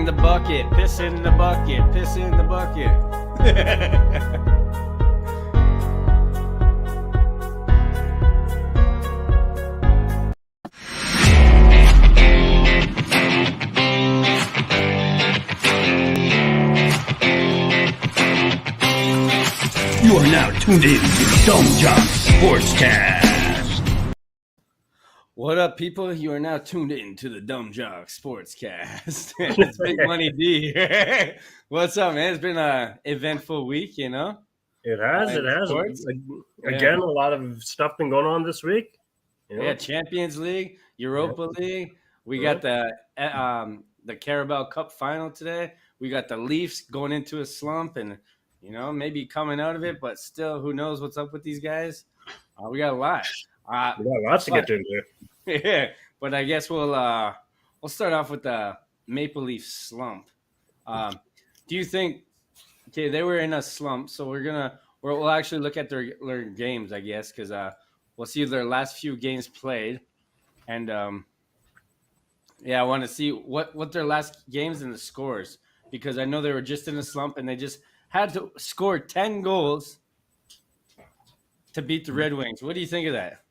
in the bucket, piss in the bucket, piss in the bucket. You are now tuned in to Dumb Jock Sportscast. What up, people? You are now tuned in to the Dumb Jock Sportscast. It's Big Money D. What's up, man? It's been an eventful week, you know? It has. Sports. Again, a lot of stuff been going on this week. You know? Yeah, Champions League, Europa League. We got the Carabao Cup final today. We got the Leafs going into a slump and, you know, maybe coming out of it, but still, who knows what's up with these guys? We got a lot. We got lots to get into. Yeah, but I guess we'll start off with the Maple Leaf slump. Do you think? Okay, they were in a slump, so we'll actually look at their games, I guess, because we'll see their last few games played, and I want to see what their last games and the scores, because I know they were just in a slump and they just had to score 10 goals to beat the Red Wings. What do you think of that?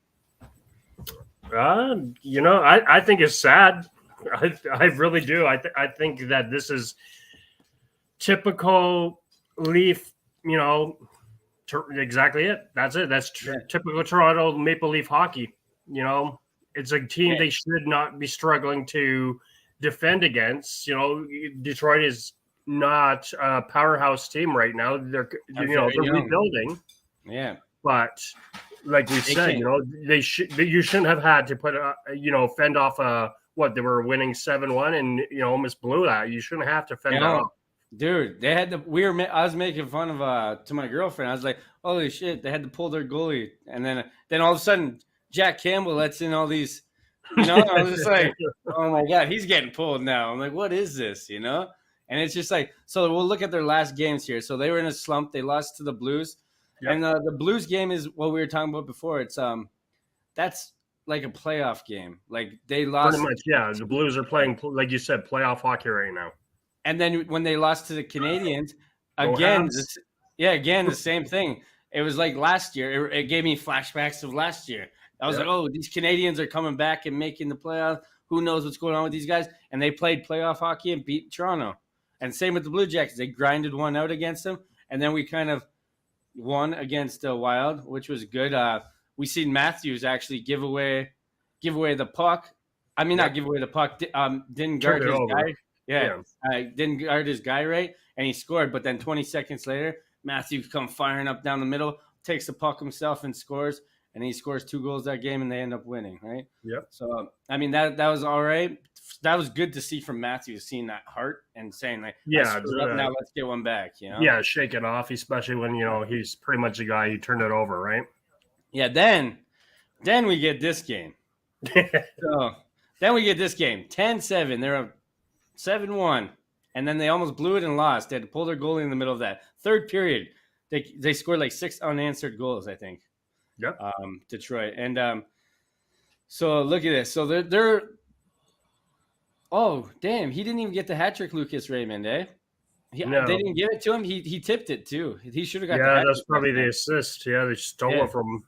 I think it's sad. I really do. I think that this is typical Leaf, exactly it. That's it. That's typical Toronto Maple Leaf hockey. It's a team they should not be struggling to defend against. Detroit is not a powerhouse team right now. They're rebuilding. Yeah. But like we said, you shouldn't have had to put fend off they were winning 7-1 and almost blew that. You shouldn't have to fend that off. Dude, they had to. I was making fun of to my girlfriend. I was like, "Holy shit!" They had to pull their goalie, and then all of a sudden, Jack Campbell lets in all these. I was just like, "Oh my god, he's getting pulled now." I'm like, "What is this?" And it's just like, so we'll look at their last games here. So they were in a slump. They lost to the Blues, and the Blues game is what we were talking about before. It's that's like a playoff game. Like they lost. Pretty much, yeah. The Blues are playing, like you said, playoff hockey right now. And then when they lost to the Canadiens, again, the same thing. It was like last year. It gave me flashbacks of last year. I was like, oh, these Canadians are coming back and making the playoffs. Who knows what's going on with these guys? And they played playoff hockey and beat Toronto. And same with the Blue Jackets. They grinded one out against them. And then we kind of won against the Wild, which was good. We seen Matthews actually give away the puck. I mean, not give away the puck. Didn't guard his guy. Didn't guard his guy right, and he scored. But then 20 seconds later, Matthews come firing up down the middle, takes the puck himself and scores, and he scores 2 goals that game, and they end up winning, right? Yep. So, I mean, that was all right. That was good to see from Matthews, seeing that heart and saying, like, now let's get one back, Yeah, shake it off, especially when, he's pretty much a guy who turned it over, right? Yeah, then we get this game. Then we get this game, 10-7. They're up 7-1, and then they almost blew it and lost. They had to pull their goalie in the middle of that third period. They scored like 6 unanswered goals, I think. Yep. Detroit, and so look at this. So they're oh damn, he didn't even get the hat trick, Lucas Raymond, eh? No. They didn't give it to him. He tipped it too. He should have got. Yeah, that's probably the assist. Yeah, they stole it from him.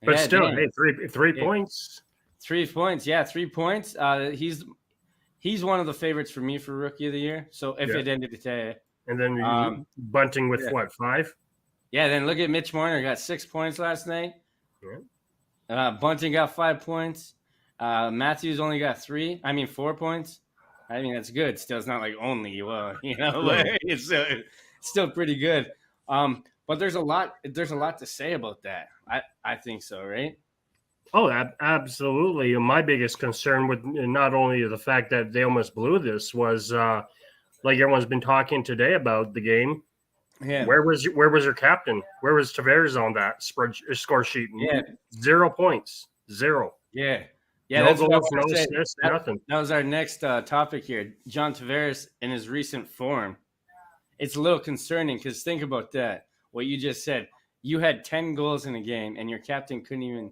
But still, hey, three points. 3 points. Yeah, 3 points. He's one of the favorites for me for Rookie of the Year. So if it ended today. And then Bunting with 5? Yeah, then look at Mitch Marner. Got 6 points last night. Yeah. Bunting got 5 points. Matthews only got 4 points. I mean, that's good. Still, it's not like only, it's still pretty good. But there's a lot to say about that. I think so, right? Oh, absolutely. My biggest concern with not only the fact that they almost blew this was, like everyone's been talking today about the game. Yeah. Where was your captain? Where was Tavares on that score sheet? Yeah. 0 points. 0. Yeah. Yeah. No goals, no assists, nothing. That was our next topic here. John Tavares in his recent form. It's a little concerning because think about that. What you just said. You had 10 goals in a game and your captain couldn't even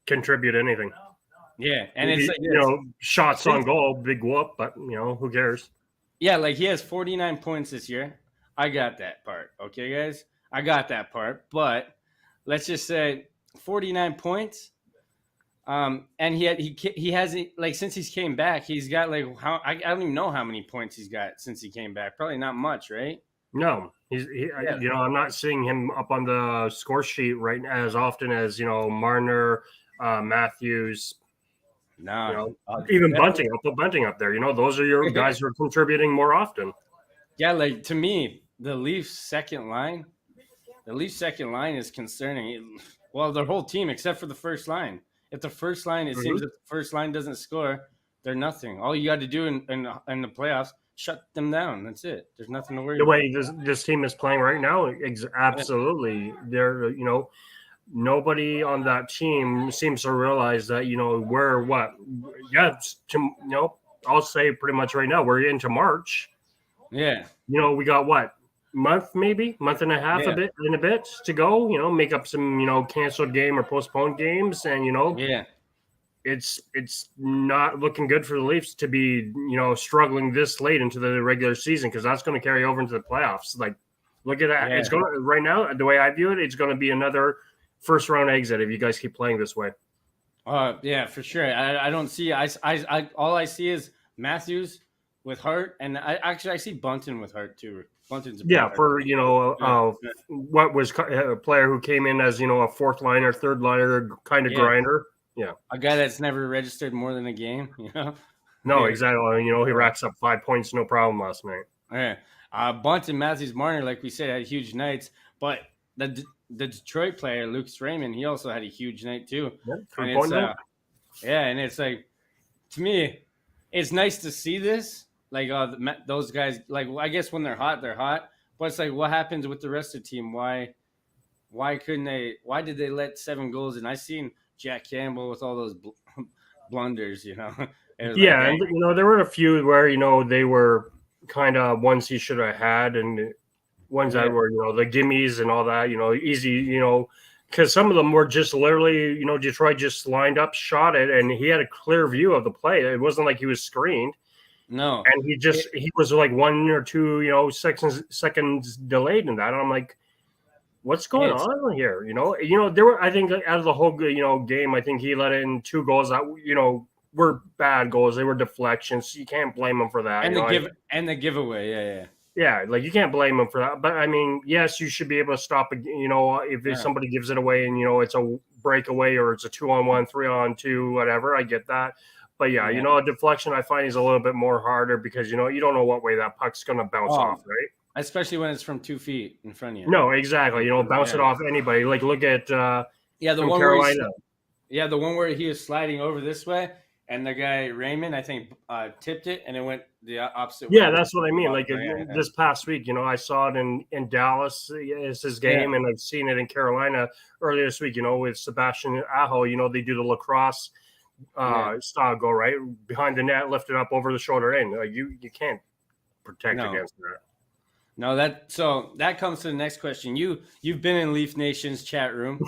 contribute anything. Yeah, and it's like shots on goal, big whoop, but who cares? Yeah, like he has 49 points this year. I got that part. Okay, guys? I got that part. But let's just say 49 points. And he hasn't, like, since he's came back, he's got like I don't even know how many points he's got since he came back. Probably not much, right? No, Yeah. I'm not seeing him up on the score sheet right now as often as Marner, Matthews, No. even Bunting. I'll put Bunting up there. Those are your guys who are contributing more often. Yeah, like to me, the Leafs second line is concerning. Well, their whole team except for the first line. If the first line, it seems that the first line doesn't score, they're nothing. All you got to do in the playoffs, shut them down. That's it. There's nothing to worry The about. way this team is playing right now, absolutely. They're nobody on that team seems to realize that we're what. Yeah, I'll say pretty much right now we're into March. Yeah. We got what? Month and a half, a bit to go, make up some canceled game or postponed games, and it's not looking good for the Leafs to be struggling this late into the regular season, because that's going to carry over into the playoffs. Like, look at that. It's going right now, the way I view it, it's going to be another first round exit if you guys keep playing this way. Yeah, for sure. I don't see. I all I see is Matthews with Hart, and I see Bunton with Hart too. Bunton's for what was a player who came in as a fourth liner, third liner kind of grinder. Yeah, a guy that's never registered more than a game. No, exactly. He racks up 5 points, no problem last night. Yeah, Bunton, Matthews, Marner, like we said, had huge nights. But the Detroit player, Lucas Raymond, he also had a huge night too. And it's like, to me, it's nice to see this. Like those guys, like, I guess when they're hot, they're hot. But it's like, what happens with the rest of the team? Why couldn't they? Why did they let 7 goals in? I seen Jack Campbell with all those blunders. And there were a few where they were kind of ones he should have had, and ones that were the gimmies and all that. Easy. Because some of them were just literally Detroit just lined up, shot it, and he had a clear view of the play. It wasn't like he was screened. No, and he was like 1 or 2 seconds delayed in that. And I'm like, what's going on here? There were, I think, out of the whole game, I think he let in 2 goals that were bad goals. They were deflections. You can't blame him for that. And the giveaway, yeah, like you can't blame him for that. But I mean, yes, you should be able to stop it. If somebody gives it away and it's a breakaway or it's a 2-on-1, 3-on-2, whatever. I get that. But a deflection I find is a little bit more harder because you don't know what way that puck's going to bounce off, right? Especially when it's from 2 feet in front of you. No, exactly. Bounce it off anybody. Like look at the one Carolina. The one where he was sliding over this way, and the guy Raymond, I think, tipped it, and it went the opposite way. Yeah, that's what I mean. Like this past week, I saw it in Dallas. It's his game, and I've seen it in Carolina earlier this week. With Sebastian Aho. They do the lacrosse style go right behind the net, lift it up over the shoulder in. You can't protect against that. No, that comes to the next question. You've been in Leaf Nation's chat room.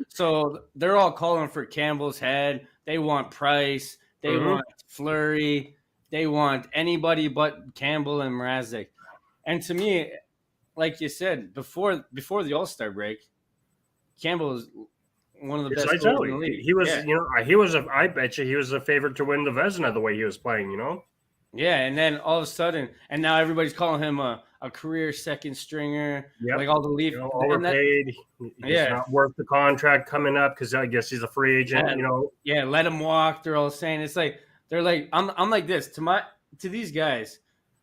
So they're all calling for Campbell's head. They want Price. They want Fleury. They want anybody but Campbell and Mrazek. And to me, like you said, before the All-Star break, Campbell is one of the best players in the league. He was, I bet you he was a favorite to win the Vezina the way he was playing, Yeah, and then all of a sudden, and now everybody's calling him a career second stringer. Yep. Like all the Leaf, overpaid. He's not worth the contract coming up because I guess he's a free agent. Yeah, let him walk. They're all saying it's like they're like I'm like this to these guys.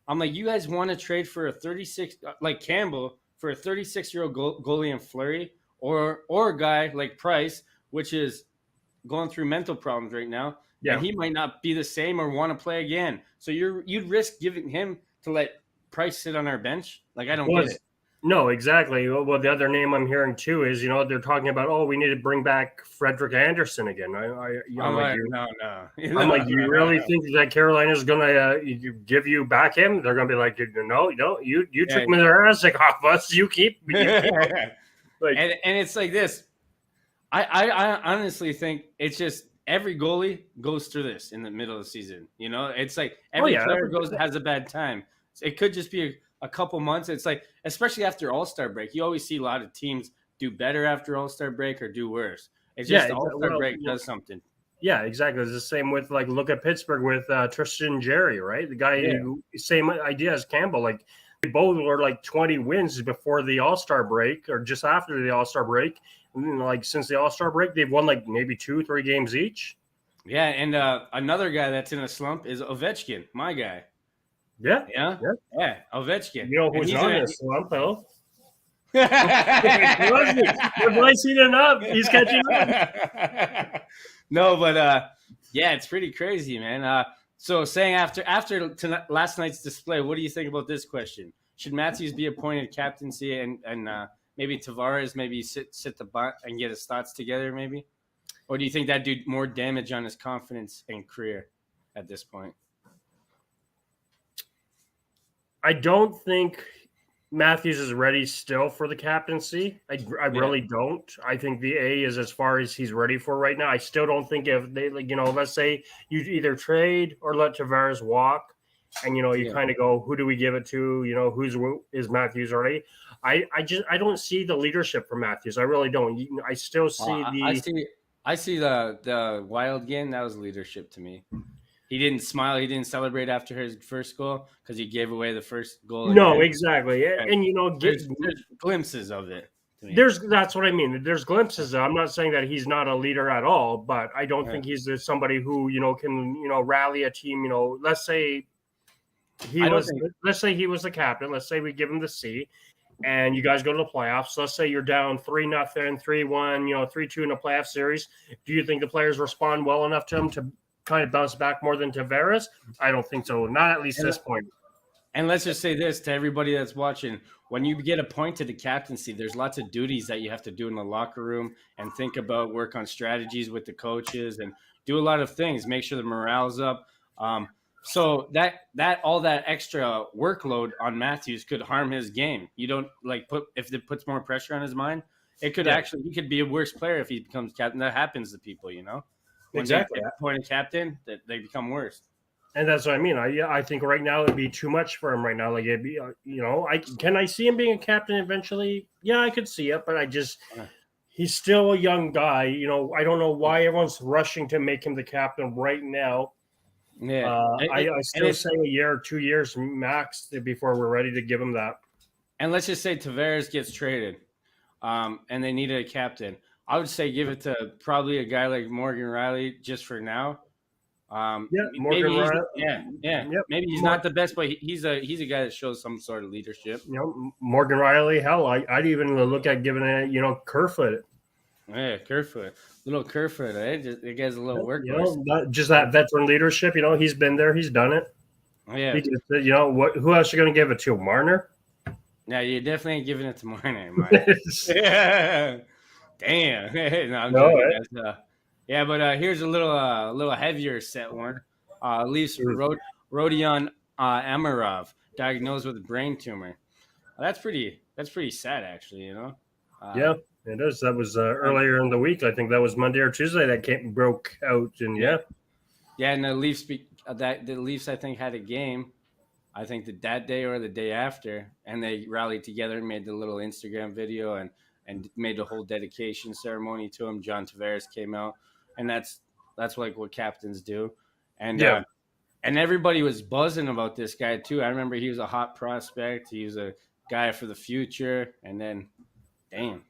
I'm like, you guys want to trade for a 36 like Campbell for a 36-year-old goalie in Fleury or a guy like Price, which is going through mental problems right now. Yeah, and he might not be the same or want to play again. So you'd risk giving him to let Price sit on our bench? Like, I don't get it. No, exactly. Well, the other name I'm hearing too is they're talking about we need to bring back Frederick Anderson again. I'm like, you really think that Carolina's gonna give you back him? They're gonna be like, no, you took Mrazek off us. You keep. And it's like this. I honestly think it's just every goalie goes through this in the middle of the season. You know, it's like every player has a bad time. It could just be a couple months. It's like, especially after All-Star break, you always see a lot of teams do better after All-Star break or do worse. It's just the All-Star break does something. Yeah, exactly. It's the same with, like, look at Pittsburgh with Tristan Jarry, right? The guy, same idea as Campbell. Like, they both were like 20 wins before the All-Star break or just after the All-Star break. And, like, since the All-Star break, they've won like maybe 2-3 games each. Yeah, and another guy that's in a slump is Ovechkin, my guy. Yeah, Ovechkin. You know who's not in a slump, though? Everybody's seen enough. He's catching up. No, but yeah, it's pretty crazy, man. So saying after last night's display, what do you think about this question? Should Matthews be appointed captaincy and maybe Tavares maybe sit the butt and get his thoughts together, maybe? Or do you think that'd do more damage on his confidence and career at this point? I don't think Matthews is ready still for the captaincy. I really don't. I think the A is as far as he's ready for right now. I still don't think if they, like, let's say you either trade or let Tavares walk, and you kind of go, who do we give it to? Is Matthews already? I don't see the leadership for Matthews. I really don't. I still see I see the Wild game. That was leadership to me. He didn't smile. He didn't celebrate after his first goal because he gave away the first goal. No, exactly. And there's glimpses of it. That's what I mean. There's glimpses. I'm not saying that he's not a leader at all, but I don't think he's somebody who can rally a team. Let's say he was the captain. Let's say we give him the C, and you guys go to the playoffs. Let's say you're down 3-0, 3-1, 3-2 in a playoff series. Do you think the players respond well enough to him to kind of bounce back more than Tavares? I don't think so. Not at least this point. And let's just say this to everybody that's watching. When you get appointed to captaincy, there's lots of duties that you have to do in the locker room and think about, work on strategies with the coaches and do a lot of things, make sure the morale's up. So that all that extra workload on Matthews could harm his game. You don't if it puts more pressure on his mind, it could actually, he could be a worse player if he becomes captain. That happens to people, When exactly. they get appointed captain, that they become worse. And that's what I mean. I think right now it'd be too much for him right now. Like, it'd be, can I see him being a captain eventually? Yeah, I could see it, but he's still a young guy. I don't know why everyone's rushing to make him the captain right now. Yeah, I still say a year or 2 years max before we're ready to give him that. And let's just say Tavares gets traded, and they needed a captain. I would say give it to probably a guy like Morgan Riley just for now. Morgan Riley. Maybe he's not the best, but he's a guy that shows some sort of leadership. Morgan Riley. Hell, I'd even look at giving it, Kerfoot. Yeah, Kerfoot, little Kerfoot. Just, it gets a little work. Just that veteran leadership. He's been there, he's done it. Yeah. Who else are you going to give it to? Marner? Yeah, you definitely ain't giving it to Marner. Yeah. Damn. No, I'm joking. Yeah, but here's a little heavier set one. Leafs Rodion Amarov diagnosed with a brain tumor. That's pretty sad, actually. Yeah, it is. That was earlier in the week. I think that was Monday or Tuesday that broke out, and yeah, and the Leafs the Leafs I think had a game. I think that day or the day after, and they rallied together and made the little Instagram video and made the whole dedication ceremony to him. John Tavares came out, and that's like what captains do. And and everybody was buzzing about this guy too. I remember he was a hot prospect. He was a guy for the future. And then, damn,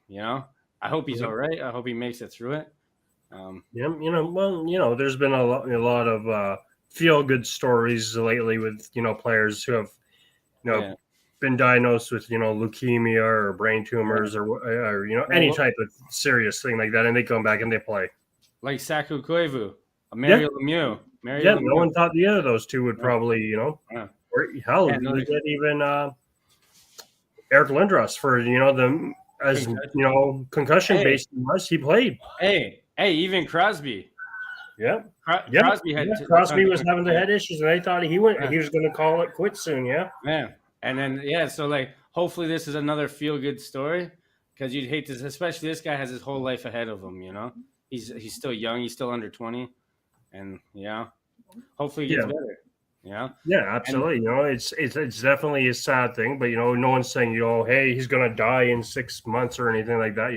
I hope he's all right. I hope he makes it through it. There's been a lot of feel good stories lately with players who have been diagnosed with leukemia or brain tumors or any type of serious thing like that, and they come back and they play. Like Saku Koivu, Mario Lemieux. No one thought the other of those two would probably or hell, look at even Eric Lindros for concussion based he played. Hey, even Crosby. Yeah. Crosby was having the head issues, and they thought he was going to call it quits soon. Yeah. And then so hopefully this is another feel good story, because you'd hate this, especially this guy has his whole life ahead of him. he's still young. He's still under 20, and hopefully he gets Yeah. better. Yeah. Yeah, And absolutely. It's definitely a sad thing, but no one's saying, hey, he's gonna die in 6 months or anything like that,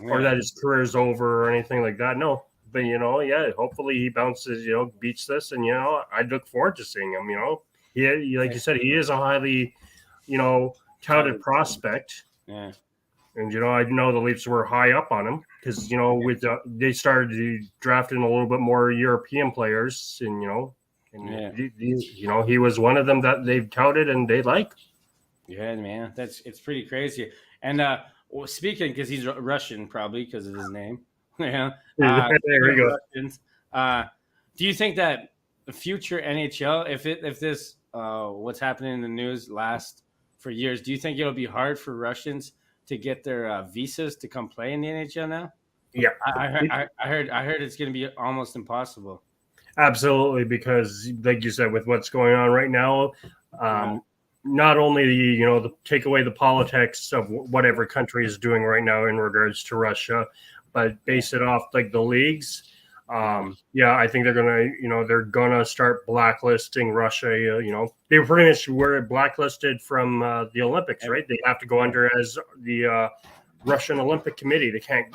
or that his career's over or anything like that. No. But hopefully he bounces, beats this, and I look forward to seeing him. Like you said, he is a highly, touted prospect. Yeah. And I know the Leafs were high up on him because with they started drafting a little bit more European players, and he was one of them that they've touted and they like. Yeah, man, it's pretty crazy. And speaking, because he's Russian, probably because of his name. Yeah, there we go. Russians, do you think that the future NHL, if this what's happening in the news lasts for years, do you think it'll be hard for Russians to get their visas to come play in the NHL now? Yeah, I heard it's going to be almost impossible. Absolutely, because like you said, with what's going on right now, not only the take away the politics of whatever country is doing right now in regards to Russia, but base it off like the leagues. I think they're gonna start blacklisting Russia. They pretty much were blacklisted from the Olympics, right? They have to go under as the Russian Olympic Committee. They can't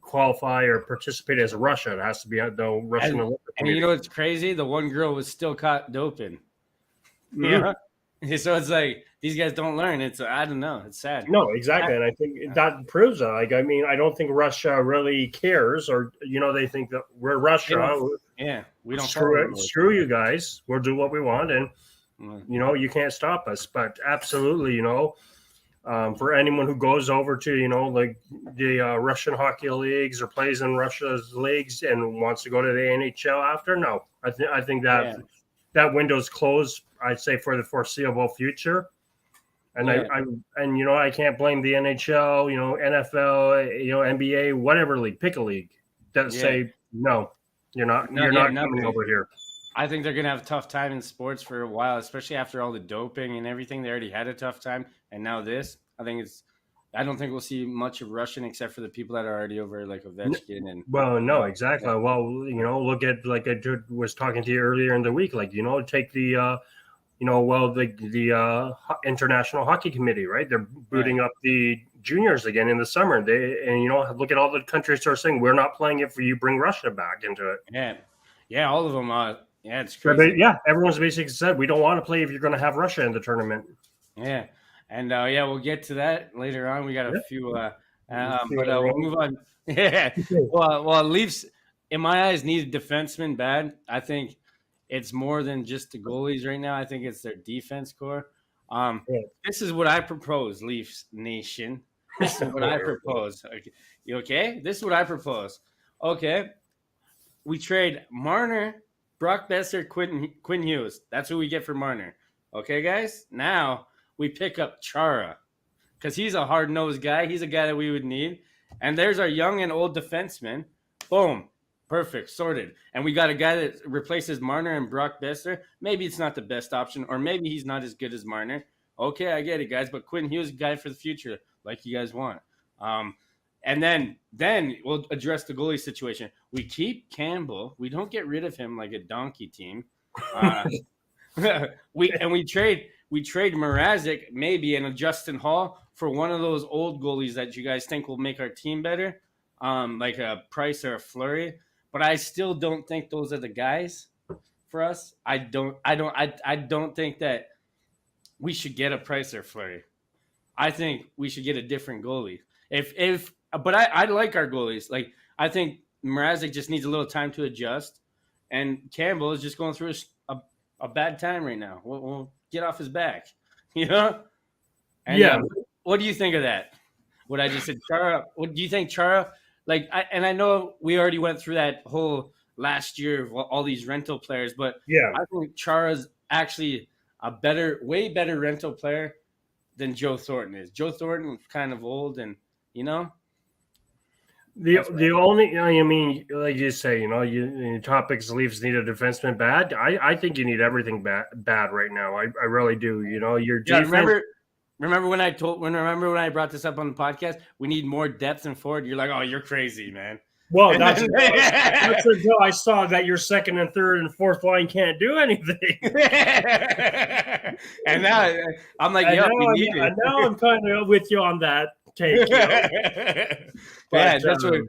qualify or participate as Russia. It has to be the Russian Olympic Committee. And you know what's crazy? The one girl was still caught doping. Mm-hmm. Yeah. So it's like these guys don't learn. I don't know. It's sad. No, exactly. And I think that proves that. Like, I mean, I don't think Russia really cares, or they think that we're Russia. We don't screw you guys. We'll do what we want, and you can't stop us. But absolutely, for anyone who goes over to like the Russian hockey leagues or plays in Russia's leagues and wants to go to the NHL after, no, I think that that window's closed. I'd say for the foreseeable future, and I can't blame the NHL, NFL, NBA, whatever league, pick a league that say no, you're not coming over here. I think they're gonna have a tough time in sports for a while, especially after all the doping and everything. They already had a tough time, and now this. I don't think we'll see much of Russian except for the people that are already over, like Ovechkin and. Well, no, exactly. Well, look at like I was talking to you earlier in the week. Like take the, the International Hockey Committee, right? They're booting up the juniors again in the summer. Look at all the countries who are saying we're not playing if you bring Russia back into it. Yeah, all of them. It's crazy. Everyone's basically said we don't want to play if you're going to have Russia in the tournament. Yeah. And we'll get to that later on. We got a few, but we'll move on. Yeah. Well, Leafs, in my eyes, need a defenseman bad. I think it's more than just the goalies right now. I think it's their defense core. This is what I propose, Leafs Nation. This is what I propose. Okay. You okay? This is what I propose. Okay. We trade Marner, Brock Besser, Quinn Hughes. That's what we get for Marner. Okay, guys? Now we pick up Chara because he's a hard-nosed guy. He's a guy that we would need. And there's our young and old defenseman. Boom. Perfect. Sorted. And we got a guy that replaces Marner and Brock Besser. Maybe it's not the best option, or maybe he's not as good as Marner. Okay, I get it, guys. But Quinn Hughes is a guy for the future, like you guys want. And then we'll address the goalie situation. We keep Campbell. We don't get rid of him like a donkey team. We trade Mrazek maybe and a Justin Hall for one of those old goalies that you guys think will make our team better, like a Price or a Fleury. But I still don't think those are the guys for us. I don't think that we should get a Price or Fleury. I think we should get a different goalie. But I like our goalies. Like, I think Mrazek just needs a little time to adjust, and Campbell is just going through a bad time right now. We'll get off his back, And, what do you think of that? What I just said, Chara. What do you think, Chara? I know we already went through that whole last year of all these rental players, but I think Chara's actually a way better rental player than Joe Thornton is. Joe Thornton was kind of old, and The only, I mean, like you say, topics Leafs need a defenseman bad. I think you need everything bad right now. I really do. Your defense. Remember when I brought this up on the podcast? We need more depth and forward. You're like, oh, you're crazy, man. Well, that's until I saw that your second and third and fourth line can't do anything. And now I'm like, yo, we need it. Now I'm kind of with you on that take. Yeah, that's what.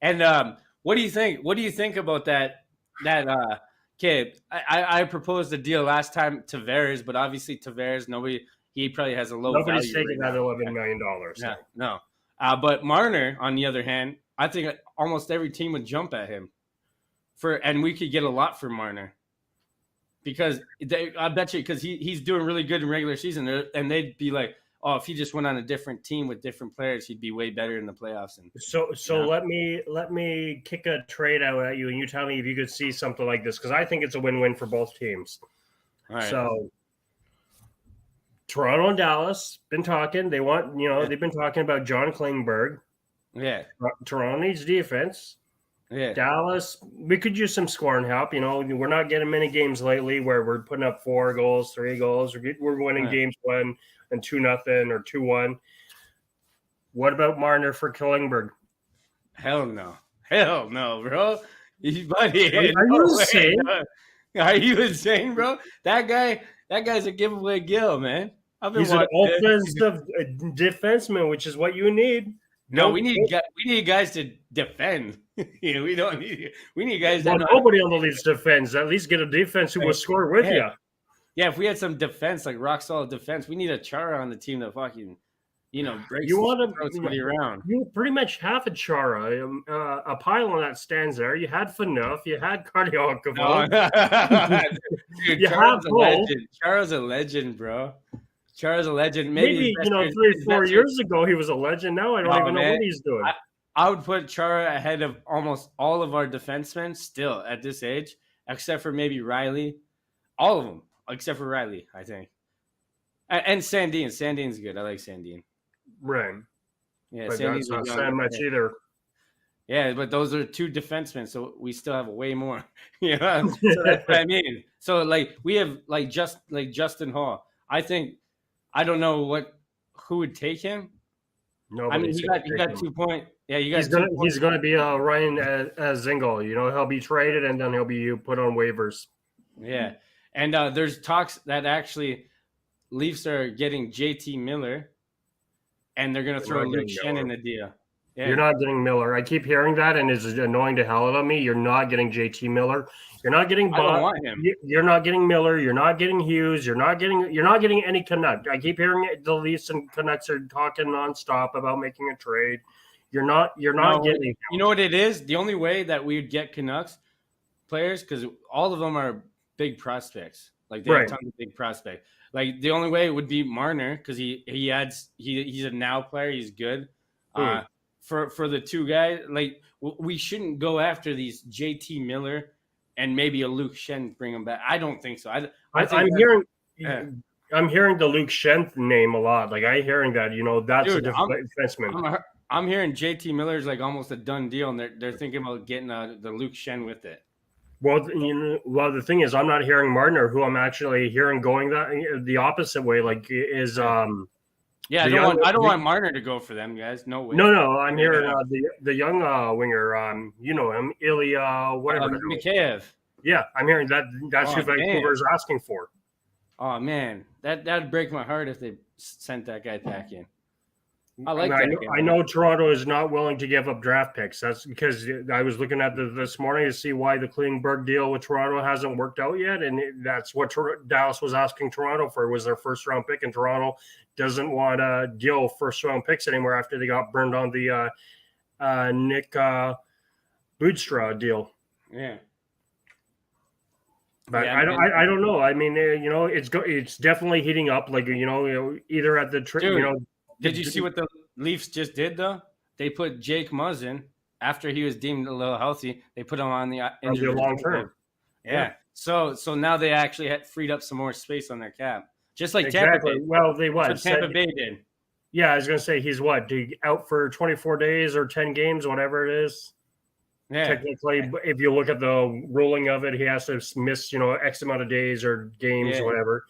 And what do you think? What do you think about that kid? I proposed a deal last time to Tavares, but obviously Tavares, he probably has a low Nobody's value taking right that $11 million. Yeah, no. But Marner, on the other hand, I think almost every team would jump at him and we could get a lot for Marner because I bet you because he's doing really good in regular season, and they'd be like, oh, if he just went on a different team with different players, he'd be way better in the playoffs. And so let me kick a trade out at you, and you tell me if you could see something like this because I think it's a win-win for both teams. All right. So Toronto and Dallas been talking. They've been talking about John Klingberg. Yeah. Toronto needs defense. Yeah. Dallas, we could use some scoring help. We're not getting many games lately where we're putting up 4 goals, 3 goals. We're winning games 1 and 2-0 or 2-1. What about Marner for Klingberg? Hell no, bro. Buddy, are you insane? Are you insane, bro? That guy's a giveaway Gill, man. He's an offensive defenseman, which is what you need. No, we need guys to defend. We need guys. Well, nobody on the Leafs defends. At least get a defense who will score with you. Yeah, if we had some defense, like rock solid defense, we need a Chara on the team that fucking, breaks somebody around. You pretty much have a Chara, a pylon that stands there. You had Phaneuf, you had Cardiac-Cavall. Dude, Chara's a legend. Chara's a legend, bro. Chara's a legend. Maybe 3-4 years ago he was a legend. Now I don't even know what he's doing. I would put Chara ahead of almost all of our defensemen still at this age, except for maybe Riley. All of them, except for Riley, I think. And Sandin. Sandin's good. I like Sandin. Right. Yeah, but Sandin's not saying much either. Yeah, but those are 2 defensemen, so we still have way more. So that's what I mean. So we have Justin Hall. I don't know who would take him. Nobody. He got 2 points. Yeah, he's going to be Ryan Zingle. He'll be traded and then he'll be put on waivers. Yeah, and there's talks that actually Leafs are getting JT Miller, and they're going to throw Luke Schenn in the deal. Yeah. You're not getting Miller. I keep hearing that, and it's annoying to hell out of me. You're not getting JT Miller. You're not getting. I don't want him. You're not getting Miller. You're not getting Hughes. You're not getting any Canuck. I keep hearing the Leafs and Canucks are talking nonstop about making a trade. You're not getting him. You know what it is? The only way that we would get Canucks players, because all of them are big prospects. Like they have tons of big prospects. Like the only way would be Marner because he's a now player. He's good. For the 2 guys, we shouldn't go after these JT Miller and maybe a Luke Schenn, bring him back. I don't think so. I'm hearing the Luke Schenn name a lot. I'm hearing that that's a defenseman. I'm hearing JT Miller is almost a done deal, and they're thinking about getting the Luke Schenn with it. Well, the thing is, I'm not hearing Marner, who I'm actually hearing going the opposite way. Yeah, I don't want Marner to go for them, guys. No way. No. I'm hearing the young winger. You know him, Ilya, whatever. Mikheyev. Yeah, I'm hearing that. That's who Vancouver is asking for. Oh man, that'd break my heart if they sent that guy back in. I know Toronto is not willing to give up draft picks. That's because I was looking at this morning to see why the Klingberg deal with Toronto hasn't worked out yet, and that's what Dallas was asking Toronto for was their first round pick, and Toronto doesn't want to deal first round picks anymore after they got burned on the Nick Boudstra deal. Yeah. But I don't know. I mean, it's definitely heating up. Either at the Did you see what the Leafs just did, though? They put Jake Muzzin, after he was deemed a little healthy, they put him on the injury long term. Yeah. So now they actually had freed up some more space on their cap. Just like exactly. Tampa Bay. Well, they what? Tampa Bay did. Yeah, I was going to say he's out for 24 days or 10 games, whatever it is. Yeah. Technically, if you look at the ruling of it, he has to miss, X amount of days or games, or whatever.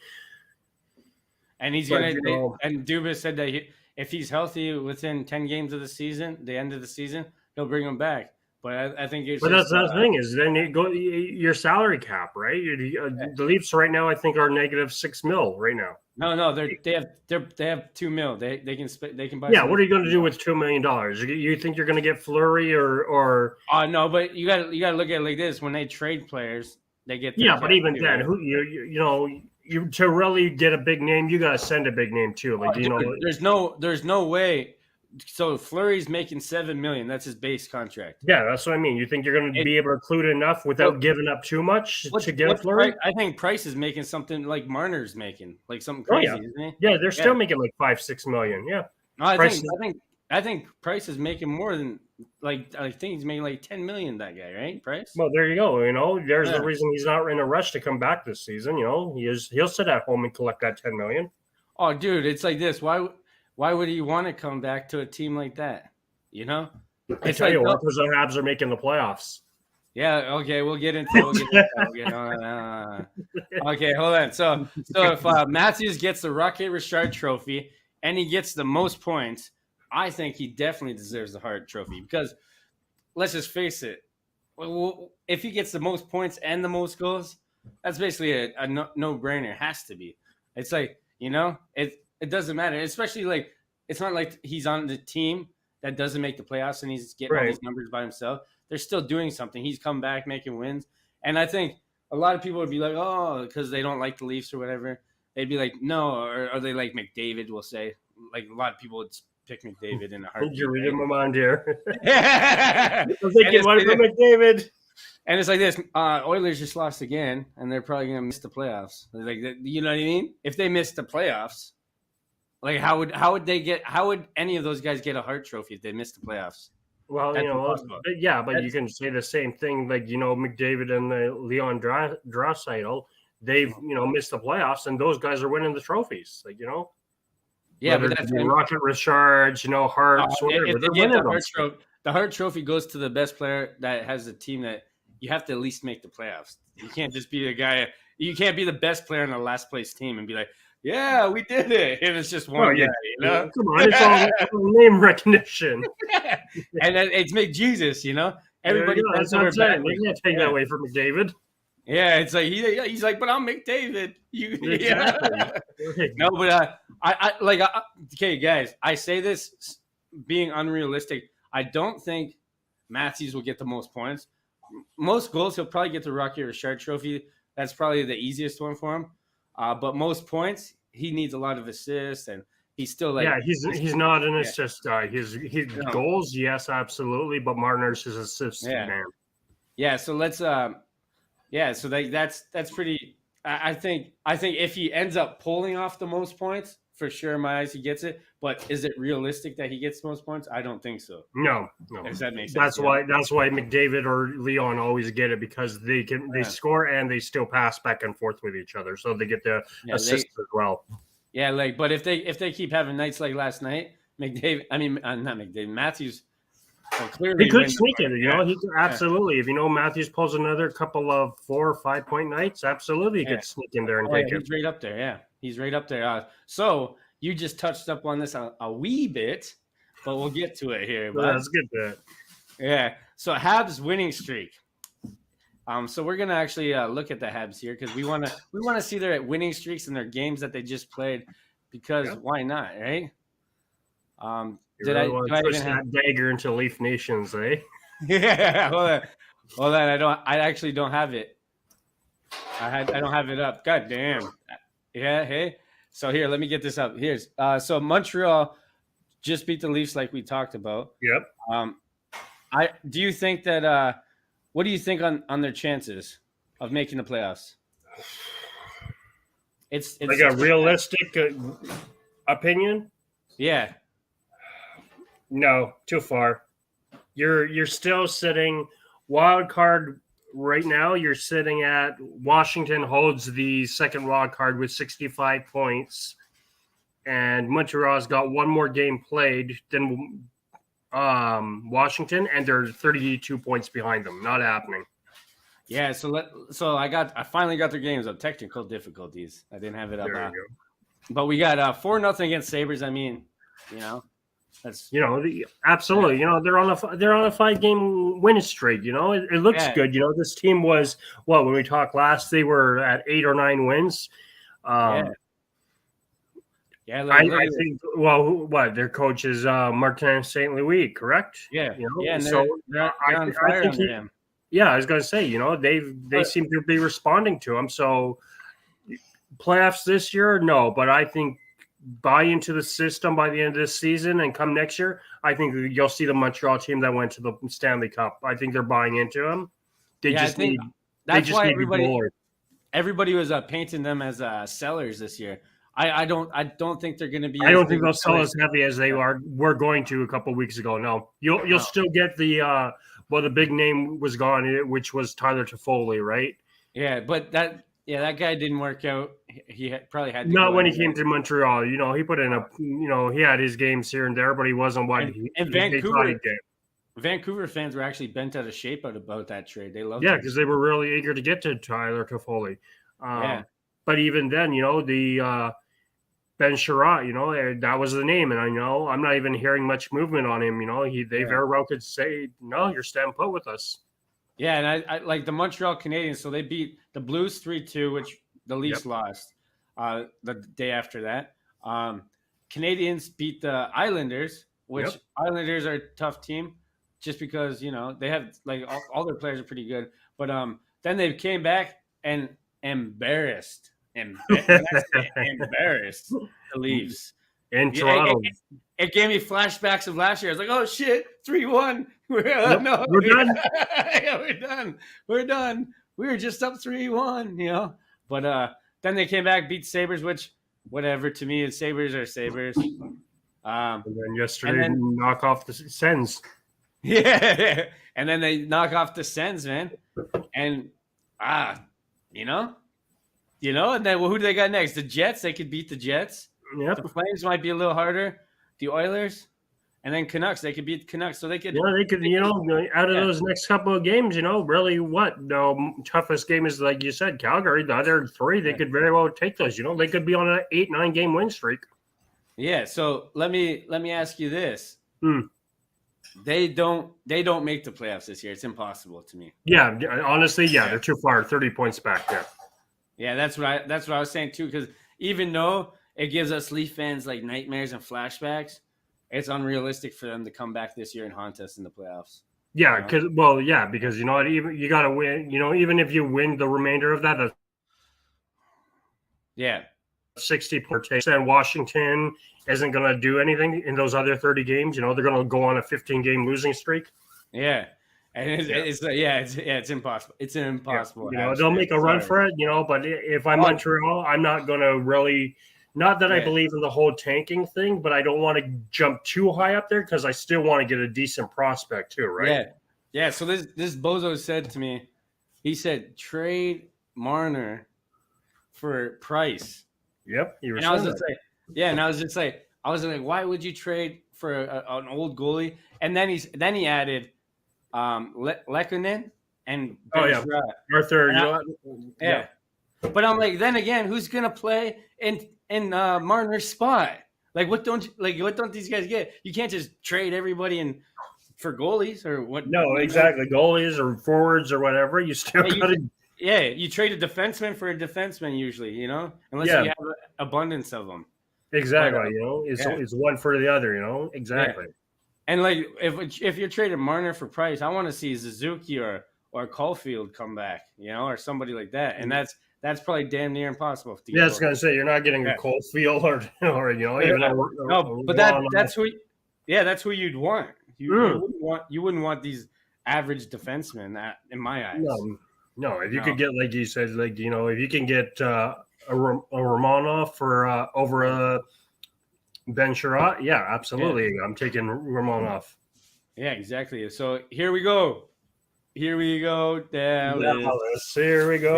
And he's going to – and Dubas said that if he's healthy within 10 games of the season, the end of the season, he'll bring him back. But I think it's But just, that's the thing is then you go your salary cap, right? The Leafs right now, I think, are negative $6 million right now. no, they have 2 mil. They can buy. Yeah, what are you going to do with $2 million? You think you're going to get Fleury or? No, but you got to look at it like this: when they trade players, they get but even then, right? Who you to really get a big name, you got to send a big name too. Like there's no way. So Fleury's making $7 million. That's his base contract. Yeah, that's what I mean. You think you're going to be able to include enough without giving up too much to get a Fleury? I think Price is making something like Marner's making, like something crazy, isn't he? Yeah, they're still making like $5-6 million. Yeah, no, I think Price is making more than I think he's making like $10 million. That guy, right? Price. Well, there you go. There's the reason he's not in a rush to come back this season. He'll sit at home and collect that $10 million. Oh, dude, it's like this. Why would he want to come back to a team like that? I tell you what, because the Habs are making the playoffs. Yeah. Okay, we'll get into that. Okay, hold on. So if Matthews gets the Rocket Richard Trophy and he gets the most points, I think he definitely deserves the Hart Trophy because let's just face it, if he gets the most points and the most goals, that's basically a no-brainer. It has to be. It's like it doesn't matter, especially like it's not like he's on the team that doesn't make the playoffs and he's getting all these numbers by himself. They're still doing something. He's come back making wins, and I think a lot of people would be like, oh, because they don't like the Leafs or whatever. They'd be like, no, or they like McDavid. Will say like a lot of people would pick McDavid in a heartbeat. You're reading my mind here. I was thinking, what about McDavid? And it's like this: Oilers just lost again, and they're probably gonna miss the playoffs. Like, you know what I mean? If they miss the playoffs, like how would any of those guys get a Hart Trophy if they missed the playoffs? Well, but you can say the same thing. Like McDavid and the Leon Draisaitl, they've missed the playoffs, and those guys are winning the trophies. Like yeah, but that's Rocket Richards, Harts, whatever. The Hart Trophy goes to the best player that has a team that you have to at least make the playoffs. You can't just be the guy. You can't be the best player on the last place team and be like, yeah, we did it. And it's just one guy, Come on, it's all name recognition. And it's McJesus, Everybody that's what I'm saying. You can't take that away from McDavid. Yeah, it's like he's like, but I'm McDavid. Exactly. No, but okay, guys. I say this being unrealistic. I don't think Matthews will get the most points. Most goals, he'll probably get the Rocket Richard Trophy. That's probably the easiest one for him. But most points, he needs a lot of assists, and he's still like he's not an assist guy. His goals, yes, absolutely, but Marner's his assist man. Yeah, so let's so that's pretty. I think if he ends up pulling off the most points, for sure, in my eyes, he gets it. But is it realistic that he gets the most points? I don't think so. No. Does that make sense? That's why McDavid or Leon always get it because they score and they still pass back and forth with each other, so they get the assist as well. Yeah, but if they keep having nights like last night, Matthews. Well, clearly he could sneak it, He could, absolutely. If Matthews pulls another couple of 4 or 5 point nights, absolutely he could sneak in there and take it. He's right up there. Yeah, he's right up there. So you just touched up on this a wee bit, but we'll get to it here. Let's get that. Yeah. So Habs winning streak. So we're gonna actually look at the Habs here because we want to see their winning streaks and their games that they just played because why not, right? Did I push that dagger into Leaf Nations, eh? Yeah, hold on. I actually don't have it. I don't have it up. God damn. Yeah, hey. So here, let me get this up. Here's so Montreal just beat the Leafs like we talked about. Yep. Do you think that what do you think on their chances of making the playoffs? It's like a realistic opinion? Yeah. No, too far. You're still sitting wild card right now. You're sitting at Washington holds the second wild card with 65 points, and Montreal's got one more game played than Washington, and they're 32 points behind them. Not happening. Yeah, so I finally got their games of technical difficulties. I didn't have it up, but we got 4-0 against Sabres. I mean, That's absolutely. They're on a 5-game winning streak. It looks good. This team was when we talked last, they were at 8 or 9 wins. Yeah. I think. Well, what their coach is Martin St. Louis, correct? Yeah. And so they're on fire under him. Yeah, I was going to say, they seem to be responding to him. So playoffs this year, no, but I think buy into the system by the end of this season and come next year, I think you'll see the Montreal team that went to the Stanley Cup. I think they're buying into him. That's why everybody was painting them as sellers this year. I don't think they're going to be. I don't think they'll sell as heavy as they were going to a couple of weeks ago. No, you'll still get the the big name was gone, which was Tyler Toffoli, right? Yeah, but that guy didn't work out. He probably had to not when he came to Montreal. He put in he had his games here and there, but he wasn't what Vancouver fans were actually bent out of shape about that trade. They loved because they were really eager to get to Tyler Toffoli. But even then, the Ben Sherratt, that was the name, and I'm not even hearing much movement on him. They very well could say, "No, you're staying put with us." Yeah, and I like the Montreal Canadiens. So they beat the Blues 3-2, which the Leafs lost the day after that. Canadiens beat the Islanders, which Islanders are a tough team, just because they have all their players are pretty good. But then they came back and embarrassed the Leafs in Toronto. It gave me flashbacks of last year. I was like, oh shit, 3-1. We're done. We're done. We were just up 3-1, But then they came back, beat Sabres, which whatever to me is Sabres are Sabres. And then yesterday knock off the Sens. Yeah. And then they knock off the Sens, man. And and then who do they got next? The Jets. They could beat the Jets. Yep. The Flames might be a little harder. The Oilers, and then Canucks. They could beat the Canucks. So they could. Yeah, they could. Out of those next couple of games, really what the toughest game is, like you said, Calgary. The other 3, they could very well take those. They could be on an 8-9 game win streak. Yeah. So let me ask you this. They don't make the playoffs this year. It's impossible to me. Yeah, honestly, they're too far. 30 points back there. Yeah, that's what I was saying too. Because even though it gives us Leaf fans like nightmares and flashbacks, it's unrealistic for them to come back this year and haunt us in the playoffs. Yeah, because you know what, even you got to win. Even if you win the remainder of that, 60 points, and Washington isn't going to do anything in those other 30 games. They're going to go on a 15-game losing streak. Yeah. And it's impossible. It's an impossible. They'll make a run for it, but if I'm Montreal, I'm not going to really, not that I believe in the whole tanking thing, but I don't want to jump too high up there because I still want to get a decent prospect too, right? Yeah. So this bozo said to me, he said, trade Marner for Price. Yep. And I was just like, why would you trade for an old goalie? And then he added, Lehkonen and Arthur. But I'm like, then again, who's gonna play in Marner's spot? What don't these guys get? You can't just trade everybody for goalies or what? No, exactly. Goalies or forwards or whatever. You still gotta. You trade a defenseman for a defenseman usually, unless you have an abundance of them. Exactly. It's one for the other. Exactly. Yeah. And if you're trading Marner for Price, I want to see Suzuki or Caulfield come back, or somebody like that. And that's probably damn near impossible. I was gonna say you're not getting a Caulfield or but that's who. Yeah, that's who you'd want. You wouldn't want these average defensemen in my eyes. No. If you could get, like you said, if you can get a Romanov for over a Ben Sherratt, absolutely. Yeah. I'm taking Romanov. Yeah, exactly. So here we go. Dallas. Here we go.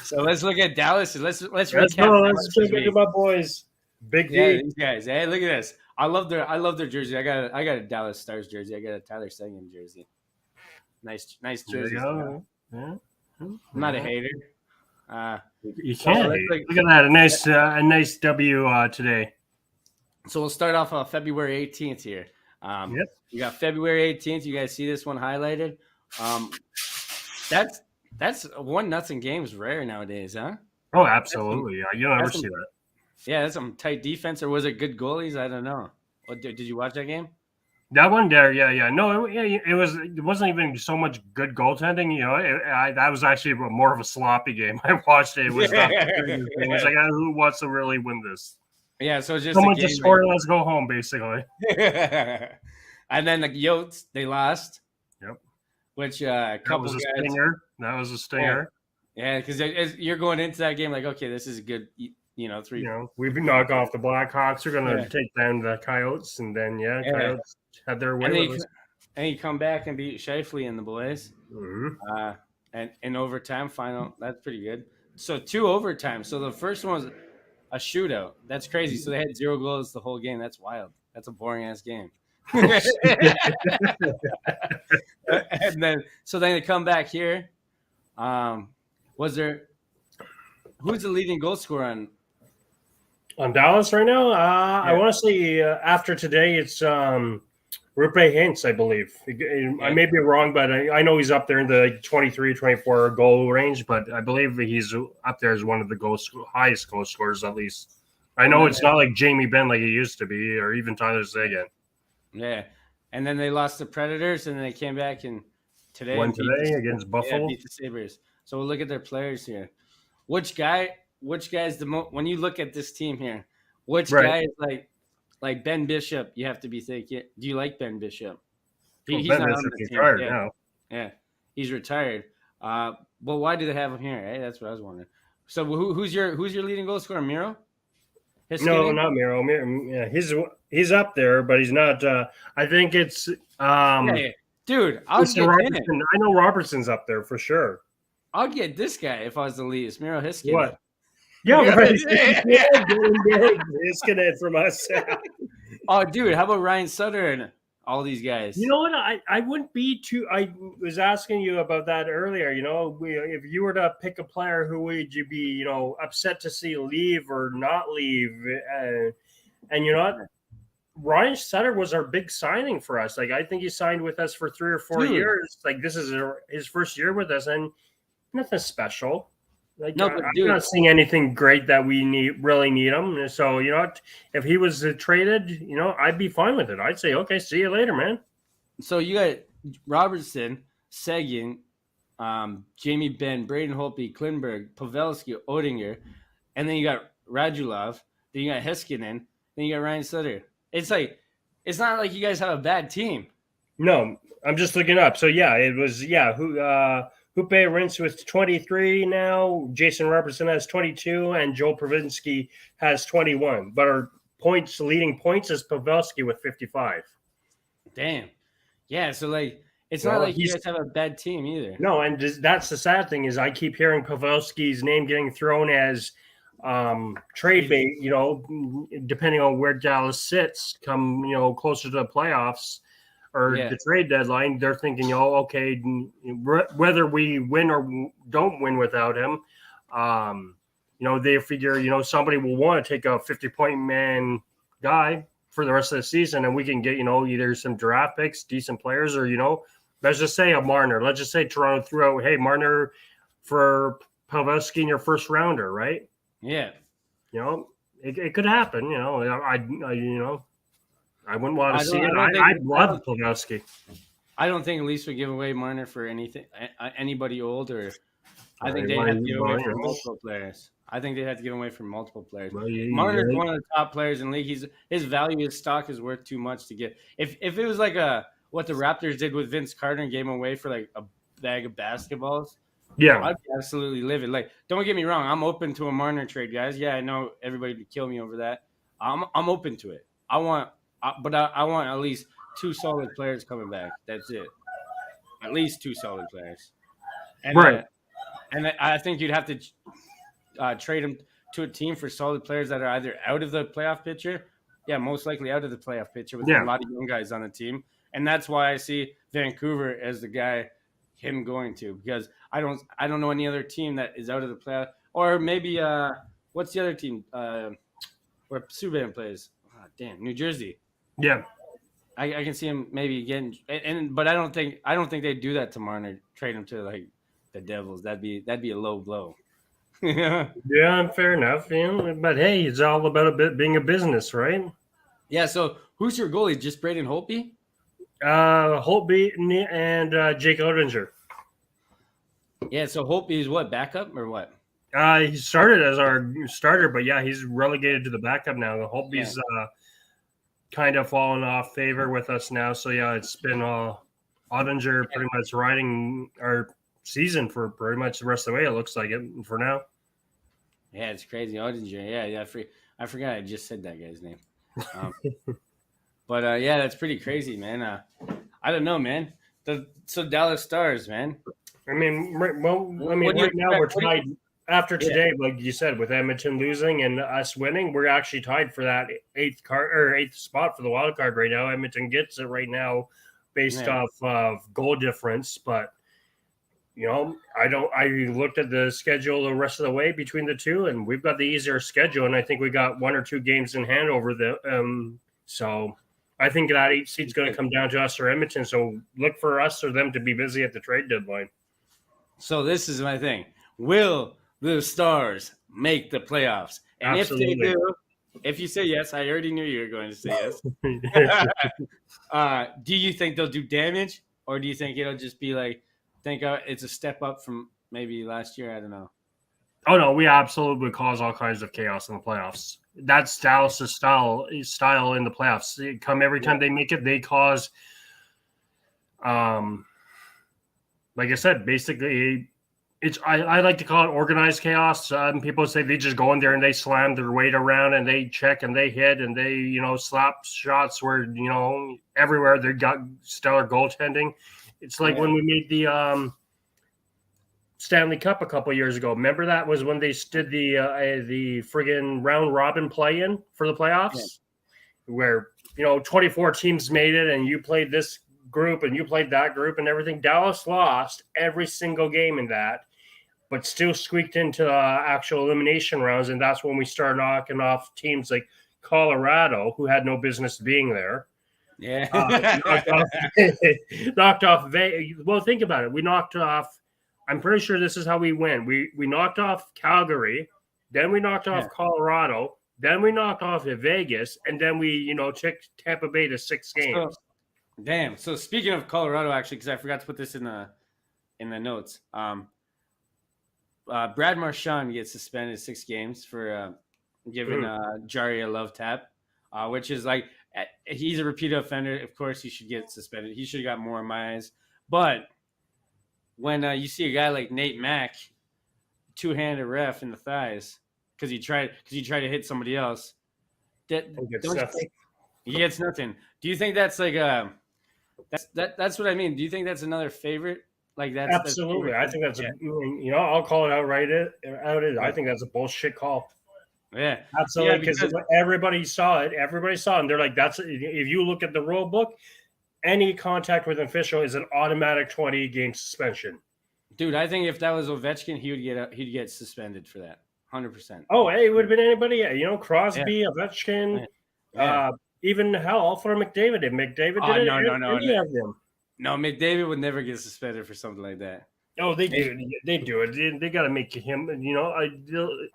So let's look at Dallas. Let's recap. Let's look at my boys. Big D. These guys. Hey, look at this. I love their jersey. I got a Dallas Stars jersey. I got a Tyler Seguin jersey. Nice jersey. Yeah. I'm not a hater. You can't. Look at that, a nice W today. So we'll start off on February 18th here. Yep. We got February 18th. You guys see this one highlighted? That's 1-0 games rare nowadays, huh? Oh, absolutely. Yeah, you'll never see that. Yeah, that's some tight defense, or was it good goalies? I don't know. Did you watch that game? That one there, yeah. No, it was. It wasn't even so much good goaltending. That was actually more of a sloppy game. I watched it. It was not. It was like, who wants to really win this? Yeah, so it's just someone just scored. Let's go home, basically. And then the Yotes, they lost. Yep. Which that was a stinger. That was a stinger. Yeah, because you're going into that game like, okay, this is a good. 3. We've been knocked off the Blackhawks. We're going to take down the Coyotes, and then Coyotes had their way with us. And you come back and beat Shifley and the boys. Mm-hmm. And in overtime final, that's pretty good. So 2 overtimes. So the first one was a shootout. That's crazy. So they had 0 goals the whole game. That's wild. That's a boring ass game. And then they come back here. Who's the leading goal scorer on Dallas right now? I want to say after today, it's Rupe Hintz, I believe. I may be wrong, but I know he's up there in the 23, 24 goal range, but I believe he's up there as one of the highest goal scorers, at least. I know it's not like Jamie Benn like he used to be, or even Tyler Seguin. Yeah. And then they lost the Predators, and then they came back and won today against Buffalo. Beat the Sabres. So we'll look at their players here. Which guy's the most? When you look at this team here, which guy is like Ben Bishop? You have to be thinking. Do you like Ben Bishop? He's not on the team. Retired now. Yeah, he's retired. But why do they have him here? Hey, that's what I was wondering. So who's your leading goal scorer? Miro? No, not Miro. Yeah, he's up there, but he's not. I think it's Dude, I'll get Robertson. I know Robertson's up there for sure. I'll get this guy if I was the lead. It's Miro Hiskinen. What? Yeah, right. Hiskinen from us. Oh, dude, how about Ryan Sutter and all these guys? You know what? I wouldn't be too. I was asking you about that earlier. If you were to pick a player, who would you be? Upset to see leave or not leave? And Ryan Sutter was our big signing for us. Like, I think he signed with us for 3 or 4 years. Like, this is his first year with us, and nothing special. Like, no, I'm not seeing anything great that we really need him. So, if he was traded, I'd be fine with it. I'd say, okay, see you later, man. So you got Robertson, Seguin, Jamie Benn, Braden Holtby, Klinberg, Pavelski, Oettinger, and then you got Radulov, then you got Hiskinen, then you got Ryan Sutter. It's not like you guys have a bad team. No, I'm just looking up. So it was Hupe Rintz with 23 now. Jason Robertson has 22, and Joel Pravinsky has 21. But our leading points is Pavelski with 55. Damn. Yeah, so it's not like you guys have a bad team either. No, and that's the sad thing is I keep hearing Pavelski's name getting thrown as trade bait, depending on where Dallas sits come, closer to the playoffs or the trade deadline. They're thinking, okay, whether we win or don't win without him, they figure, somebody will want to take a 50-point man guy for the rest of the season, and we can get, either some draft picks, decent players, or, let's just say a Marner. Let's just say Toronto threw out, hey, Marner for Pavelski in your first rounder, right? Yeah. It could happen, I wouldn't want to see it. I'd love Pavelski. I don't think Leafs would give away Marner for anybody old, or I think they'd have to give away for multiple players. Marner's one of the top players in the league. His value, his stock is worth too much to get. If it was like what the Raptors did with Vince Carter and gave him away for like a bag of basketballs, I'd be absolutely livid. Like, don't get me wrong, I'm open to a Marner trade, guys. Yeah, I know everybody would kill me over that. I'm open to it. I want at least 2 solid players coming back. That's it. At least 2 solid players. And, right. And I think you'd have to trade him to a team for solid players that are either out of the playoff picture. Yeah, most likely out of the playoff picture with a lot of young guys on the team. And that's why I see Vancouver as the guy him going to, because I don't know any other team that is out of the playoff. Or maybe what's the other team where Subban plays? Oh, damn, New Jersey. Yeah. I can see him maybe getting, but I don't think they'd do that to Marner. Trade him to like the Devils. That'd be a low blow. Yeah. Yeah, fair enough. But hey, it's all about being a business, right? Yeah. So who's your goalie? Just Braden Holtby? Holtby and Jake Oettinger. Yeah. So Holtby is what, backup or what? He started as our starter, but yeah, he's relegated to the backup now. The Holtby's kind of fallen off favor with us now. So yeah, it's been Oettinger pretty much riding our season for pretty much the rest of the way. It looks like it for now. Yeah, it's crazy. Oettinger. Yeah. I forgot I just said that guy's name. But yeah, that's pretty crazy, man. I don't know, man. So Dallas Stars, man. I mean, right now we're tied after today, like you said, with Edmonton losing and us winning. We're actually tied for that eighth spot for the wild card right now. Edmonton gets it right now based off of goal difference, but I looked at the schedule the rest of the way between the two, and we've got the easier schedule, and I think we got 1 or 2 games in hand over the so I think that 8th seed's going to come down to us or Edmonton. So look for us or them to be busy at the trade deadline. So this is my thing. Will the Stars make the playoffs? And Absolutely. if they do, if you say yes, I already knew you were going to say yes. Do you think they'll do damage, or do you think it'll just be like, it's a step up from maybe last year? I don't know. Oh no, we absolutely cause all kinds of chaos in the playoffs. That's Dallas' style in the playoffs. Every time they make it, they cause. Like I said, basically, I like to call it organized chaos. People say they just go in there and they slam their weight around and they check and they hit and they slap shots where everywhere they got stellar goaltending. It's like when we made the Stanley Cup a couple years ago. Remember that was when they did the friggin' round robin play-in for the playoffs, where 24 teams made it and you played this group and you played that group and everything. Dallas lost every single game in that, but still squeaked into actual elimination rounds, and that's when we started knocking off teams like Colorado, who had no business being there. Yeah, knocked off. Well, think about it. We knocked off. I'm pretty sure this is how we win. We knocked off Calgary, then we knocked off Colorado, then we knocked off Vegas, and then we took Tampa Bay to 6 games. Damn. So speaking of Colorado, actually, because I forgot to put this in the notes, Brad Marchand gets suspended 6 games for giving Jari a love tap, which is like, he's a repeat offender. Of course, he should get suspended. He should have got more in my eyes. But when you see a guy like Nate Mack two-handed ref in the thighs because he tried to hit somebody else, he gets nothing. Do you think that's like that's what I mean? Do you think that's another favorite? Like that's absolutely. I think that's I'll call it outright. I think that's a bullshit call. Yeah, absolutely. Because everybody saw it. Everybody saw it. And they're like, that's if you look at the rule book, any contact with an official is an automatic 20-game suspension. Dude, I think if that was Ovechkin, he'd get suspended for that. 100%. Oh, hey, it would have been anybody. Crosby, Ovechkin, even hell, all for McDavid. If McDavid did it, No, McDavid would never get suspended for something like that. Oh, they do. They do it. They got to make him.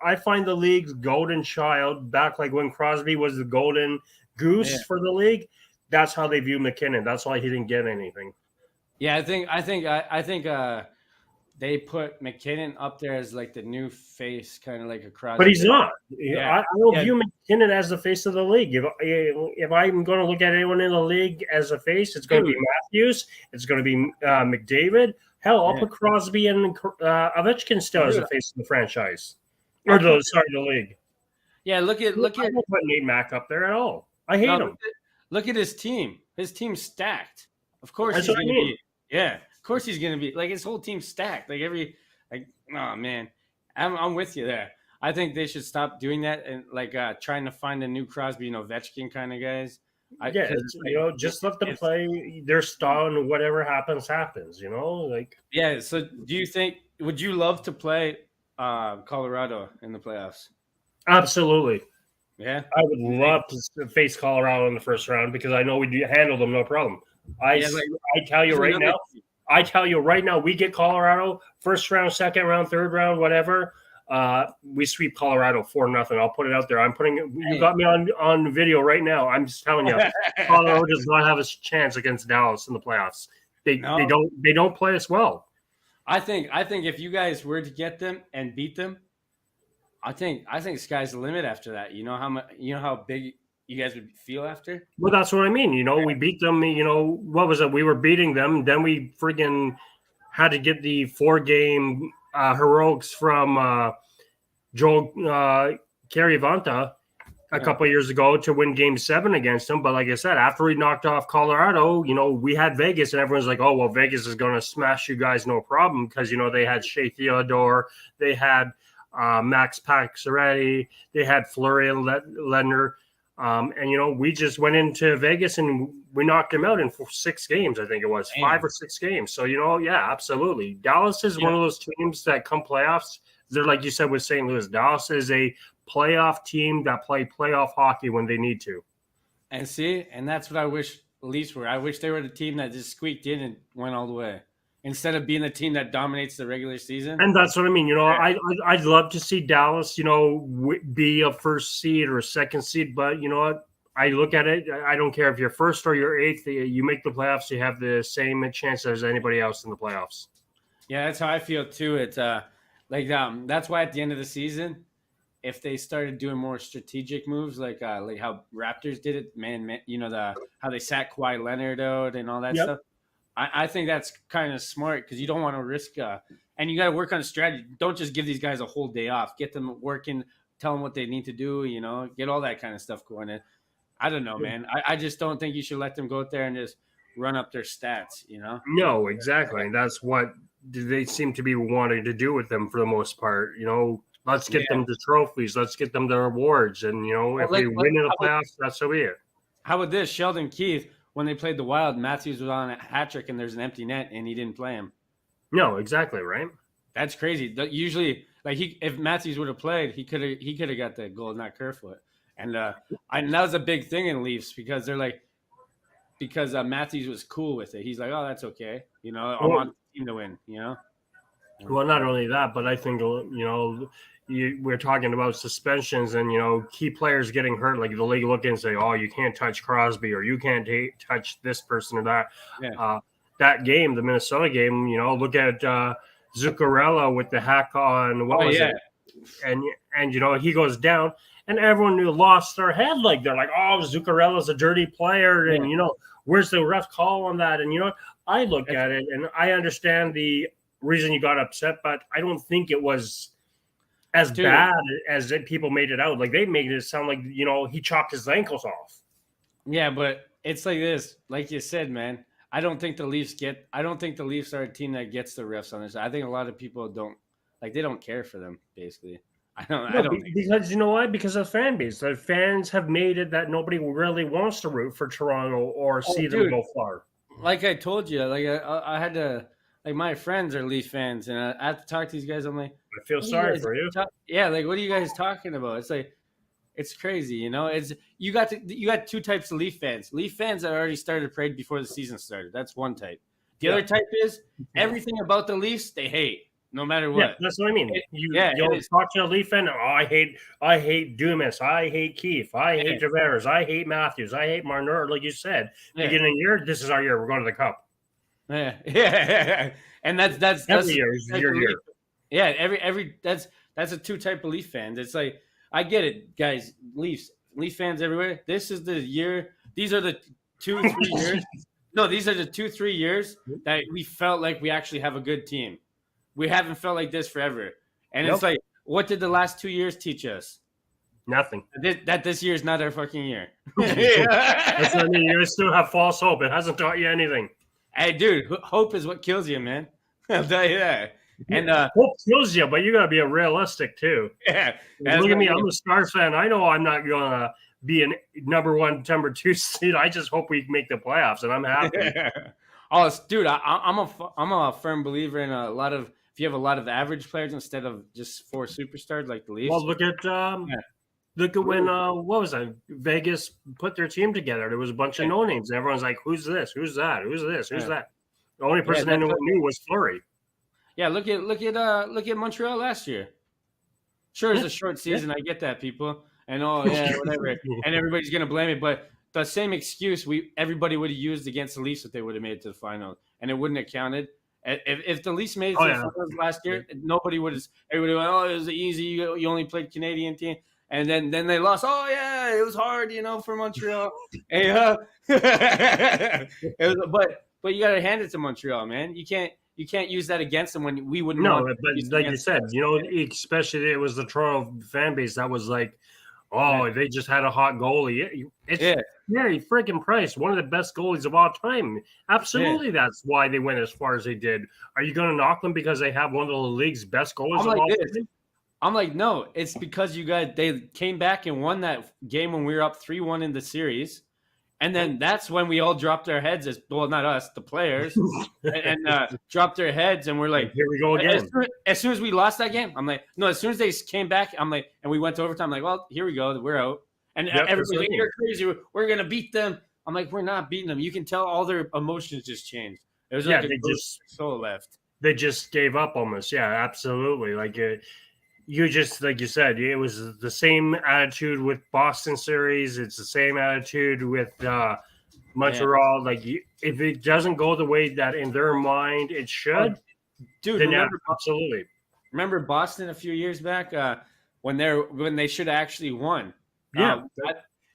I find the league's golden child back, like when Crosby was the golden goose for the league. That's how they view McKinnon. That's why he didn't get anything. Yeah, I think they put McKinnon up there as like the new face, kind of like a Crosby. But he's not. Yeah. I don't view McKinnon as the face of the league. If I'm going to look at anyone in the league as a face, it's going to be Matthews. It's going to be McDavid. Hell, I'll put Crosby and Ovechkin still as a face of the franchise, or the league. Yeah, look at. I don't put Nate Mack up there at all. I hate him. Look at his team. His team's stacked. Of course he's going to be. Yeah, of course he's going to be. Like his whole team's stacked. Oh man, I'm with you there. I think they should stop doing that and trying to find a new Crosby and Ovechkin kind of guys. Just let them play their style and whatever happens. Yeah. So, do you think? Would you love to play Colorado in the playoffs? Absolutely. Yeah, I would love to face Colorado in the first round because I know we handle them no problem. I tell you right now, we get Colorado first round, second round, third round, whatever. We sweep Colorado 4-0. I'll put it out there. You got me on video right now. I'm just telling you, Colorado does not have a chance against Dallas in the playoffs. They don't play us well. I think if you guys were to get them and beat them, I think sky's the limit after that. You know how big you guys would feel after? Well, that's what I mean. We beat them. What was it? We were beating them. Then we friggin' had to get the 4-game heroics from Joel Carivanta a couple of years ago to win Game 7 against them. But like I said, after we knocked off Colorado, we had Vegas, and everyone's like, oh, well, Vegas is going to smash you guys, no problem, because, they had Shea Theodore, they had Max Pacioretty, they had Fleury and Ledner. And, we just went into Vegas and we knocked them out in 6 games, I think it was, 5 or 6 games. So, yeah, absolutely. Dallas is one of those teams that come playoffs. They're like you said with St. Louis. Dallas is a playoff team that play playoff hockey when they need to. And that's what I wish the Leafs were. I wish they were the team that just squeaked in and went all the way, instead of being the team that dominates the regular season. And that's what I mean. I'd love to see Dallas, be a first seed or a second seed. But you know what? I look at it. I don't care if you're first or you're eighth. You make the playoffs, you have the same chance as anybody else in the playoffs. Yeah, that's how I feel too. It's that's why at the end of the season, if they started doing more strategic moves, like how Raptors did it, man, how they sat Kawhi Leonard out and all that stuff. I think that's kind of smart because you don't want to risk, and you got to work on a strategy. Don't just give these guys a whole day off. Get them working, tell them what they need to do. Get all that kind of stuff going in. I don't know, man. I just don't think you should let them go out there and just run up their stats. No, exactly. That's what they seem to be wanting to do with them for the most part. Let's get them the trophies. Let's get them the awards. And, if we win in the playoffs, that's so be it. How about this? Sheldon Keefe, when they played the Wild, Matthews was on a hat trick and there's an empty net and he didn't play him. No, exactly, right? That's crazy. Usually, if Matthews would have played, he could have got the goal, not Kerfoot. And that was a big thing in Leafs because they're because Matthews was cool with it. He's like, oh, that's okay. I want the team to win, Well, not only that, but I think, we're talking about suspensions and, key players getting hurt. Like the league look and say, oh, you can't touch Crosby or you can't touch this person or that. Yeah. That game, the Minnesota game, look at Zuccarello with the hack on, what was it? And, he goes down. And everyone lost their head. They're like, oh, Zuccarella's a dirty player. And, where's the ref call on that? And, I look at it and I understand the reason you got upset, but I don't think it was as bad as people made it out. They made it sound like, he chopped his ankles off. Yeah, but it's like this. Like you said, man, I don't think the Leafs are a team that gets the refs on this. I think a lot of people they don't care for them, basically. I don't because you know why? Because of the fan base. The fans have made it that nobody really wants to root for Toronto or see them go far. Like I told you, I had to, my friends are Leaf fans, and I have to talk to these guys. I'm like, I feel sorry for you. What are you guys talking about? It's it's crazy, It's you got 2 types of Leaf fans. Leaf fans that already started parade before the season started. That's one type. The other type is everything about the Leafs they hate. No matter what. Yeah, that's what I mean. You'll talk to a Leaf fan. Oh, I hate Dumas. I hate Keefe. I hate Tavares. I hate Matthews. I hate Marner. Like you said, beginning of the year, this is our year. We're going to the Cup. Yeah. And that's every year is your year. Yeah, every that's a 2 type of Leaf fans. It's I get it, guys. Leaf fans everywhere. This is the year. These are the 2-3 years. No, these are the 2-3 years that we felt like we actually have a good team. We haven't felt like this forever. And it's what did the last 2 years teach us? Nothing. That this year is not our fucking year. That's what I mean. You still have false hope. It hasn't taught you anything. Hey, dude, hope is what kills you, man. I'll tell you that. And hope kills you, but you got to be realistic, too. Yeah. Look at me. I'm a Stars fan. I know I'm not going to be a number 1, number 2 seed. I just hope we make the playoffs, and I'm happy. Oh, dude, I'm a firm believer in if you have a lot of average players instead of just 4 superstars like the Leafs. Well, look at Look at when what was that? Vegas put their team together. There was a bunch of no names, and everyone's like, "Who's this? Who's that? Who's this? Who's that?" The only person anyone knew was Fleury. Yeah, look at Montreal last year. Sure, it's a short season. I get that, people, and whatever, and everybody's gonna blame it. But the same excuse everybody would have used against the Leafs if they would have made it to the final, and it wouldn't have counted. If the Leafs made it to the finals last year, nobody would have. Everybody went, "Oh, it was easy. You only played Canadian team." And then they lost. Oh yeah, it was hard, for Montreal. But you got to hand it to Montreal, man. You can't use that against them when we wouldn't. No, but like you said, especially it was the Toronto fan base that was like, "Oh, they just had a hot goalie." It's Gary freaking Price, one of the best goalies of all time. Absolutely, that's why they went as far as they did. Are you going to knock them because they have one of the league's best goalies of all time? I'm like, no, it's because they came back and won that game when we were up 3-1 in the series. And then that's when we all dropped our heads not us, the players, and dropped their heads. And we're like, here we go again. As soon as we lost that game, I'm like, no, as soon as they came back, I'm like, and we went to overtime, I'm like, well, here we go. We're out. And everybody's like, you're crazy. We're going to beat them. I'm like, we're not beating them. You can tell all their emotions just changed. It was like they just so left. They just gave up almost. Yeah, absolutely. Like you just, like you said, it was the same attitude with Boston series. It's the same attitude with Montreal. Like, if it doesn't go the way that in their mind it should, dude, then absolutely. Remember Boston a few years back when they should have actually won. Yeah,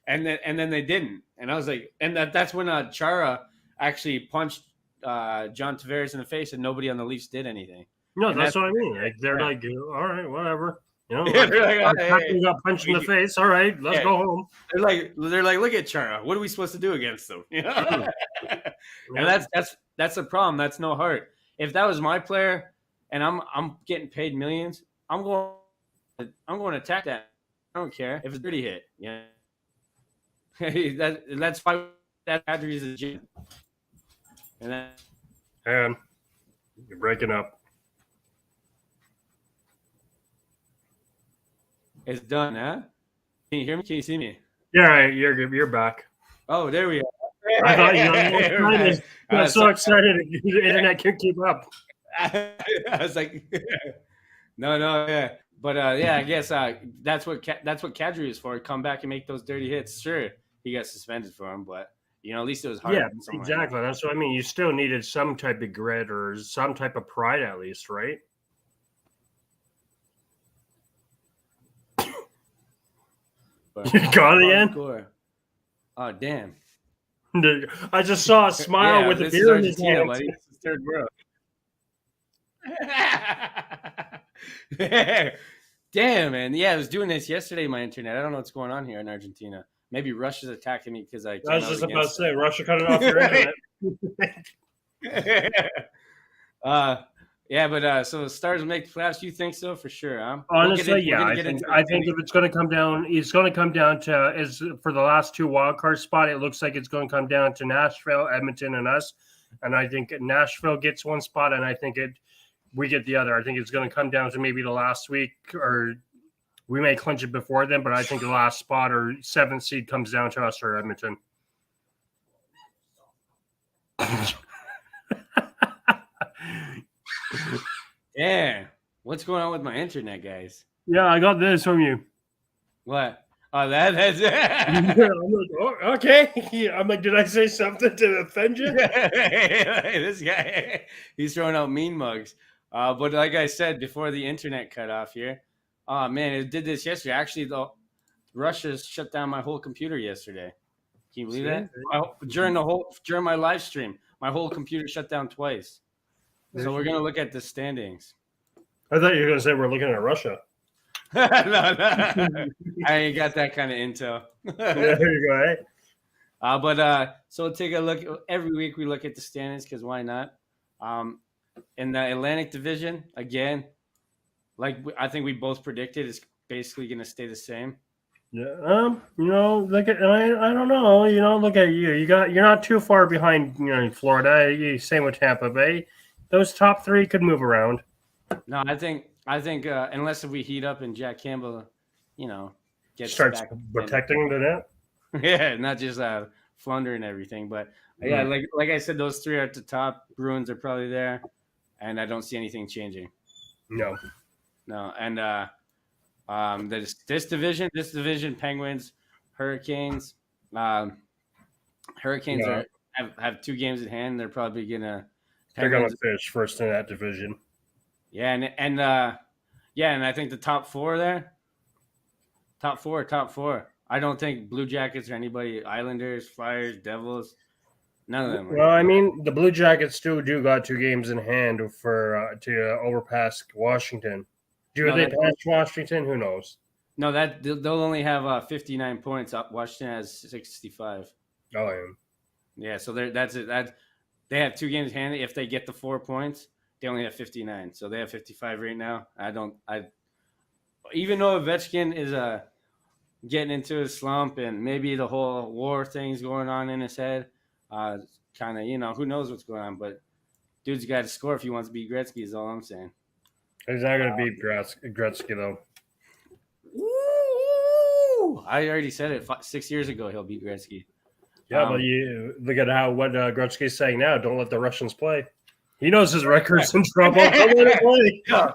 and then they didn't. And I was like, and that's when Chara actually punched John Tavares in the face, and nobody on the Leafs did anything. No, that's what I mean. Like, they're like, all right, whatever. They're like, got punched in the face. All right, let's go home. They're like, look at Chara. What are we supposed to do against them? And that's the problem. That's no heart. If that was my player, and I'm getting paid millions, I'm going to attack that. I don't care if it's a dirty hit. Yeah, that's why that Kadri is a gym. And you're breaking up. It's done, huh? Can you hear me? Can you see me? Yeah, right. You're back. Oh, there we go. I thought I was so excited the internet couldn't keep up. I was like, no, yeah. But I guess that's what Kadri is for. Come back and make those dirty hits. Sure, he got suspended for him, but at least it was hard. Yeah, exactly. That's what I mean. You still needed some type of grit or some type of pride, at least, right? You got it again? Oh, damn. I just saw a smile with a beer in his hand. Buddy. This is third world. Damn, man. Yeah, I was doing this yesterday, my internet. I don't know what's going on here in Argentina. Maybe Russia's attacking me because I was just about to say, Russia cut it off your internet. Yeah, but so the Stars will make the playoffs. You think so? For sure, huh? Honestly, I think if it's going to come down, it's going to come down to for the last two wild card spot. It looks like it's going to come down to Nashville, Edmonton, and us. And I think Nashville gets one spot, and I think we get the other. I think it's going to come down to maybe the last week, or we may clinch it before then. But I think the last spot or seventh seed comes down to us or Edmonton. Yeah. What's going on with my internet, guys? Yeah, I got this from you. What? Oh, that's I'm like, oh, okay. I'm like, did I say something to offend you? This guy, he's throwing out mean mugs. But like I said before the internet cut off here, oh man, it did this yesterday. Actually, though, Russia shut down my whole computer yesterday. Can you believe that? During my live stream, my whole computer shut down twice. So we're gonna look at the standings. I thought you were gonna say we're looking at Russia. No. I ain't got that kind of intel. There you go. Eh? But so we'll take a look. Every week we look at the standings because why not? In the Atlantic Division, again, like I think we both predicted, it's basically going to stay the same. Yeah. Look at I don't know. Look at you. You're not too far behind. Florida. Same with Tampa Bay. Those top three could move around. No, I think unless if we heat up and Jack Campbell, gets starts back protecting the net. Yeah, not just Flunder and everything. But yeah, like I said, those three are at the top. Bruins are probably there, and I don't see anything changing. No. And this division, Penguins, Hurricanes. Hurricanes have 2 games at hand. They're probably gonna. They're gonna finish first in that division. Yeah, and I think the top 4 there. Top four. I don't think Blue Jackets or anybody. Islanders, Flyers, Devils. None of them. Well, I mean, the Blue Jackets still do got 2 games in hand for to overpass Washington. They pass Washington? Who knows? No, that they'll only have 59 points. Washington has 65. Oh, yeah. So that's it. They have 2 games handy. If they get the 4 points, they only have 59. So they have 55 right now. Even though Ovechkin is getting into a slump and maybe the whole war thing's going on in his head, kind of, who knows what's going on. But dude's got to score if he wants to beat Gretzky. Is all I'm saying. He's not going to beat Gretzky though. Ooh, I already said it 6 years ago. He'll beat Gretzky. Yeah, but you look at what Gretzky's saying now. Don't let the Russians play. He knows his record's in trouble. Don't let him play. Yeah.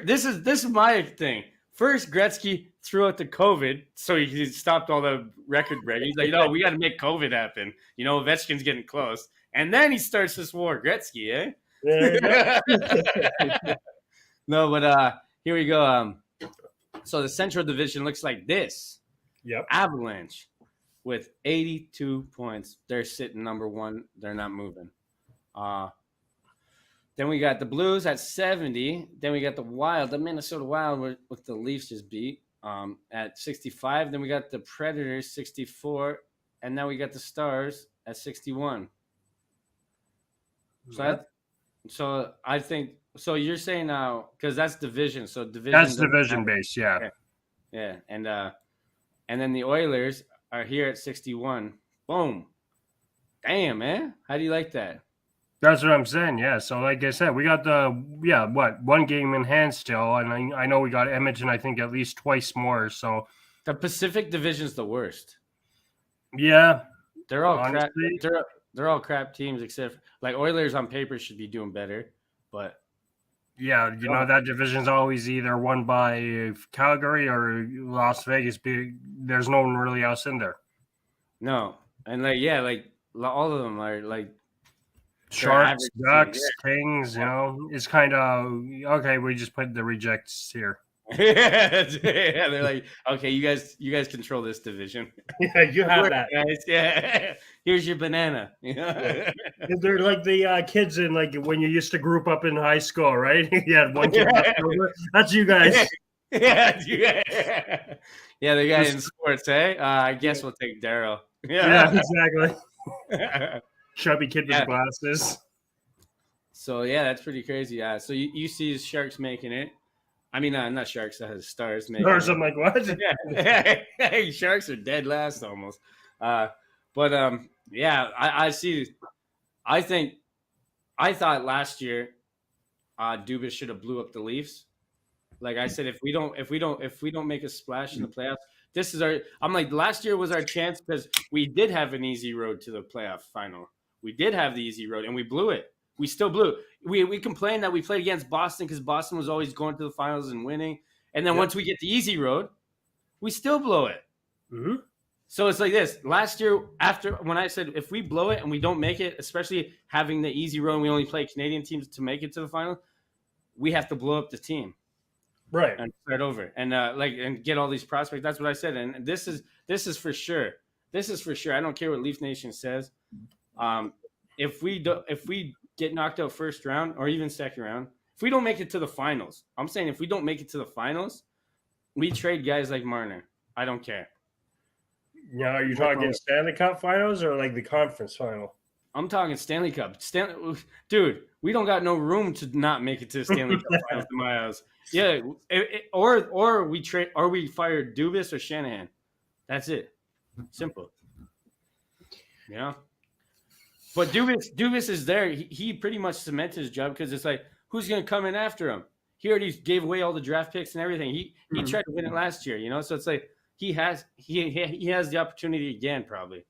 This is my thing. First, Gretzky threw out the COVID, so he stopped all the record breaking. He's like, we got to make COVID happen. Ovechkin's getting close. And then he starts this war. Gretzky, eh? Yeah. No, but here we go. So the Central Division looks like this. Yep. Avalanche with 82 points. They're sitting number 1. They're not moving. Then we got the Blues at 70. Then we got the Minnesota Wild, with the Leafs just beat, at 65. Then we got the Predators, 64. And now we got the Stars at 61. So I think – so you're saying now – because that's division. So division – that's division-based, yeah. Okay. Yeah, and then the Oilers are here at 61. Boom. Damn, man. How do you like that? That's what I'm saying, yeah. So like I said, we got 1 game in hand still, and I know we got Edmonton, I think, at least twice more. So the Pacific Division's the worst. Yeah. They're all crap. They're all crap teams, except like Oilers on paper should be doing better, but yeah, that division's always either won by Calgary or Las Vegas. There's no one really else in there. No, and all of them are like Sharks, Ducks, Kings. It's kind of okay. We just put the rejects here. Yeah, they're like, okay, you guys control this division. Yeah, you have that, guys. Yeah, here's your banana. Yeah. They're like the kids in when you used to group up in high school, right? You had one kid left over. That's you guys. Yeah, the guy in sports, eh? I guess we'll take Daryl. Yeah, exactly. Chubby kid with glasses. So yeah, that's pretty crazy. So you see Sharks making it. I mean, not Sharks. Stars making Stars. I'm like, what? Hey, Sharks are dead last almost. I see. I thought last year, Dubas should have blew up the Leafs. Like I said, if we don't make a splash in the playoffs, I'm like, last year was our chance because we did have an easy road to the playoff final. We did have the easy road, and we blew it. We still blew it. We complained that we played against Boston because Boston was always going to the finals and winning. And then once we get the easy road, we still blow it. Mm-hmm. So it's like this. Last year, when I said if we blow it and we don't make it, especially having the easy road and we only play Canadian teams to make it to the final, we have to blow up the team. Right. And start over. And and get all these prospects. That's what I said. And this is for sure. This is for sure. I don't care what Leaf Nation says. If we get knocked out first round or even second round, if we don't make it to the finals, I'm saying if we don't make it to the finals, we trade guys like Marner. I don't care. Are you talking Stanley Cup finals or like the conference final? I'm talking Stanley Cup. Dude, we don't got no room to not make it to the Stanley Cup finals in my eyes. Yeah, or we trade, or we fire Dubas or Shanahan. That's it. Simple. But Dubas is there. He pretty much cemented his job because it's like, who's going to come in after him? He already gave away all the draft picks and everything. He tried to win it last year, So it's like, he has the opportunity again, probably.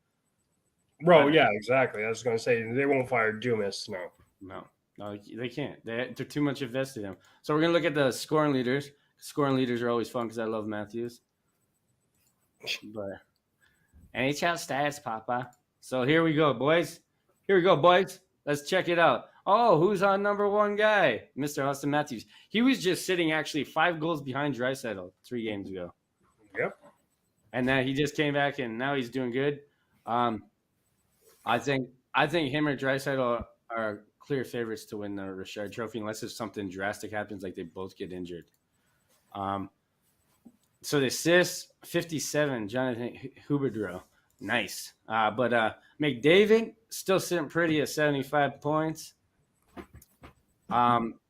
Bro, yeah, exactly. I was going to say they won't fire Dumas. No, they can't. They're too much invested in him. So we're gonna look at the scoring leaders. Scoring leaders are always fun because I love Matthews. But NHL stats, Papa. So here we go, boys. Let's check it out. Oh, who's on number one guy? Mr. Austin Matthews. He was just sitting actually 5 goals behind Draisaitl 3 games ago. Yep. And then he just came back and now he's doing good. I think him or Draisaitl are clear favorites to win the Richard Trophy unless if something drastic happens, like they both get injured. So the assists, 57, Jonathan Huberdeau. Nice. But McDavid still sitting pretty at 75 points.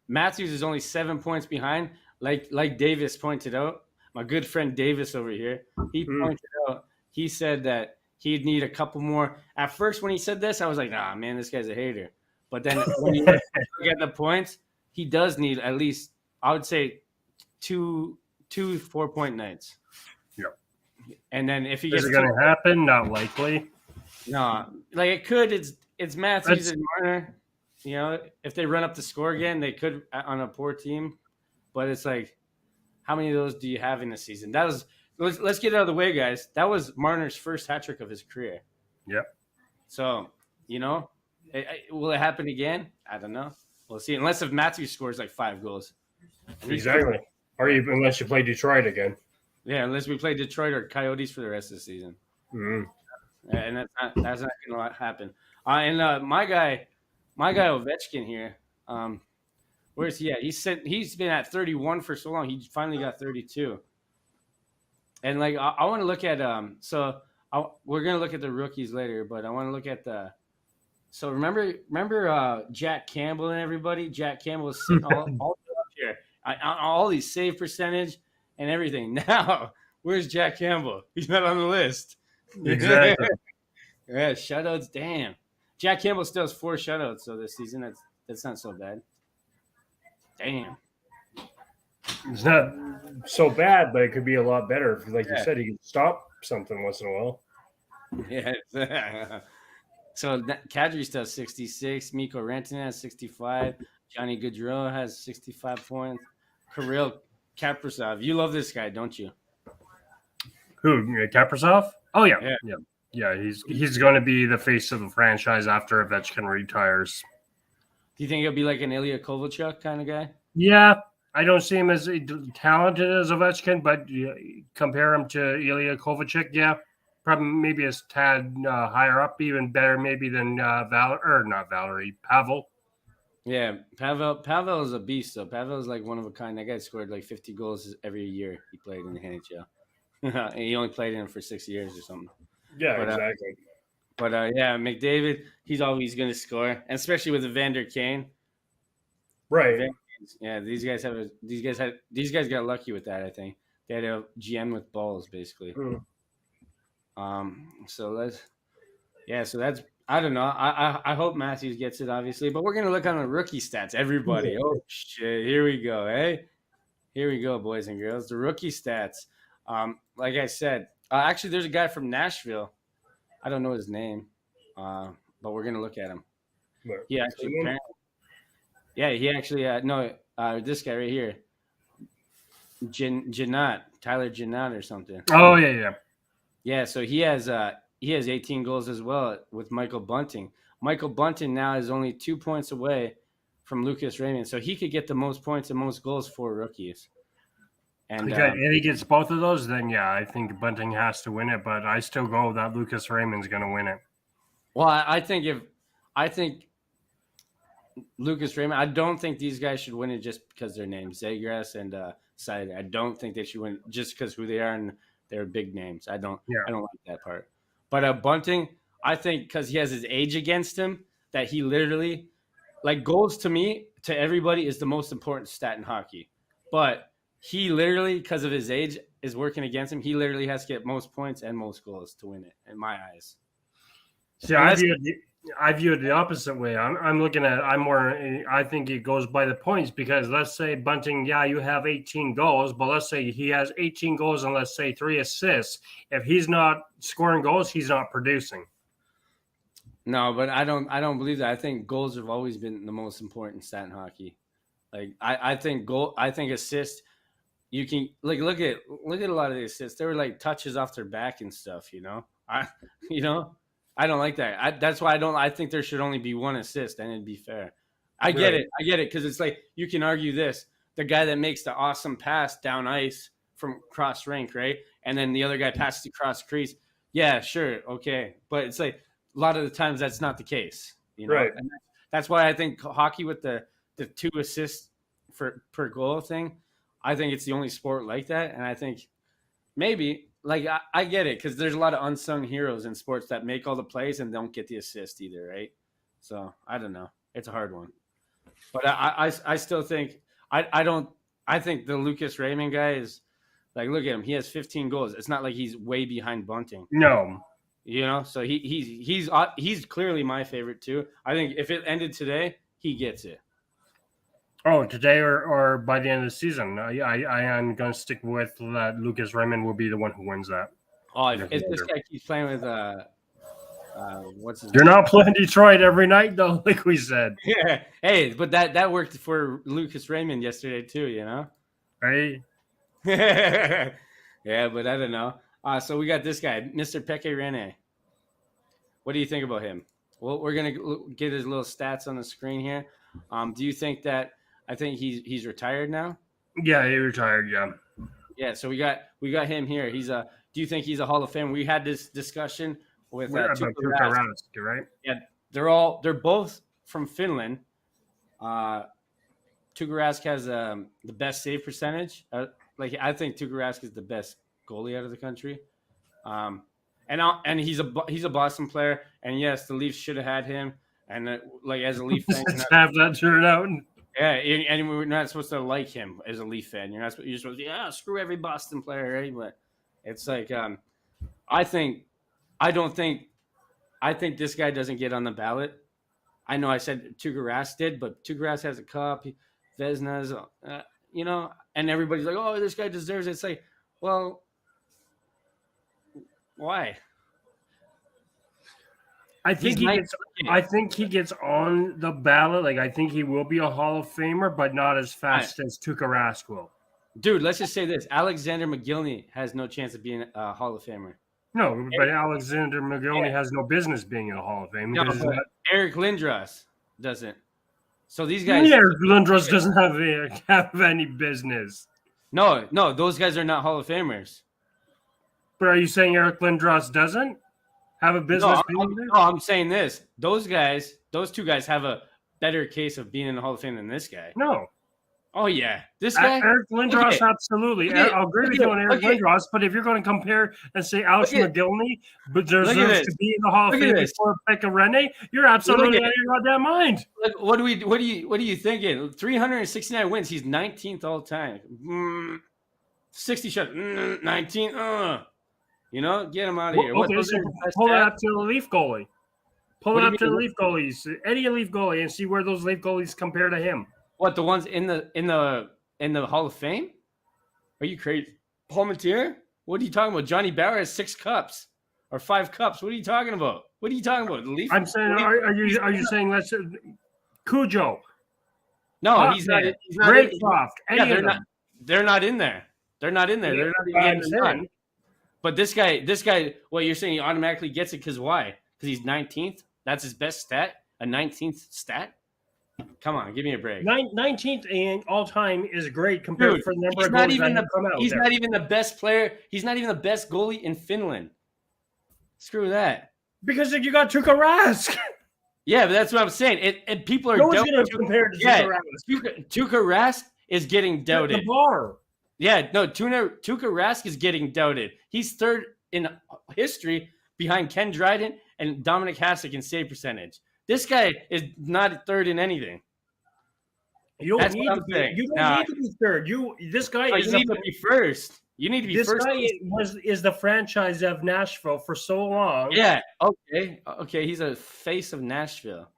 Matthews is only 7 points behind. Like Davis pointed out, my good friend Davis over here, he pointed out, he said that he'd need a couple more. At first, when he said this, I was like, nah, man, this guy's a hater. But then when you look at the points, he does need at least, I would say, two 4-point nights. Yep. And then if he gets, is it going to happen? Not likely. No, like it could. It's Matthews and Marner. You know, if they run up the score again, they could on a poor team. But it's like, how many of those do you have in the season? That was let's get it out of the way, guys. That was Marner's first hat trick of his career. Yep. So will it happen again? I don't know. We'll see. Unless if Matthews scores like 5 goals. Exactly. Or unless you play Detroit again. Yeah, unless we play Detroit or Coyotes for the rest of the season. Mm-hmm. And that's not going to happen. And my guy Ovechkin here. Where's he at? He's been at 31 for so long. He finally got 32. And like I want to look at we're gonna look at the rookies later, but I want to look at the. So remember Jack Campbell and everybody. Jack Campbell was sitting all up here on all these save percentage and everything. Now where's Jack Campbell? He's not on the list. Exactly. Yeah, shutouts. Damn. Jack Campbell still has 4 shutouts so this season. That's not so bad. Damn. It's not so bad, but it could be a lot better. Like you said, he could stop something once in a while. Yeah. So Kadri still has 66. Mikko Rantanen has 65. Johnny Gaudreau has 65 points. Kirill Kaprizov. You love this guy, don't you? Who? Kaprizov? Oh, yeah. Yeah, he's going to be the face of the franchise after Ovechkin retires. Do you think he'll be like an Ilya Kovalchuk kind of guy? Yeah, I don't see him as talented as Ovechkin, but compare him to Ilya Kovalchuk, yeah, probably maybe a tad higher up, even better maybe than Pavel. Yeah, Pavel is a beast. So Pavel is like one of a kind. That guy scored like 50 goals every year he played in the NHL. And he only played in it for 6 years or something. Yeah, exactly. But McDavid, he's always going to score, and especially with Evander Kane. Right. Yeah, these guys got lucky with that. I think they had a GM with balls, basically. So that's I don't know. I hope Matthews gets it, obviously, but we're gonna look on the rookie stats. Everybody, oh shit, here we go, here we go, boys and girls. The rookie stats. Like I said, actually, there's a guy from Nashville. I don't know his name, but we're gonna look at him. He actually, this guy right here, Tyler Janot or something. Oh yeah. Yeah, so he has 18 goals as well with Michael Bunting. Michael Bunting now is only 2 points away from Lucas Raymond, so he could get the most points and most goals for rookies. And if he gets both of those, then yeah, I think Bunting has to win it. But I still go that Lucas Raymond's going to win it. Well, I think Lucas Raymond. I don't think these guys should win it just because their names, Zegras and Seider. I don't think they should win just because who they are and they're big names. I don't like that part. But Bunting, I think because he has his age against him, that he literally, like goals to me, to everybody is the most important stat in hockey. But he literally, because of his age, is working against him. He literally has to get most points and most goals to win it, in my eyes. See, I view I view it the opposite way. I'm looking at. I think it goes by the points because let's say Bunting, you have 18 goals, but let's say he has 18 goals and let's say 3 assists. If he's not scoring goals, he's not producing. No, but I don't believe that. I think goals have always been the most important stat in hockey. Like I think assist. You can look at a lot of the assists. They were like touches off their back and stuff. I don't like that. That's why I think there should only be one assist, and it'd be fair. I get it, because it's like you can argue this: the guy that makes the awesome pass down ice from cross rink, right, and then the other guy passes across crease. Yeah, sure, okay, but it's like a lot of the times that's not the case, Right. And that's why I think hockey with the 2 assists per goal thing, I think it's the only sport like that, and I think maybe. Like, I get it because there's a lot of unsung heroes in sports that make all the plays and don't get the assist either, right? So I don't know. It's a hard one, but I still think I think the Lucas Raymond guy is like, look at him. He has 15 goals. It's not like he's way behind Bunting. No, So he's clearly my favorite too. I think if it ended today, he gets it. Oh, today or by the end of the season, I am going to stick with that. Lucas Raymond will be the one who wins that. Oh, if this guy keeps playing with what's his You're name? not playing Detroit every night though, like we said. Yeah. Hey, but that worked for Lucas Raymond yesterday too. Right? Yeah, but I don't know. So we got this guy, Mr. Peke Rene. What do you think about him? Well, we're gonna get his little stats on the screen here. Do you think that? I think he's retired now. Yeah, he retired. Yeah. Yeah. So we got him here. Do you think he's a Hall of Fame? We had this discussion with Tuukka Rask, right? Yeah, they're both from Finland. Tuukka Rask has the best save percentage. I think Tuukka Rask is the best goalie out of the country. And he's a Boston player. And yes, the Leafs should have had him. And as a Leaf fan, have that turn out. Yeah, and we're not supposed to like him as a Leaf fan. You're supposed to screw every Boston player, right? But it's like I think this guy doesn't get on the ballot. I know I said Tuukka Rask did, but Tuukka Rask has a cup, Vezna's, and everybody's like, oh, this guy deserves it. It's like, well, why? I think he gets on the ballot. Like, I think he will be a Hall of Famer, but not as fast as Tuukka Rask will. Dude, let's just say this: Alexander McGillney has no chance of being a Hall of Famer. No, but Alexander McGillney has no business being in the Hall of Fame. No, Eric Lindros doesn't. So these guys. Eric Lindros doesn't have any business. No, those guys are not Hall of Famers. But are you saying Eric Lindros doesn't have a business? I'm saying this. Those two guys have a better case of being in the Hall of Fame than this guy. No. Oh, yeah. This guy? Eric Lindros, absolutely. I'll agree with you on Eric Lindros, but if you're going to compare and say Alex McGillney deserves to be in the Hall of Fame before Pekka Rinne, you're absolutely out of your goddamn mind. What are you thinking? 369 wins. He's 19th all time. 60 shots. 19. Get him out of here. Okay, so pull it up to the Leaf goalie. Pull it up to the Leaf goalies. Any Leaf goalie, and see where those Leaf goalies compare to him. What, the ones in the Hall of Fame? Are you crazy? Palmetier? What are you talking about? Johnny Bower has 6 cups or 5 cups. What are you talking about? The Leaf? I'm saying, are you saying that's Cujo? No, he's not. Raycroft. They're not in there. They're not in there. They're not even getting the run. But this guy, what you're saying, he automatically gets it because why? Because he's 19th. That's his best stat. A 19th stat. Come on, give me a break. 19th in all time is great compared to the number of goalies that come out. He's not even the best player. He's not even the best goalie in Finland. Screw that. Because you got Tuukka Rask. Yeah, but that's what I'm saying. And people are going to compare to Tuukka Rask. Tuukka Rask is getting doubted. The bar. Yeah, no, Tuukka Rask is getting doubted. He's third in history behind Ken Dryden and Dominic Hasek in save percentage. This guy is not third in anything. You don't need to be third. This guy is need to be first. You need to be This first. guy is the franchise of Nashville for so long. Yeah. Okay. He's a face of Nashville.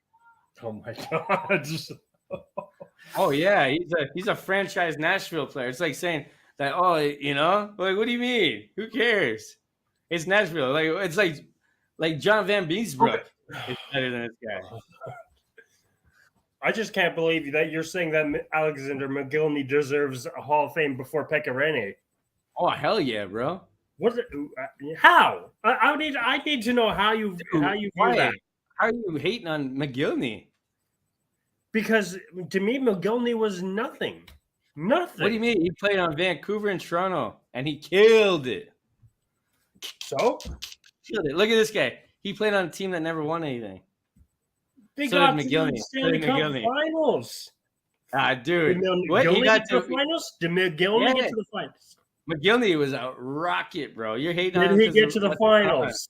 Oh my God. Oh yeah, he's a franchise Nashville player. It's like saying that. Oh, like what do you mean? Who cares? It's Nashville. Like it's like John Van Beesbrook is better than this guy. I just can't believe that you're saying that Alexander McGillney deserves a Hall of Fame before Pekka Rinne. Oh hell yeah, bro! What? How? I need to know how you view that. How are you hating on McGillney? Because to me, McGillney was nothing. Nothing. What do you mean? He played on Vancouver and Toronto, and he killed it. So? Killed it. Look at this guy. He played on a team that never won anything. They So got did to McGillney. the Stanley Cup Finals. Dude. Did McGillney get to the finals? Did McGillney get to the finals? McGillney was a rocket, bro. You're hating on him. Did he get to the finals?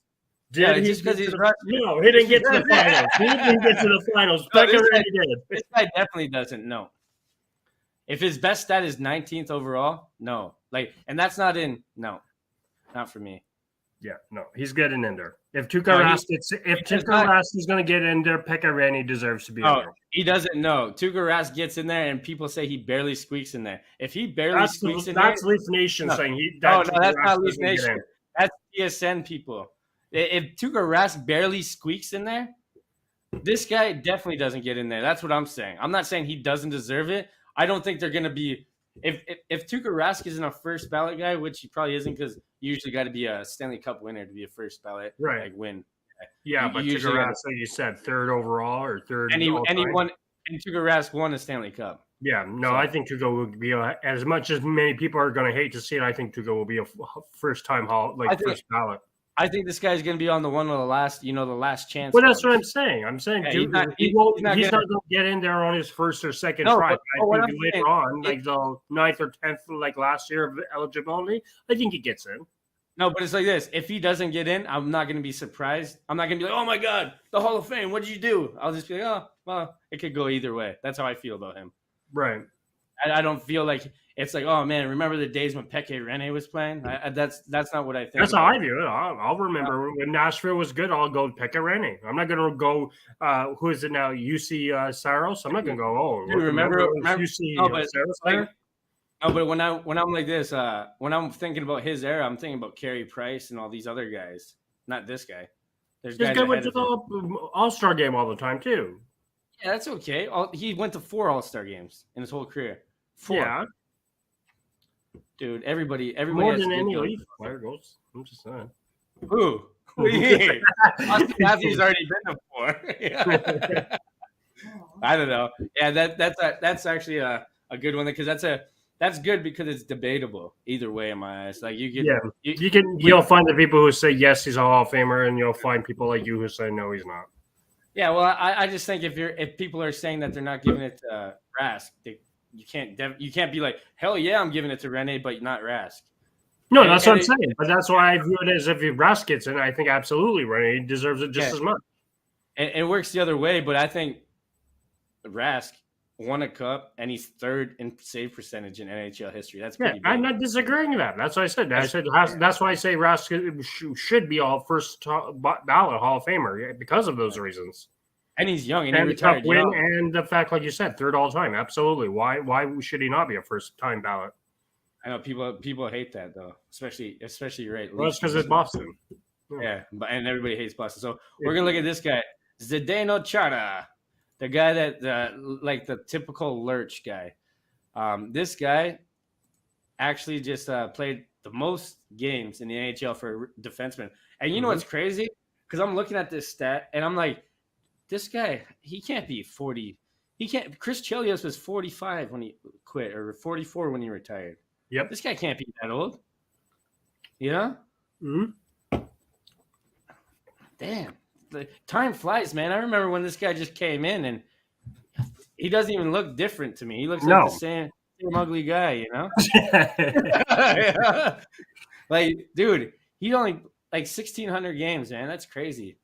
Just because he's Russian. No, he didn't get to the finals. He didn't get to the finals. Pekka Rinne did. This guy definitely doesn't know. If his best stat is 19th overall, no. And that's not not for me. Yeah, no, he's getting in there. If Tuukka Rask is going to get in there, Pekka Rinne deserves to be in there. He doesn't know. Tuukka Rask gets in there, and people say he barely squeaks in there. If he barely squeaks in there, that's Leaf Nation saying he. That's not Leaf Nation. That's TSN people. If Tuukka Rask barely squeaks in there, this guy definitely doesn't get in there. That's what I'm saying. I'm not saying he doesn't deserve it. I don't think they're going to be. If Tuukka Rask isn't a first ballot guy, which he probably isn't, because you usually got to be a Stanley Cup winner to be a first ballot win. Yeah, but Tuukka Rask, like you said, third overall or third. And Tuukka Rask won a Stanley Cup. Yeah, no, I think Tuukka will be as much as many people are going to hate to see it. I think Tuukka will be a first first ballot. I think this guy's going to be on the one of the last, the last chance. Well, that's what I'm saying. I'm saying he's not going to get in there on his first or second try. I think later on, like the 9th or 10th, like last year of eligibility, I think he gets in. No, but it's like this. If he doesn't get in, I'm not going to be surprised. I'm not going to be like, oh, my God, the Hall of Fame. What did you do? I'll just be like, oh, well, it could go either way. That's how I feel about him. Right. I don't feel like it's like, oh, man, remember the days when Pekka Rinne was playing? That's not what I think. That's how I view it. I'll remember when Nashville was good. I'll go Pekka Rinne. I'm not going to go, who is it now, UC Saros? I'm not going to go, remember UC Saros? No, but when I'm like this, when I'm thinking about his era, I'm thinking about Carey Price and all these other guys. Not this guy. This guy went to the All-Star game all the time too. Yeah, that's okay. He went to 4 All-Star games in his whole career. 4. Yeah. Dude, everybody more than any Leaf player goes. I'm just saying. Who? Austin Matthews already been to 4. Yeah. I don't know. Yeah, that's actually a good one because that's good because it's debatable either way in my eyes. Like you'll find the people who say yes, he's a Hall of Famer, and you'll find people like you who say no, he's not. Yeah, well, I just think if people are saying that they're not giving it to Rask, you can't be like, hell yeah, I'm giving it to Rinne, but not Rask. No, that's what I'm saying. But that's why I view it as if Rask gets in, I think absolutely Rinne deserves it just as much. And it works the other way, but I think Rask won a cup, and he's 3rd in save percentage in NHL history. That's pretty big. I'm not disagreeing with that. That's what I said. That's why I say Rask should be all first ballot Hall of Famer because of those reasons. And he's young, and he retired win, and the fact, like you said, 3rd all time. Absolutely. Why should he not be a first time ballot? I know people hate that though, especially right. Well, it's because it's Boston. Yeah, and everybody hates Boston. So we're gonna look at this guy, Zdeno Chara. The guy that like the typical lurch guy. This guy actually just played the most games in the NHL for a defenseman. And you know what's crazy? Because I'm looking at this stat and I'm like, this guy, he can't be 40. He can't. Chris Chelios was 45 when he quit, or 44 when he retired. Yep. This guy can't be that old. You know? Mm-hmm. Damn. The time flies, man. I remember when this guy just came in, and he doesn't even look different to me. He looks like the same ugly guy, you know? Yeah. Like, dude, he only like 1,600 games, man. That's crazy.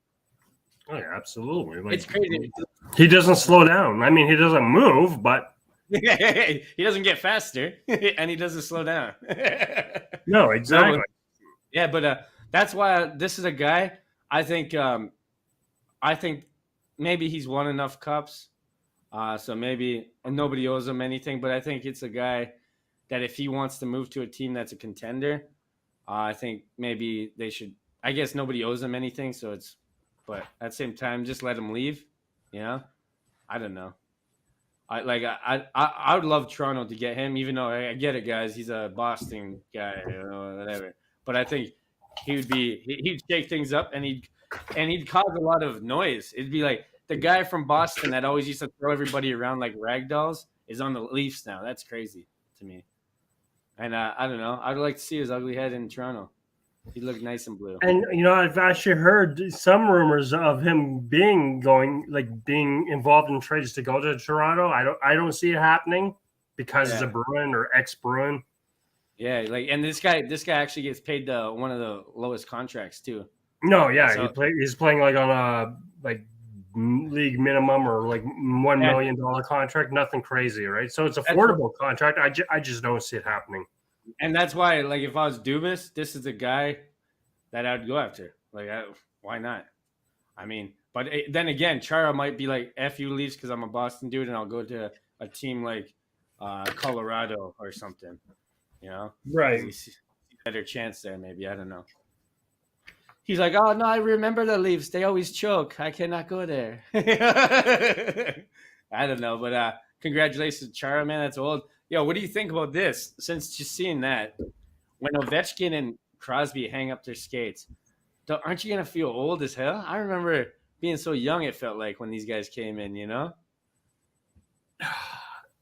Oh, yeah, absolutely. Like, it's crazy. He doesn't slow down. I mean, he doesn't move, but He doesn't get faster, and he doesn't slow down. No, exactly. Yeah, but that's why this is a guy. I think. I think maybe he's won enough cups, so maybe and nobody owes him anything. But I think it's a guy that if he wants to move to a team that's a contender, I think maybe they should. I guess nobody owes him anything, so it's. But at the same time, just let him leave. You know, I don't know. I would love Toronto to get him, even though I get it, guys. He's a Boston guy, whatever. But I think he'd shake things up and he'd cause a lot of noise. It'd be like the guy from Boston that always used to throw everybody around like rag dolls is on the Leafs now. That's crazy to me. And I don't know. I'd like to see his ugly head in Toronto. He looked nice and blue. And I've actually heard some rumors of him being involved in trades to go to Toronto. I don't see it happening because he's a Bruin or ex-Bruin. Yeah, and this guy actually gets paid one of the lowest contracts too. No, yeah, so, he's playing like on a league minimum or like $1 million contract, nothing crazy, right? So it's affordable contract. I just don't see it happening. And that's why, if I was Dubas, this is the guy that I'd go after. Why not? I mean, but then again, Chara might be like, F you Leafs because I'm a Boston dude and I'll go to a team like Colorado or something, Right. Better chance there, maybe. I don't know. He's like, oh, no, I remember the Leafs. They always choke. I cannot go there. I don't know, but congratulations, Chara, man. That's old. Yo, what do you think about this? Since just seeing that, when Ovechkin and Crosby hang up their skates, aren't you going to feel old as hell? I remember being so young, it felt like when these guys came in, Yeah.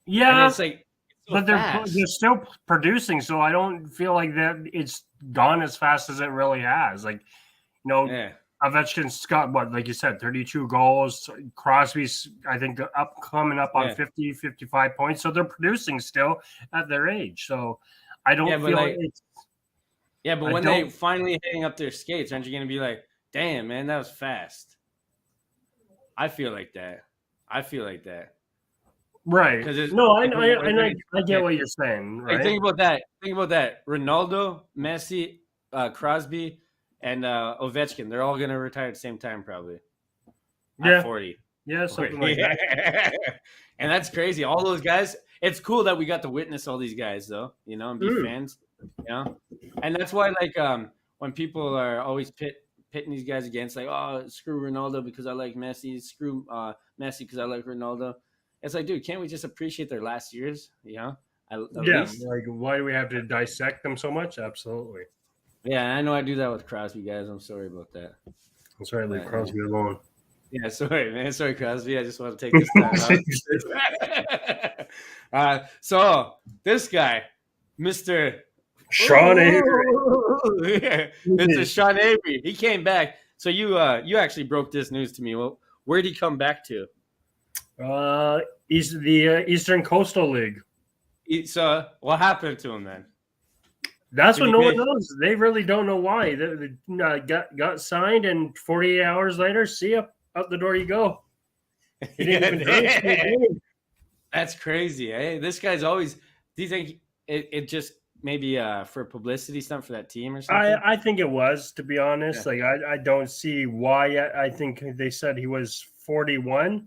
And it's like, but they're still producing, so I don't feel like that it's gone as fast as it really has. Ovechkin's got, like you said, 32 goals. Crosby's, I think, coming up on 50, 55 points. So they're producing still at their age. So I don't feel like it's... Yeah, but when they finally hang up their skates, aren't you going to be like, damn, man, that was fast? I feel like that. Right. No, I get what you're saying. Right? Think about that. Ronaldo, Messi, Crosby, and Ovechkin, they're all going to retire at the same time, probably. At 40. Yeah, something like that. And that's crazy. All those guys. It's cool that we got to witness all these guys, though, and be fans. And that's why, when people are always pitting these guys against, oh, screw Ronaldo because I like Messi, screw Messi because I like Ronaldo. It's like, dude, can't we just appreciate their last years? At least? Why do we have to dissect them so much? Absolutely. Yeah, I know I do that with Crosby, guys. I'm sorry about that. I'm sorry, leave Crosby alone. Yeah, sorry, man. Sorry, Crosby. I just want to take this time out. So, this guy, Mr. Sean Avery. Mr. Sean Avery. He came back. So, you actually broke this news to me. Well, where did he come back to? The Eastern Coastal League. So, what happened to him then? That's what no one knows. They really don't know why. They got signed, and 48 hours later, see ya, out the door you go. That's crazy, eh? This guy's always. Do you think it just maybe for publicity stunt for that team or something? I think it was, to be honest. I don't see why. I think they said he was 41.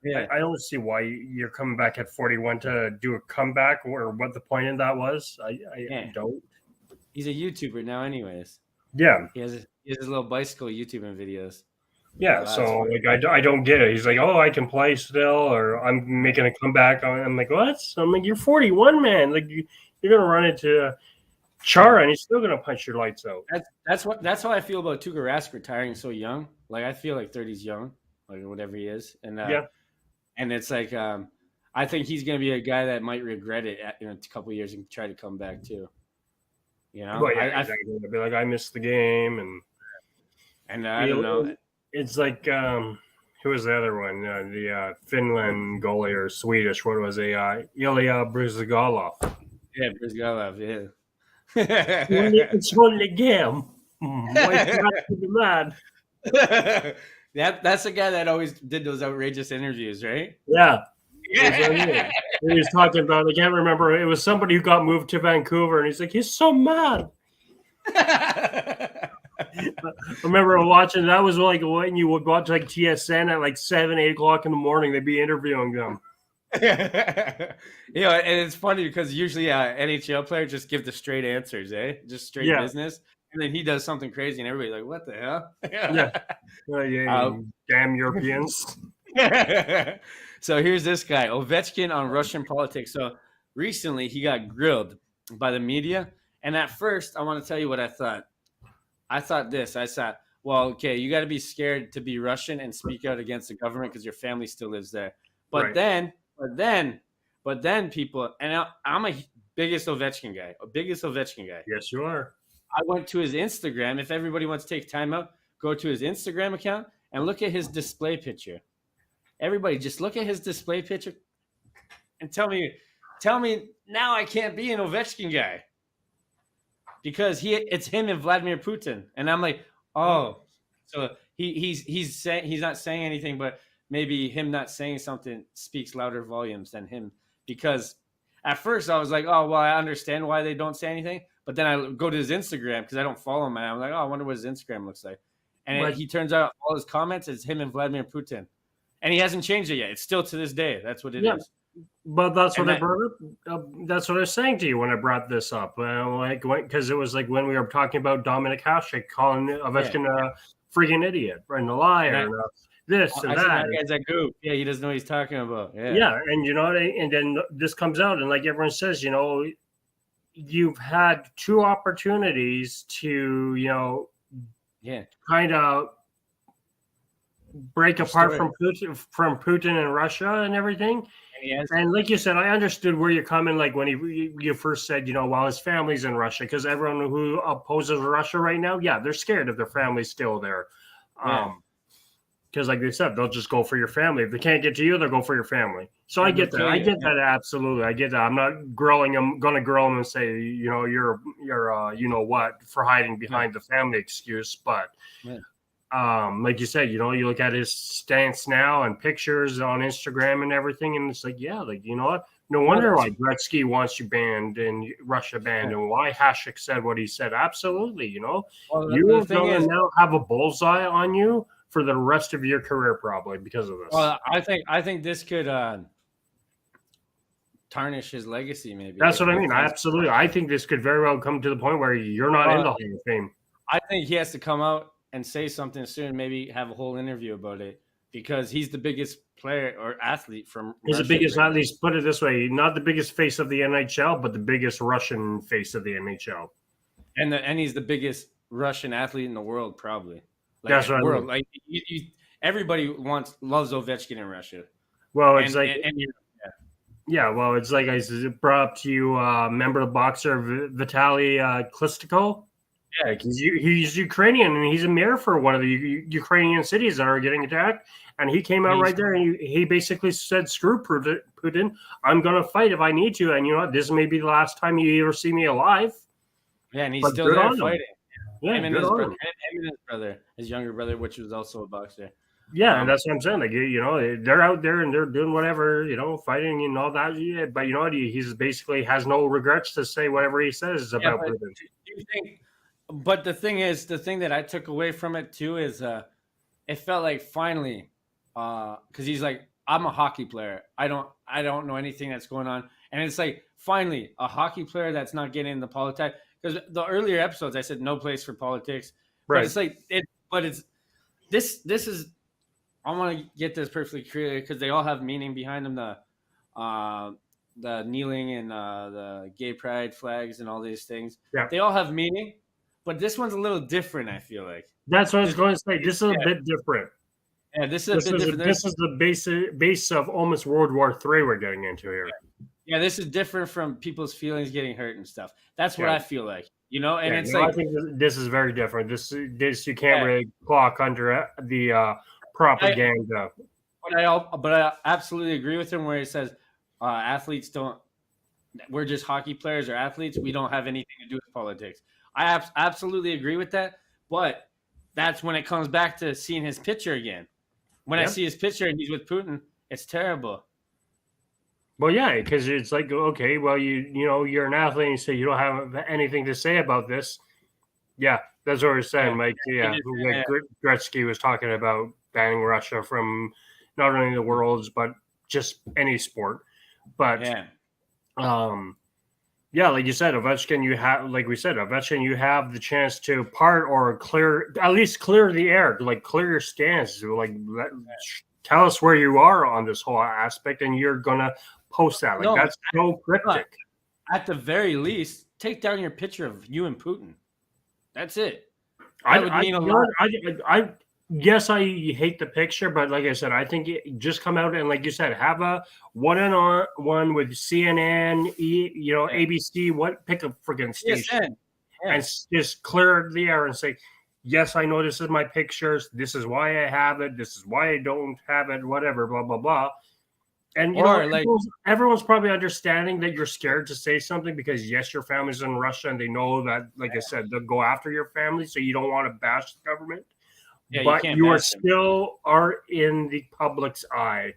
Yeah, I don't see why you're coming back at 41 to do a comeback, or what the point of that was. I don't. He's a YouTuber now, anyways. Yeah, he has his little bicycle YouTubing videos. Yeah, so I don't get it. He's like, oh, I can play still, or I'm making a comeback. I'm like, what? I'm like, you're 41, man. Like you're gonna run into Chara, and he's still gonna punch your lights out. That's how I feel about Tuukka Rask retiring so young. I feel like 30's young, whatever he is, and and it's like I think he's gonna be a guy that might regret it in a couple of years and try to come back too. But I'd be like, I missed the game, and I don't know. It's like who was the other one? The Finland goalie or Swedish? What was it? Ilya Bryzgalov. Yeah, Bryzgalov. Yeah. It's only a game. Why not to be mad? That's the guy that always did those outrageous interviews, right? Yeah. Yeah. He was talking about, I can't remember, it was somebody who got moved to Vancouver, and he's like, he's so mad. I remember watching, that was like when you would watch like TSN at like 7, 8 o'clock in the morning, they'd be interviewing them. And it's funny because usually NHL players just give the straight answers, just straight business. And then he does something crazy, and everybody's like, "What the hell?" Damn Europeans. So here's this guy, Ovechkin, on Russian politics. So recently he got grilled by the media, and at first I want to tell you what I thought. I thought, well, okay, you got to be scared to be Russian and speak out against the government because your family still lives there. But then people, and I'm a biggest Ovechkin guy. Yes, you are. I went to his Instagram. If everybody wants to take time out, go to his Instagram account and look at his display picture. Everybody, just look at his display picture and tell me now I can't be an Ovechkin guy because it's him and Vladimir Putin, and I'm like, oh, so he's not saying anything, but maybe him not saying something speaks louder volumes than him. Because at first I was like, oh, well, I understand why they don't say anything. But then I go to his Instagram because I don't follow him. And I'm like, oh, I wonder what his Instagram looks like. And he turns out all his comments is him and Vladimir Putin. And he hasn't changed it yet. It's still to this day. That's what it is. But that's what I brought up. That's what I was saying to you when I brought this up. Because it was like when we were talking about Dominic Hasek calling Ovechkin a freaking idiot and a liar. And this and that. That guy's a goof. Yeah, he doesn't know what he's talking about. Yeah, and and then this comes out, and like everyone says, you've had 2 opportunities to, kind of break apart from Putin and Russia and everything. And like you said, I understood where you're coming. Like when you first said, while his family's in Russia, because everyone who opposes Russia right now, they're scared if their family's still there. Because like they said, they'll just go for your family. If they can't get to you, they'll go for your family. So I get that. I get that absolutely. I get that. I'm not grilling them. Going to grill them and say, you're what for hiding behind the family excuse. But like you said, you look at his stance now and pictures on Instagram and everything, and it's like, you know what? No wonder why Gretzky wants you banned and Russia banned, and why Hasek said what he said. Absolutely, you are going to now have a bullseye on you for the rest of your career, probably because of this. Well, I think this could tarnish his legacy. Maybe that's what I mean. Absolutely, I think this could very well come to the point where you're not in the Hall of Fame. I think he has to come out and say something soon. Maybe have a whole interview about it because he's the biggest player or athlete from. He's Russia, the biggest athlete. Put it this way: not the biggest face of the NHL, but the biggest Russian face of the NHL. And he's the biggest Russian athlete in the world, probably. That's right. World. Like everybody loves Ovechkin in Russia. Well, it's well, it's like I brought up to you. Remember the boxer Vitaly Klitschko? Yeah, he's Ukrainian, and he's a mayor for one of the Ukrainian cities that are getting attacked. And he came out right there, and he basically said, "Screw Putin. I'm going to fight if I need to. And this may be the last time you ever see me alive." Yeah, and he's still there fighting. Yeah, him and his brother, his younger brother, which was also a boxer. Yeah, and that's what I'm saying. Like, they're out there and they're doing whatever, fighting and all that. Yeah, but you know what? He's basically has no regrets to say whatever he says about Putin. Do you think? But the thing that I took away from it too is, it felt like finally, because he's like, I'm a hockey player. I don't know anything that's going on, and it's like finally a hockey player that's not getting into politics. Because the earlier episodes, I said no place for politics. Right. But it's like this is. I want to get this perfectly clear because they all have meaning behind them. The kneeling and the gay pride flags and all these things. Yeah. They all have meaning, but this one's a little different. I feel like that's what I was going to say. This is a bit different. Yeah, this is different. This is the base of almost World War III we're getting into here. Yeah, this is different from people's feelings getting hurt and stuff. That's what I feel like, And it's like I think this is very different. This you can't really clock under the propaganda. But I absolutely agree with him where he says athletes don't. We're just hockey players or athletes. We don't have anything to do with politics. I absolutely agree with that. But that's when it comes back to seeing his picture again. When I see his picture and he's with Putin, it's terrible. Well, yeah, because it's like, okay, well, you're an athlete and you say you don't have anything to say about this. Yeah, that's what we're saying, Mike. Yeah, like Gretzky was talking about banning Russia from not only the Worlds, but just any sport. But yeah, like you said, Ovechkin, you have the chance to part or at least clear the air, like clear your stance, tell us where you are on this whole aspect, and you're gonna post that. Like that's so cryptic. At the very least, take down your picture of you and Putin. That's it. That would mean a lot. Yes, I hate the picture, but like I said, I think just come out and, like you said, have a one-on-one with CNN, ABC. Pick a freaking station and just clear the air and say, yes, I know this is my pictures. This is why I have it. This is why I don't have it. Whatever, blah blah blah. And everyone's probably understanding that you're scared to say something because yes, your family's in Russia and they know that, like I said, they'll go after your family, so you don't want to bash the government. Yeah, but you are in the public's eye,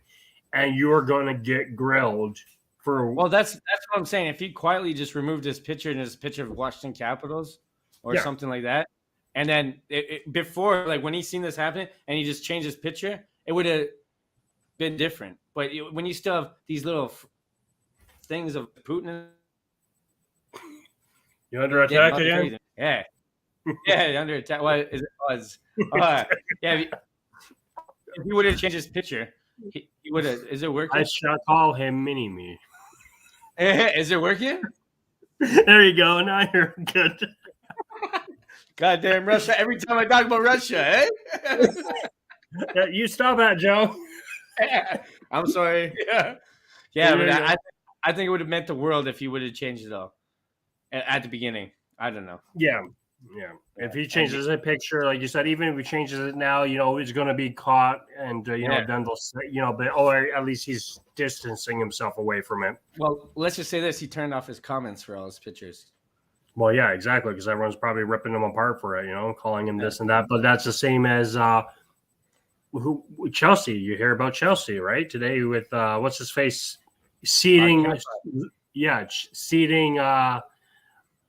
and you are going to get grilled for. Well, that's what I'm saying. If he quietly just removed his picture and his picture of Washington Capitals or something like that, and then before, like when he seen this happen, and he just changed his picture, it would have been different. But when you still have these little things of Putin, you're under attack again. Yeah. Yeah, under attack. What is it? Was yeah. If he would have changed his picture, he would have. Is it working? I shall call him Mini Me. Is it working? There you go. Now you're good. Goddamn Russia! Every time I talk about Russia, eh? You stop that, Joe. I'm sorry. Yeah, but I think it would have meant the world if he would have changed it all at the beginning. I don't know. Yeah. If he changes a picture, like you said, even if he changes it now, he's going to be caught, and then they'll say, or at least he's distancing himself away from it. Well, let's just say this: he turned off his comments for all his pictures. Well, yeah, exactly, because everyone's probably ripping him apart for it, calling him this and that. But that's the same as Chelsea. You hear about Chelsea, right? Today with what's his face ceding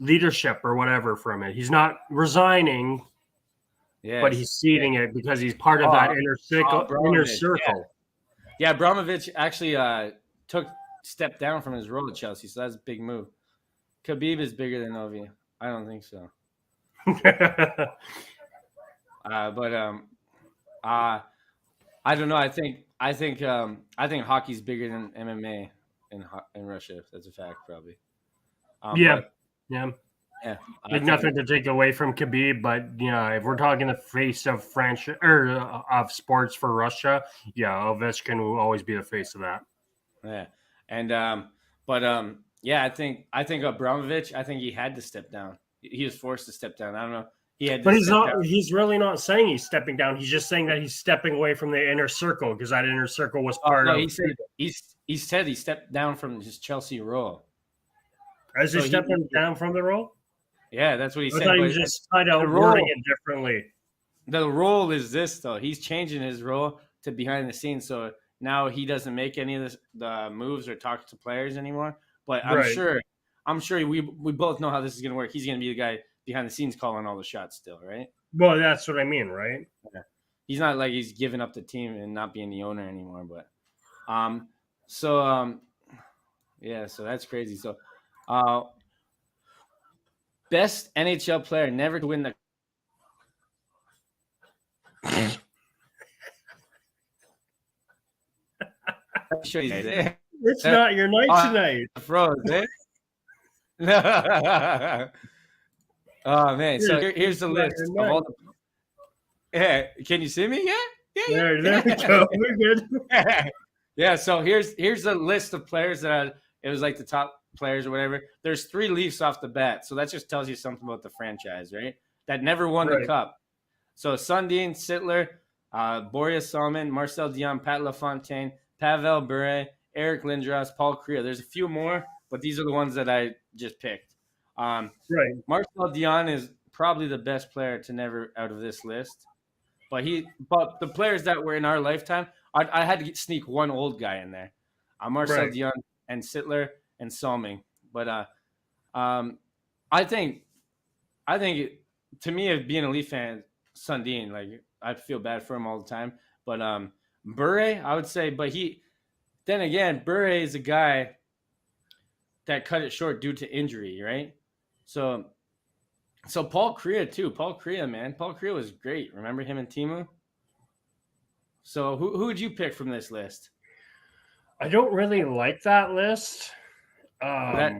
leadership or whatever from it. He's not resigning, but he's ceding it because he's part of that inner circle. Yeah, Abramovich actually stepped down from his role at Chelsea, so that's a big move. Khabib is bigger than Ovi. I don't think so. I don't know. I think hockey's bigger than MMA in Russia. That's a fact, probably. Yeah. Like nothing to take away from Khabib, but if we're talking the face of franchise or of sports for Russia, Ovechkin will always be the face of that. Yeah, and I think Abramovich. I think he had to step down. He was forced to step down. I don't know. He had, but he's not. Down. He's really not saying he's stepping down. He's just saying that he's stepping away from the inner circle because that inner circle was part of. He said he stepped down from his Chelsea role. Is he stepping down from the role? Yeah, that's what he said. I thought he was just kind of wording it differently. The role is this, though. He's changing his role to behind the scenes, so now he doesn't make any of the moves or talk to players anymore. But I'm sure we both know how this is going to work. He's going to be the guy behind the scenes calling all the shots still, right? Well, that's what I mean, right? Yeah. He's not like he's giving up the team and not being the owner anymore. But so that's crazy. So best NHL player never to win the it's not your night tonight. Froze, eh? Oh man! So here's the list of all the. Yeah, can you see me? Yeah. There we go. We're good. Yeah. So here's the list of players that it was like the top players or whatever. There's 3 Leafs off the bat, so that just tells you something about the franchise, right? That never won the cup. So Sundin, Sittler, Boris Salmon, Marcel Dion, Pat LaFontaine, Pavel Bure, Eric Lindros, Paul Kreider. There's a few more, but these are the ones that I just picked. Marcel Dion is probably the best player to never out of this list. But the players that were in our lifetime, I had to sneak one old guy in there. Marcel Dion and Sittler and Salming. But I think to me, of being a Leaf fan, Sundin, like I feel bad for him all the time. But Bure, I would say, but then again, Bure is a guy that cut it short due to injury, right? So Paul Kariya too. Paul Kariya was great. Remember him and Timu? So who would you pick from this list? I don't really like that list. But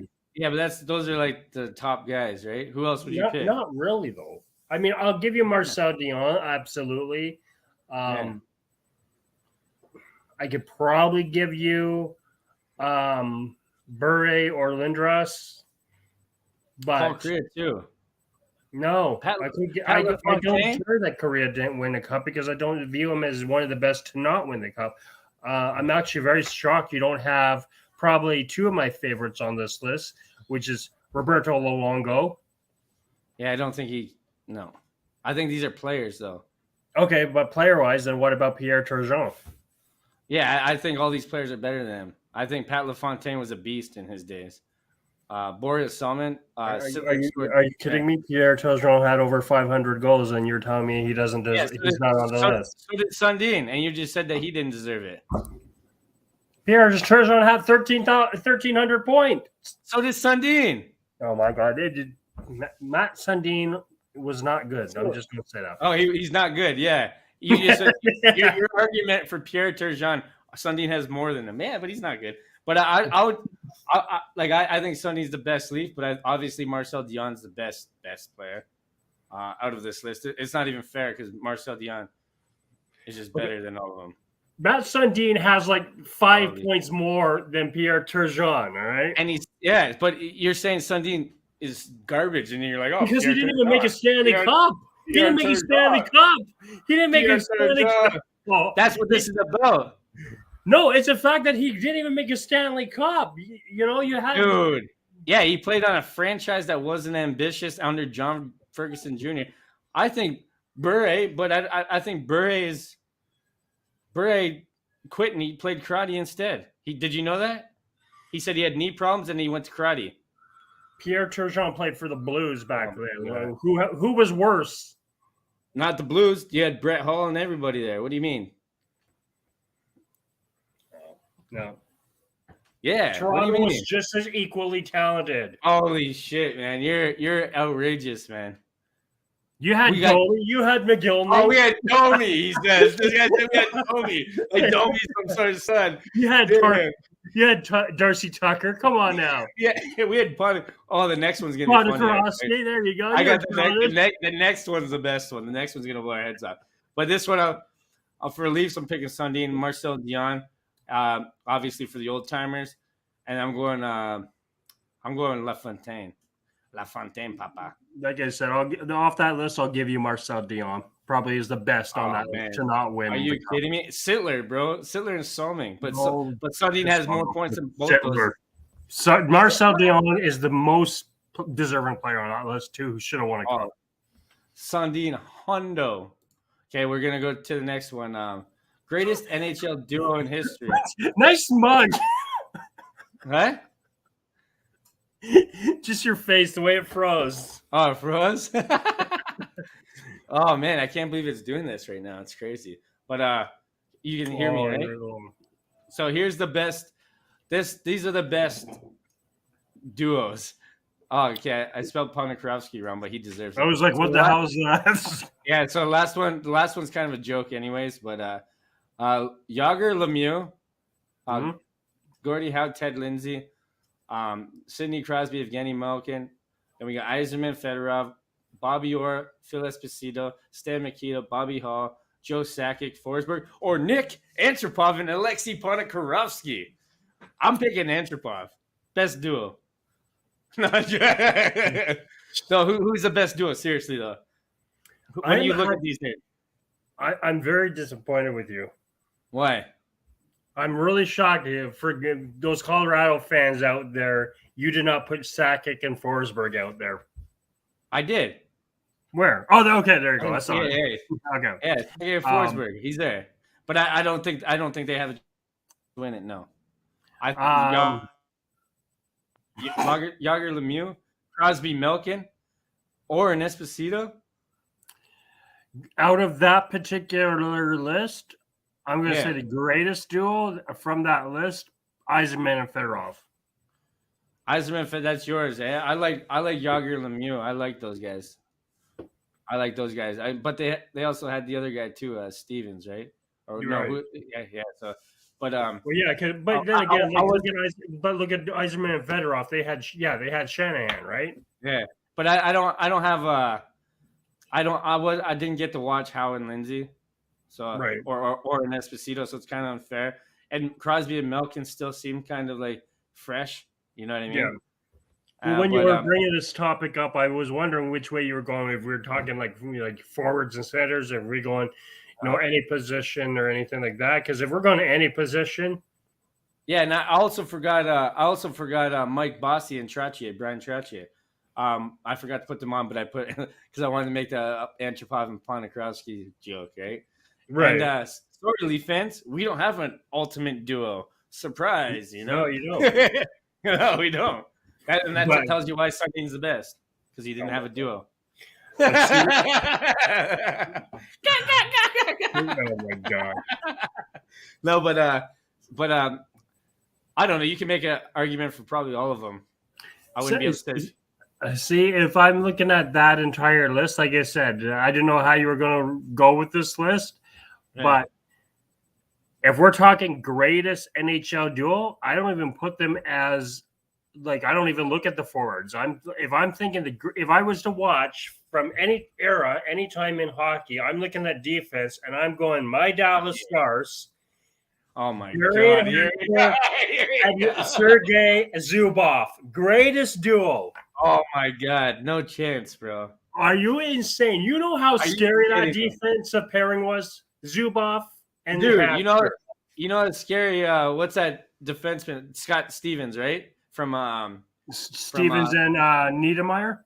those are like the top guys, right? Who else would you pick? Not really, though. I mean, I'll give you Marcel Dion, absolutely. I could probably give you Bure or Lindros, but Paul Kariya too. No, I don't care that Korea didn't win the cup because I don't view him as one of the best to not win the cup. I'm actually very shocked you don't have probably two of my favorites on this list, which is Roberto Luongo. Yeah, I don't think no. I think these are players, though. Okay, but player-wise, then what about Pierre Turgeon? Yeah, I think all these players are better than him. I think Pat LaFontaine was a beast in his days. Boris Salmon. Are you kidding me? Pierre Turgeon had over 500 goals, and you're telling me he doesn't deserve? He's not on the list. So did Sundin, and you just said that he didn't deserve it. Pierre Turgeon had 1,300 points. So did Sundin. Oh my God! Matt Sundin was not good. I'm just going to say that. Oh, he's not good. Yeah, you just your argument for Pierre Turgeon. Sundin has more than him. Yeah, but he's not good. But I think Sundin's the best Leaf, but obviously Marcel Dion's the best player out of this list. It's not even fair because Marcel Dion is just better than all of them. Matt Sundin has like 5 points more than Pierre Turgeon, all right? And but you're saying Sundin is garbage, and you're like, oh, because he didn't even make a Stanley Cup. He didn't make a Stanley Cup. He didn't make a Stanley Cup. Well, that's what this is about. No, it's the fact that he didn't even make a Stanley Cup. You had dude. Yeah, he played on a franchise that wasn't ambitious under John Ferguson Jr. I think Bure, but I think Bure quit and he played karate instead. Did you know that? He said he had knee problems and he went to karate. Pierre Turgeon played for the Blues back then. Who was worse? Not the Blues. You had Brett Hull and everybody there. What do you mean? No. Yeah. Toronto was just as equally talented. Holy shit, man. You're outrageous, man. You had Domi. You had McGillney. Oh, we had Domi. He says. We had Domi. Like Domi's some sort of son. You had Darcy Tucker. Come on now. Yeah, we had Pun. Oh, the next one's gonna be funny. There you go. I got the next one's the best one. The next one's gonna blow our heads up. But this one, for Leafs, I'm picking Sundin, Marcel Dion. Obviously for the old timers, and I'm going LaFontaine, Papa. Like I said, off that list, I'll give you Marcel Dion. Probably is the best on that list to not win. Are you kidding me? Sittler, bro, Sittler and Salming, but Sundin has more points than both those. So Marcel Dion is the most deserving player on that list too, who should have won a cup. Sundin Hondo. Okay, we're gonna go to the next one. Greatest NHL duo in history. Nice mug. What? Just your face, the way it froze. Oh, it froze? Oh, man, I can't believe it's doing this right now. It's crazy. But you can hear me, right? So here's the best. These are the best duos. Oh, okay. I spelled Ponikarovsky wrong, but he deserves it. I was like, what the hell is that? Yeah, so the last one's kind of a joke anyways, but Yager Lemieux, Gordie Howe, Ted Lindsay, Sidney Crosby, Evgeny Malkin. Then we got Yzerman, Fedorov, Bobby Orr, Phil Esposito, Stan Mikita, Bobby Hall, Joe Sakic, Forsberg, or Nick Antropov and Alexei Ponikarovsky. I'm picking Antropov. Best duo. So who's the best duo? Seriously, though. When you look at these names. I'm very disappointed with you. Why? I'm really shocked for those Colorado fans out there. You did not put Sakic and Forsberg out there. I did. Where? Oh, okay. There you go. That's all. Okay. Yeah, Forsberg. He's there, but I don't think they have a win it. No. Yager Lemieux, Crosby Malkin, or an Esposito. Out of that particular list, I'm going to say the greatest duo from that list, Yzerman and Fedorov. Yzerman, that's yours. Eh? I like Yager Lemieux. I like those guys. But they also had the other guy too, Stevens, right? Or You're no? right. Yeah. So, but well, yeah. But then again, look at Yzerman and Fedorov. They had Shanahan, right? Yeah, but I didn't get to watch Howe and Lindsay, so right. or an Esposito, so it's kind of unfair. And Crosby and Malkin still seem kind of like fresh. You know what I mean? Yeah. Well, when you were bringing this topic up, I was wondering which way you were going. If we were talking like forwards and centers, if we're going, any position or anything like that. Because if we're going to any position, yeah. And I also forgot Mike Bossy and Brian Trottier. I forgot to put them on, but I put because I wanted to make the Antropov and Ponikarovsky joke, right? Right. And story defense, we don't have an ultimate duo. Surprise, No, you don't. No, we don't. That tells you why Sundin's the best, because he didn't have a duo. Oh my god! No, but I don't know. You can make an argument for probably all of them. I wouldn't be able to. See, if I'm looking at that entire list, like I said, I didn't know how you were going to go with this list, but if we're talking greatest NHL duo, I don't even put them as. I don't even look at the forwards. If I was to watch from any era, any time in hockey, I'm looking at defense and I'm going my Dallas Stars. Oh my god! And Sergei Zubov, greatest duo. Oh my god, no chance, bro. Are you insane? You know how scary that defensive pairing was, Zubov and dude. You know it's scary. What's that defenseman? Scott Stevens, right? From Stevens and Niedermeyer.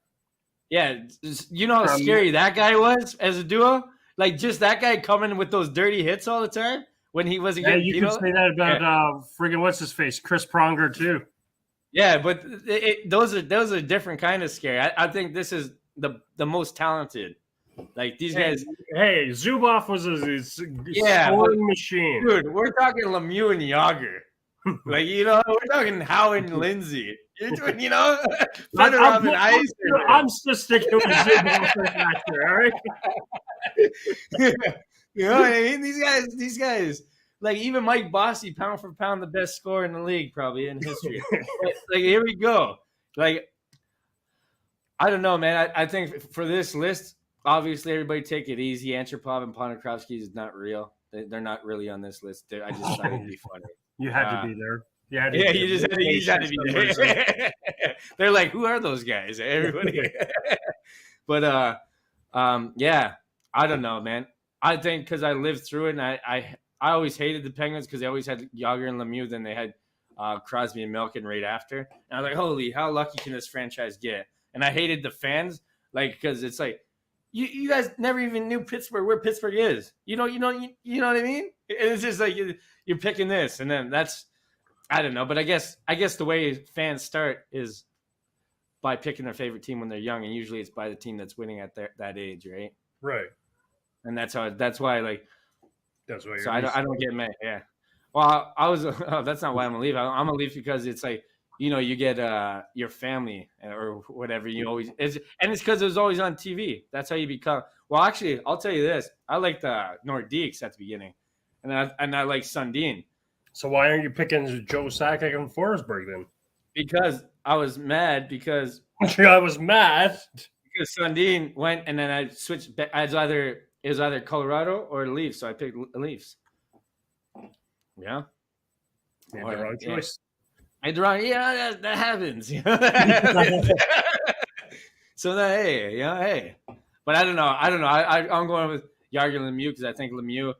Yeah, you know how scary that guy was as a duo. Like just that guy coming with those dirty hits all the time when he wasn't getting. You can say that about friggin' what's his face, Chris Pronger too. Yeah, but those are different kind of scary. I think this is the most talented. Like these guys. Hey, Zubov was a scoring machine, dude. We're talking Lemieux and Yager. Like we're talking Howe and Lindsay. Fedorov and Ice. I'm still sticking with Zubov for that year, all right? You know what I mean? These guys, like even Mike Bossy, pound for pound, the best scorer in the league probably in history. Like here we go. Like I don't know, man. I think for this list, obviously everybody take it easy. Antropov and Ponikarovsky is not real. They're not really on this list. I just thought it'd be funny. You had to be there. You had to be there. They're like, who are those guys? Everybody. But yeah, I don't know, man. I think because I lived through it, and I always hated the Penguins because they always had Yager and Lemieux. Then they had Crosby and Malkin right after. And I was like, holy, how lucky can this franchise get? And I hated the fans, because it's like you guys never even knew Pittsburgh, where Pittsburgh is. You know what I mean? And it's just like you're picking this, and then that's. I don't know, but I guess the way fans start is by picking their favorite team when they're young, and usually it's by the team that's winning at that age, right? Right. And that's why That's why. So I don't get mad. Yeah. Well, I was. Oh, that's not why I'm gonna leave. I'm gonna leave because it's like you get your family or whatever. You always it's because it was always on TV. That's how you become. Well, actually, I'll tell you this. I liked Nordiques at the beginning, and I like Sundin. So why aren't you picking Joe Sakic and Forsberg then? Because I was mad because Sundin went and then I switched. It was either Colorado or Leafs, so I picked Leafs. Yeah, made the wrong choice. Made the wrong. Yeah, that happens. So that hey. But I don't know. I'm going with Yager Lemieux because I think Lemieux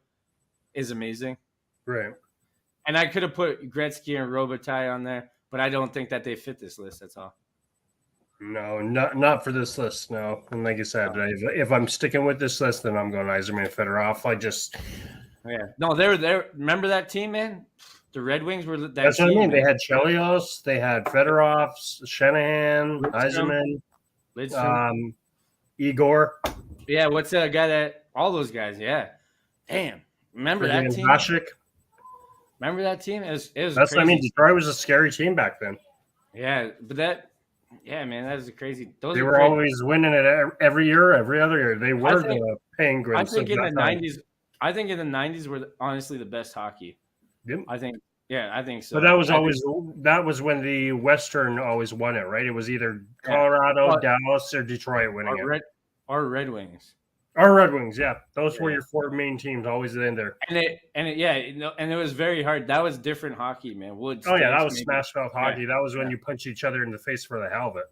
is amazing. Right. And I could have put Gretzky and Robitaille on there, but I don't think that they fit this list. That's all. No, not for this list. No, and like I said, if I'm sticking with this list, then I'm going Yzerman and Fedorov. No, they're remember that team, man. The Red Wings were that That's team. what I mean. They had Chelios, they had Fedorov, Shanahan, Lidstrom. Yzerman, Igor. Yeah, what's the guy that all those guys? Yeah, damn. Remember that team? Vasek. Remember that team? It was That's crazy. what I mean. Detroit was a scary team back then. Yeah, but yeah, man, that was a crazy. They were always winning it every year, every other year. They were the Penguins. I think in the '90s. I think in the '90s were honestly the best hockey. Yep. I think so. But that was when the Western always won it, right? It was either Colorado, Dallas, or Detroit winning it. Or Red Wings. Or Red Wings, yeah. Those were your four main teams always in there. And it was very hard. That was different hockey, man. That was smash mouth hockey. That was when you punch each other in the face for the hell of it.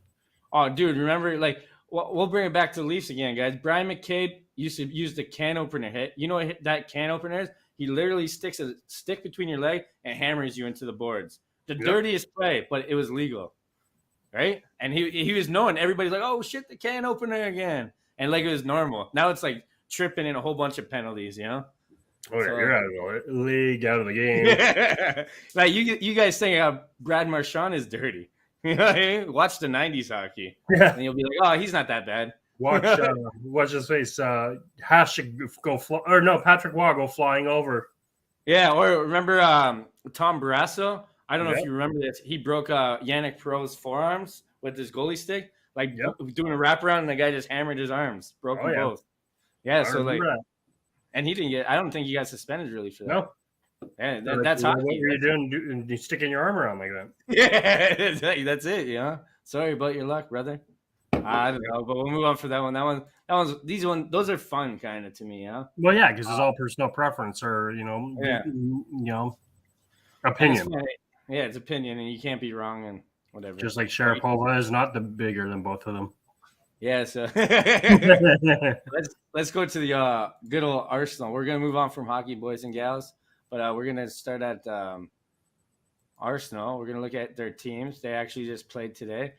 Oh, dude, remember, like, we'll bring it back to the Leafs again, guys. Brian McCabe used to use the can opener hit. You know what that can opener is? He literally sticks a stick between your leg and hammers you into the boards. The dirtiest play, but it was legal, right? And he was known. Everybody's like, oh, shit, the can opener again. And like it was normal. Now it's like tripping in a whole bunch of penalties, you know? Oh, yeah, you're out of the league, out of the game. Like you guys think Brad Marchand is dirty. Watch the 90s hockey. Yeah. And you'll be like, oh, he's not that bad. Watch his face. Patrick Waugh go flying over. Yeah, or remember Tom Barrasso? I don't know if you remember this. He broke Yannick Perreault's forearms with his goalie stick. Like doing a wraparound, and the guy just hammered his arms, broke them both. Yeah, so like, and he didn't get. I don't think he got suspended really for that. No, yeah, that's hockey. What were you doing? You sticking your arm around like that? Yeah, that's it. You know, sorry about your luck, brother. I don't know, but we'll move on for that one. Those are fun, kind of to me. You know. Well, yeah, because it's all personal preference, or opinion. Yeah, it's opinion, and you can't be wrong and. Whatever. Just like Sharapova is not the bigger than both of them. Yeah, so let's go to the good old Arsenal. We're gonna move on from hockey, boys and gals, but we're gonna start at Arsenal. We're gonna look at their teams. They actually just played today,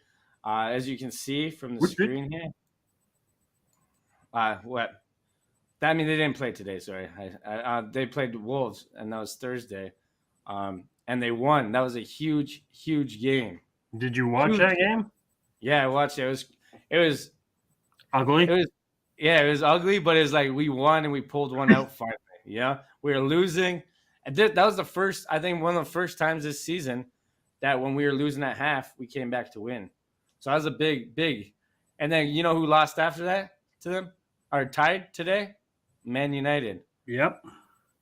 as you can see from the screen here. What? I mean, they didn't play today. Sorry, they played Wolves, and that was Thursday, and they won. That was a huge, huge game. Did you watch that game? Yeah, I watched it. It was ugly. It was ugly, but it was like we won and we pulled one out finally. Yeah, we were losing. And that was the first, I think, one of the first times this season that when we were losing at half, we came back to win. So that was a big. And then you know who lost after that to them? Or tied today? Man United. Yep.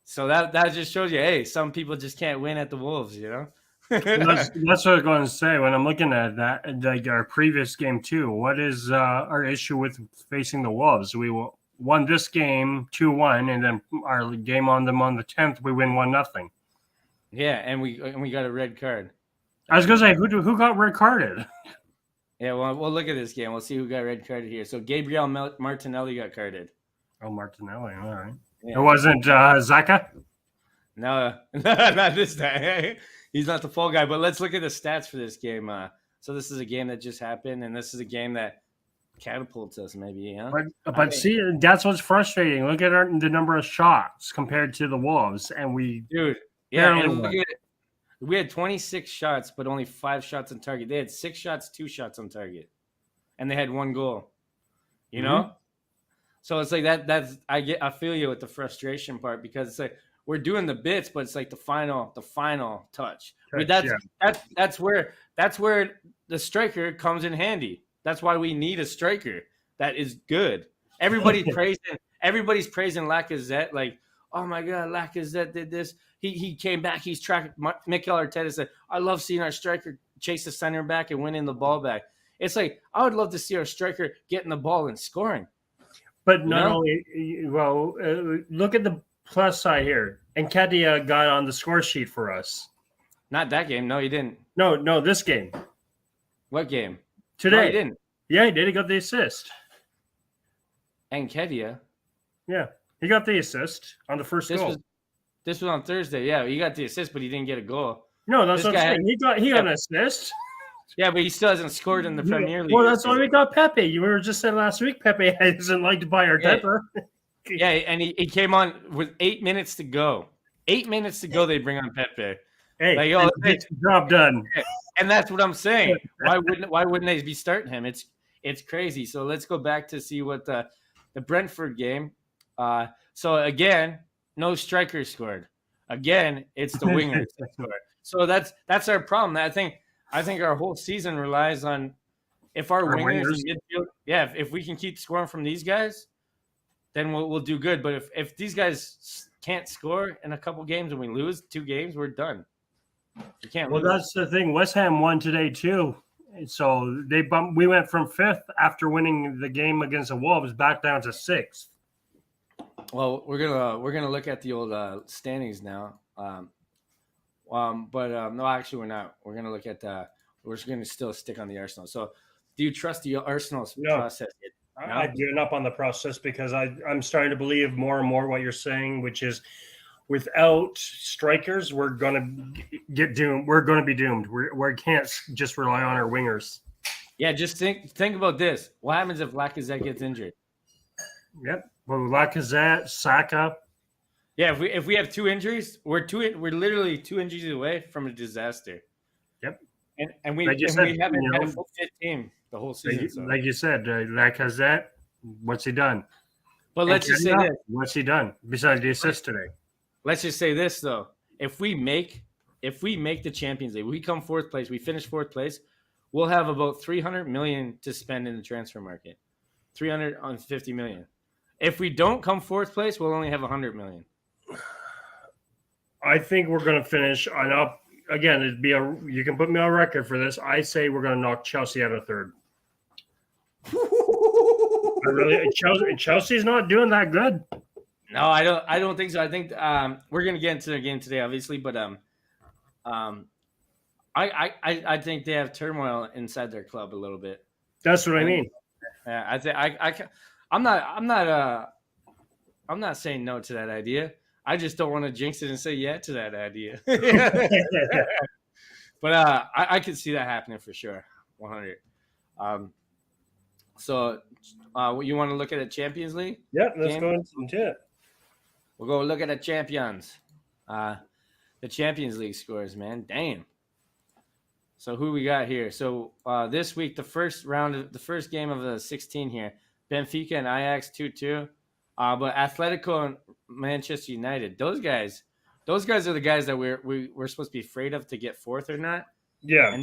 So that just shows you, hey, some people just can't win at the Wolves, you know? That's what I was going to say when I'm looking at that, like our previous game too. What is our issue with facing the Wolves? We won this game 2-1, and then our game on them on the 10th, we win 1-0. Yeah, and we got a red card. I was going to say who got red carded. Yeah, well, we'll look at this game. We'll see who got red carded here. So Gabriel Martinelli got carded. Oh, Martinelli, all right. Yeah. It wasn't Zaka? No, not this time. He's not the fall guy, but let's look at the stats for this game. So this is a game that just happened, and this is a game that catapults us, maybe. You know? But see, that's what's frustrating. Look at the number of shots compared to the Wolves, and we we had 26 shots, but only 5 shots on target. They had 6 shots, 2 shots on target, and they had 1 goal. You know, so it's like that. That's I feel you with the frustration part because it's like. We're doing the bits, but it's like the final touch. I mean, that's where the striker comes in handy. That's why we need a striker that is good. Everybody's praising Lacazette. Like, oh my God, Lacazette did this. He came back. He's tracking. Mikel Arteta said, "I love seeing our striker chase the center back and winning the ball back." It's like I would love to see our striker getting the ball and scoring. But not only, look at the plus side here. And Kedia got on the score sheet for us. Not that game. No, he didn't. No, this game. What game? Today. No, he didn't. Yeah, he did. He got the assist. And Kedia. Yeah, he got the assist on the first goal. This was on Thursday. Yeah, he got the assist, but he didn't get a goal. No, that's what I'm saying. He got an assist. Yeah, but he still hasn't scored in the Premier League. Well, that's why we got Pepe. You were just saying last week Pepe doesn't like to buy our Arteta. Yeah, and he came on with 8 minutes to go. 8 minutes to go, they bring on Pepe. Hey, Like, oh, get the job done. and that's what I'm saying. Why wouldn't they be starting him? It's crazy. So let's go back to see what the Brentford game. So again, no strikers scored. Again, it's the wingers that scored. So that's our problem. I think our whole season relies on if our wingers and midfield. Yeah, if we can keep scoring from these guys, then we'll do good. But if these guys can't score in a couple games and we lose 2 games, we're done. You can't lose. That's the thing. West Ham won today too. So we went from 5th after winning the game against the Wolves back down to 6th. Well, we're gonna look at the old standings now. No, actually, we're not. We're gonna look at we're gonna still stick on the Arsenal. So, do you trust the Arsenal's process? No? I've given up on the process because I'm starting to believe more and more what you're saying, which is without strikers, we're gonna get doomed. We're gonna be doomed. We can't just rely on our wingers. Yeah, just think about this. What happens if Lacazette gets injured? Yep. Well, Lacazette, Saka. Yeah, if we have 2 injuries, we're literally 2 injuries away from a disaster. Yep. And we haven't had a full fit team the whole season. Like you said, Lacazette, what's he done? But let's just say this. What's he done besides the assist today? Let's just say this though. If we make the Champions League, we come 4th place, we finish 4th place, we'll have about 300 million to spend in the transfer market. 350 million. If we don't come 4th place, we'll only have 100 million. I think we're going to finish on up again. You can put me on record for this. I say we're going to knock Chelsea out of 3rd. Chelsea's not doing that good. No, I don't think so. I think we're going to get into the game today, obviously, but I think they have turmoil inside their club a little bit. That's what I mean. Yeah, I think I'm not saying no to that idea. I just don't want to jinx it and say yeah to that idea. But I could see that happening for sure, 100. So you want to look at the Champions League? Yep, let's go into it. We'll go look at the champions. The Champions League scores, man. Damn. So who we got here? So this week, the first game of the 16 here, Benfica and Ajax 2-2. But Atletico and Manchester United, those guys are the guys that we're supposed to be afraid of to get 4th or not. Yeah. And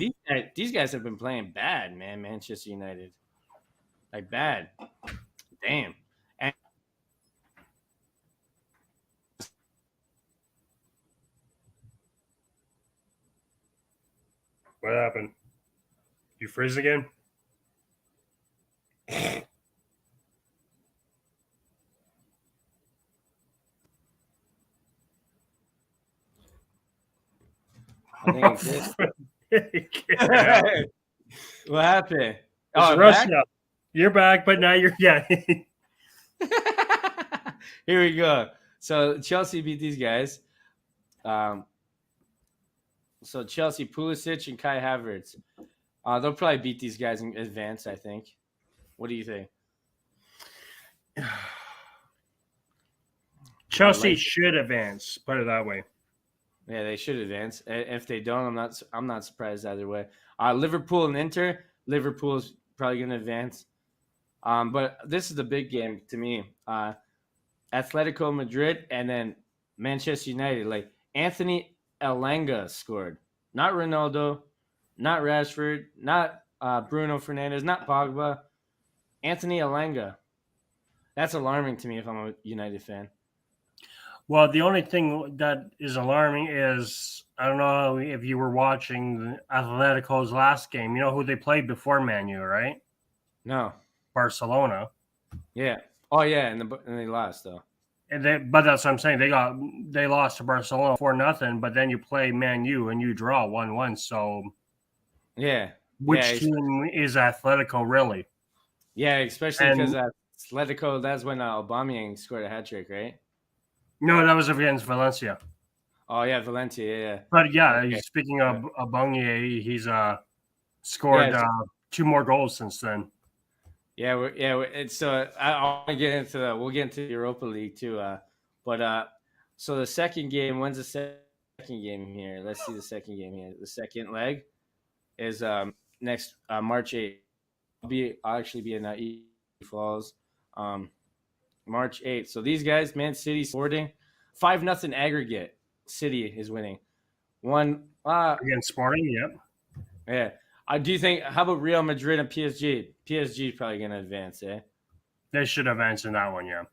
these guys have been playing bad, man. Manchester United, like bad. Damn. And what happened? You freeze again? I think what happened? Back? You're back, but now you're Here we go. So Chelsea beat these guys. So Chelsea, Pulisic and Kai Havertz. They'll probably beat these guys in advance, I think. What do you think? Chelsea should advance. Put it that way. Yeah, they should advance. If they don't, I'm not surprised either way. Liverpool and Inter. Liverpool's probably going to advance. But this is the big game to me. Atletico Madrid and then Manchester United. Like Anthony Elanga scored. Not Ronaldo, not Rashford, not Bruno Fernandes, not Pogba. Anthony Elanga. That's alarming to me if I'm a United fan. Well, the only thing that is alarming is, I don't know if you were watching Atletico's last game. You know who they played before Man U, right? No. Barcelona. Yeah. Oh, yeah, and they lost, though. But that's what I'm saying. They lost to Barcelona 4-0, but then you play Man U and you draw 1-1. So, yeah. Which team is Atletico, really? Yeah, especially because Atletico, that's when Aubameyang scored a hat-trick, right? No, that was against Valencia. Oh, yeah, Valencia, yeah. But, speaking of Aubameyang, he's scored 2 more goals since then. Yeah, it's I want to get into we'll get into the Europa League too. So the second game, when's the second game here. Let's see the second game here. The second leg is next March 8th. I'll actually be in Falls, March 8th. So these guys, Man City, Sporting, 5-0 aggregate. City is winning. One against Sporting. Yep. Yeah. Do you think? How about Real Madrid and PSG? PSG is probably going to advance, eh? They should advance in that one, yeah.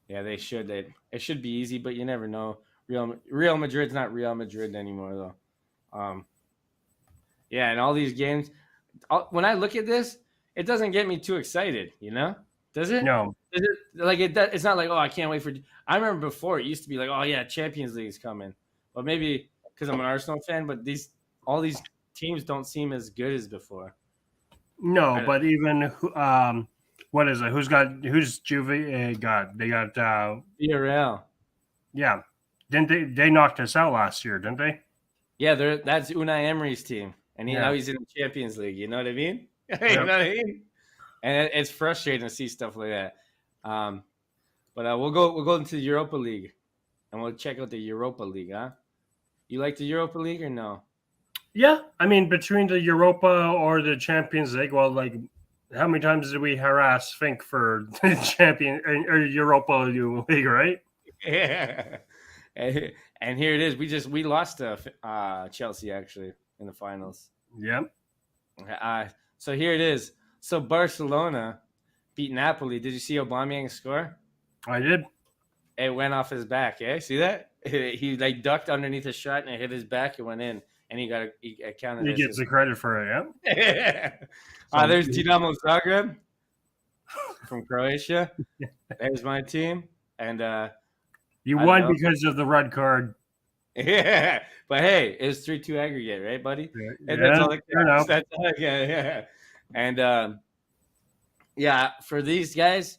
Yeah, they should. It should be easy, but you never know. Real Madrid's not Real Madrid anymore, though. Yeah, and all these games. When I look at this, it doesn't get me too excited. You know? Does it? No. Is it like it? It's not like, oh, I can't wait for. I remember before it used to be like, oh yeah, Champions League is coming. But maybe because I'm an Arsenal fan, but all these teams don't seem as good as before. No, but even what is it? Who's Juve got? They got Villarreal. Yeah. Didn't they knocked us out last year, didn't they? Yeah, that's Unai Emery's team. And now he's in the Champions League. You know what I mean? You know what I mean? And it's frustrating to see stuff like that. But we'll go into the Europa League, and we'll check out the Europa League, huh? You like the Europa League or no? Yeah, I mean, between the Europa or the Champions League, well, like, how many times did we harass Fink for the Champion or Europa League, right? Yeah. And here it is. We lost to Chelsea actually in the finals. Yep. So here it is. So Barcelona beat Napoli. Did you see Aubameyang score? I did. It went off his back. Yeah, see that? He like ducked underneath a shot and it hit his back. It went in. And he counted. He gets the credit for it, yeah. There's Dinamo Zagreb from Croatia. There's my team, and you won because of the red card. Yeah, but hey, it was 3-2 aggregate, right, buddy? Yeah, And that's all that counts. That's all, yeah. And for these guys,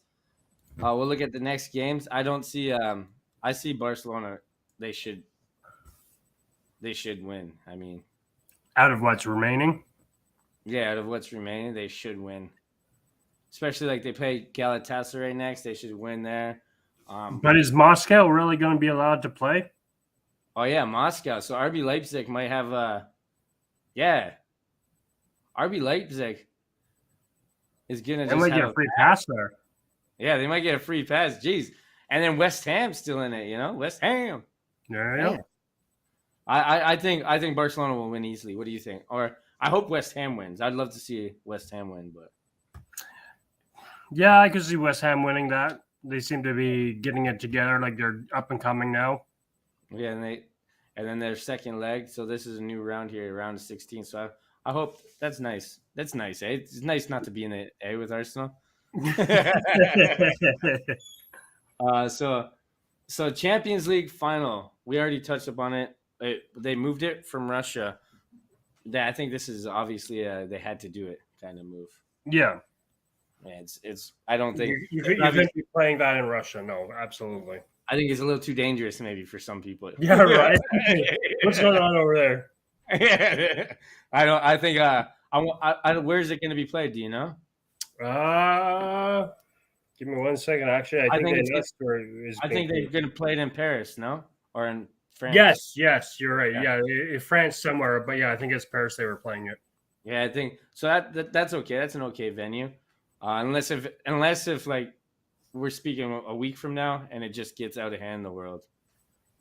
we'll look at the next games. I don't see. I see Barcelona. They should win. I mean, out of what's remaining? Yeah, out of what's remaining, they should win. Especially like they play Galatasaray next. They should win there. But is Moscow really going to be allowed to play? Oh, yeah, Moscow. So RB Leipzig might have RB Leipzig is going to just might get a free pass there. Yeah, they might get a free pass. Jeez. And then West Ham's still in it, you know? West Ham. Yeah. I think Barcelona will win easily. What do you think? Or I hope West Ham wins. I'd love to see West Ham win, but yeah, I could see West Ham winning that. They seem to be getting it together, like they're up and coming now. Yeah, and then their second leg. So this is a new round here, round of 16. So I hope that's nice. That's nice, eh? It's nice not to be in it, eh, with Arsenal. So Champions League final. We already touched upon it. They moved it from Russia. I think this is obviously they had to do it kind of move. Yeah. It's. I don't think you couldn't be playing that in Russia. No, absolutely. I think it's a little too dangerous, maybe for some people. Yeah, right. What's going on over there? I don't. I think. Where is it going to be played? Do you know? Give me 1 second. Actually, I think they're going to play it in Paris, no, or in France. Yes, you're right. Yeah, France somewhere, but yeah, I think it's Paris they were playing it. Yeah, I think so. That's okay. That's an okay venue, unless if like we're speaking a week from now and it just gets out of hand in the world.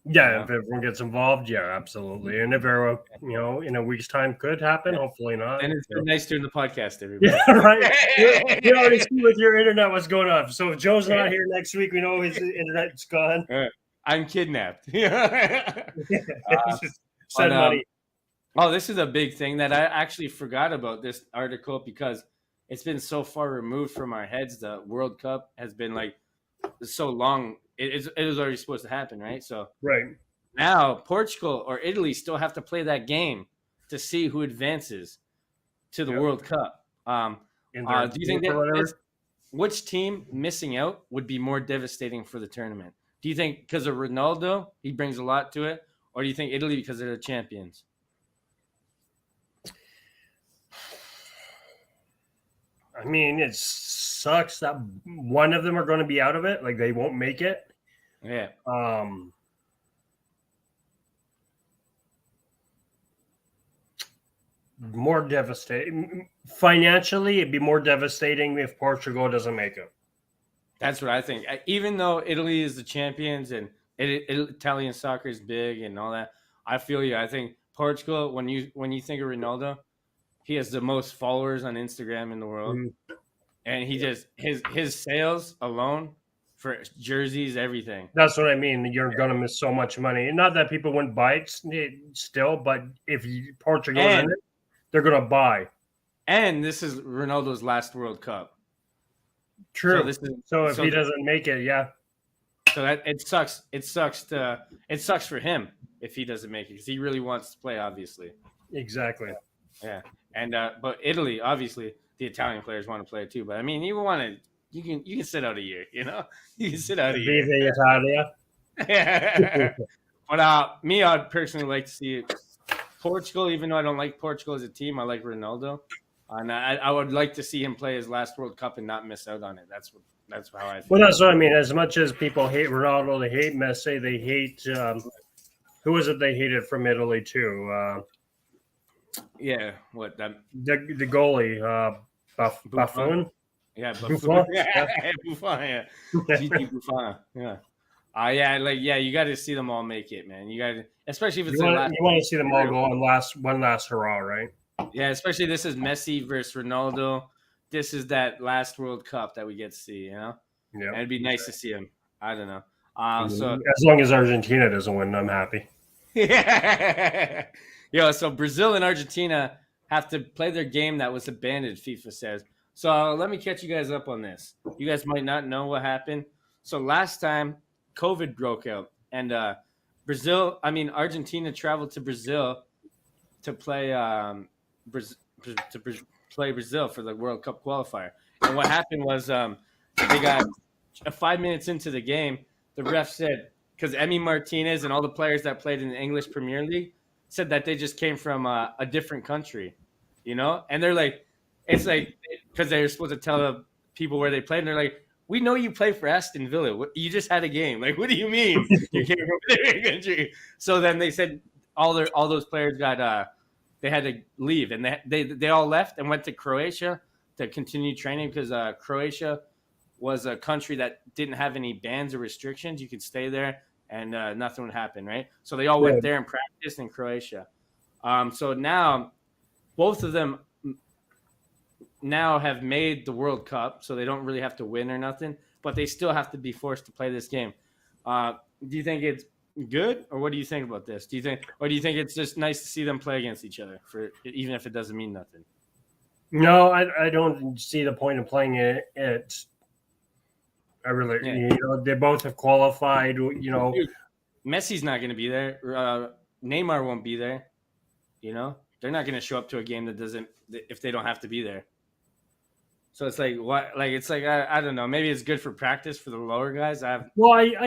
Yeah, if everyone gets involved, yeah, absolutely. And if in a week's time could happen, hopefully not. And it's been nice doing the podcast, everybody. Yeah, right. You already see with your internet what's going on. So if Joe's not here next week, we know his internet's gone. I'm kidnapped. Send money. Oh, this is a big thing that I actually forgot about this article because it's been so far removed from our heads. The World Cup has been like so long. It was already supposed to happen, right? So right now Portugal or Italy still have to play that game to see who advances to the World Cup. Do you think which team missing out would be more devastating for the tournament? Do you think because of Ronaldo, he brings a lot to it, or do you think Italy because they're the champions? I mean, it sucks that one of them are going to be out of it. Like they won't make it. Yeah. more devastating. Financially, it'd be more devastating if Portugal doesn't make it. That's what I think. Even though Italy is the champions and Italian soccer is big and all that, I feel you. I think Portugal, when you think of Ronaldo, he has the most followers on Instagram in the world, and he just his sales alone for jerseys, everything. That's what I mean. You're gonna miss so much money. Not that people wouldn't buy it still, but if Portugal's in it, they're gonna buy. And this is Ronaldo's last World Cup. True. So if he doesn't make it, yeah. So that it sucks. It sucks for him if he doesn't make it because he really wants to play, obviously. Exactly. Yeah. And but Italy, obviously, the Italian players want to play too. But I mean, you want to, you can sit out a year. You know, you can sit out a year. Viva Italia. But me, I'd personally like to see Portugal. Even though I don't like Portugal as a team, I like Ronaldo, and I would like to see him play his last World Cup and not miss out on it. That's how I feel. Well, that's what I mean. As much as people hate Ronaldo, they hate Messi, they hate who was it they hated from Italy too? Yeah, what that the goalie, Buffon. Yeah, Buffon. Buffon. Yeah, Gigi Buffon. Yeah. Yeah, you got to see them all make it, man. You got to, especially if it's you want to see them all go on one last hurrah, right? Yeah, especially this is Messi versus Ronaldo. This is that last World Cup that we get to see, you know? Yeah. It'd be nice to see him. I don't know. So as long as Argentina doesn't win, I'm happy. Yeah. Yo, so Brazil and Argentina have to play their game that was abandoned, FIFA says. So let me catch you guys up on this. You guys might not know what happened. So last time, COVID broke out, and Argentina traveled to Brazil to play Brazil for the World Cup qualifier. And what happened was they got 5 minutes into the game, the ref said, because Emi Martinez and all the players that played in the English Premier League said that they just came from a different country, you know? And they're like, it's like, because they're supposed to tell the people where they played, and they're like, we know you play for Aston Villa. You just had a game. Like, what do you mean you came from a different country? So then they said all those players got they had to leave, and they all left and went to Croatia to continue training because Croatia was a country that didn't have any bans or restrictions. You could stay there and nothing would happen, right? So they all went there and practiced in Croatia. So now both of them now have made the World Cup, so they don't really have to win or nothing, but they still have to be forced to play this game. Do you think it's good, or what do you think about this? Do you think it's just nice to see them play against each other, for even if it doesn't mean nothing? No, I don't see the point of playing it. I really, they both have qualified. Messi's not going to be there. Neymar won't be there. You know, they're not going to show up to a game if they don't have to be there. So it's like what? Like it's like I don't know. Maybe it's good for practice for the lower guys. I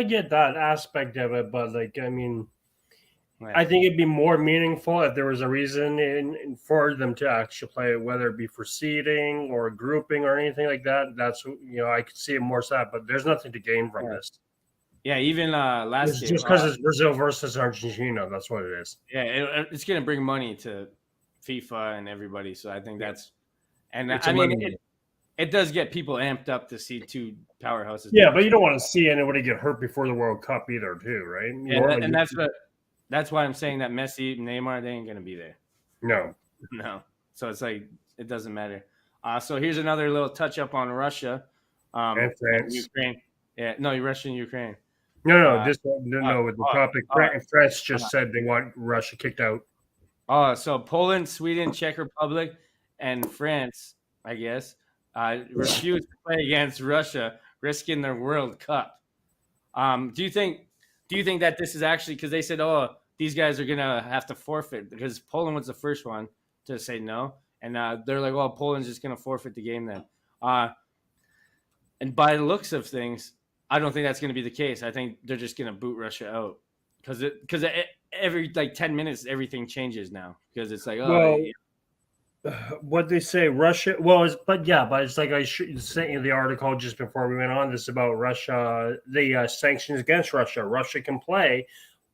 get that aspect of it, but I think it'd be more meaningful if there was a reason for them to actually play, whether it be for seeding or grouping or anything like that. That's I could see it more sad, but there's nothing to gain from this. Yeah, even last year, just because it's Brazil versus Argentina, that's what it is. Yeah, it's going to bring money to FIFA and everybody, so I think that's it does get people amped up to see two powerhouses. Yeah, but you don't want to see anybody get hurt before the World Cup either, too, right? And that's why I'm saying that Messi, Neymar, they ain't going to be there. No. So it's like it doesn't matter. So here's another little touch up on Russia and France, Ukraine. Yeah, no, Russia and Ukraine. No. With the topic, France just said they want Russia kicked out. So Poland, Sweden, Czech Republic, and France, I guess, refused to play against Russia, risking their World Cup. Do you think that this is actually because they said, these guys are gonna have to forfeit because Poland was the first one to say no, and they're like, well, Poland's just gonna forfeit the game then. And by the looks of things, I don't think that's going to be the case. I think they're just going to boot Russia out because every 10 minutes everything changes now because it's like what they say Russia. Well, but it's like I sent you the article just before we went on this about Russia. The sanctions against Russia. Russia can play,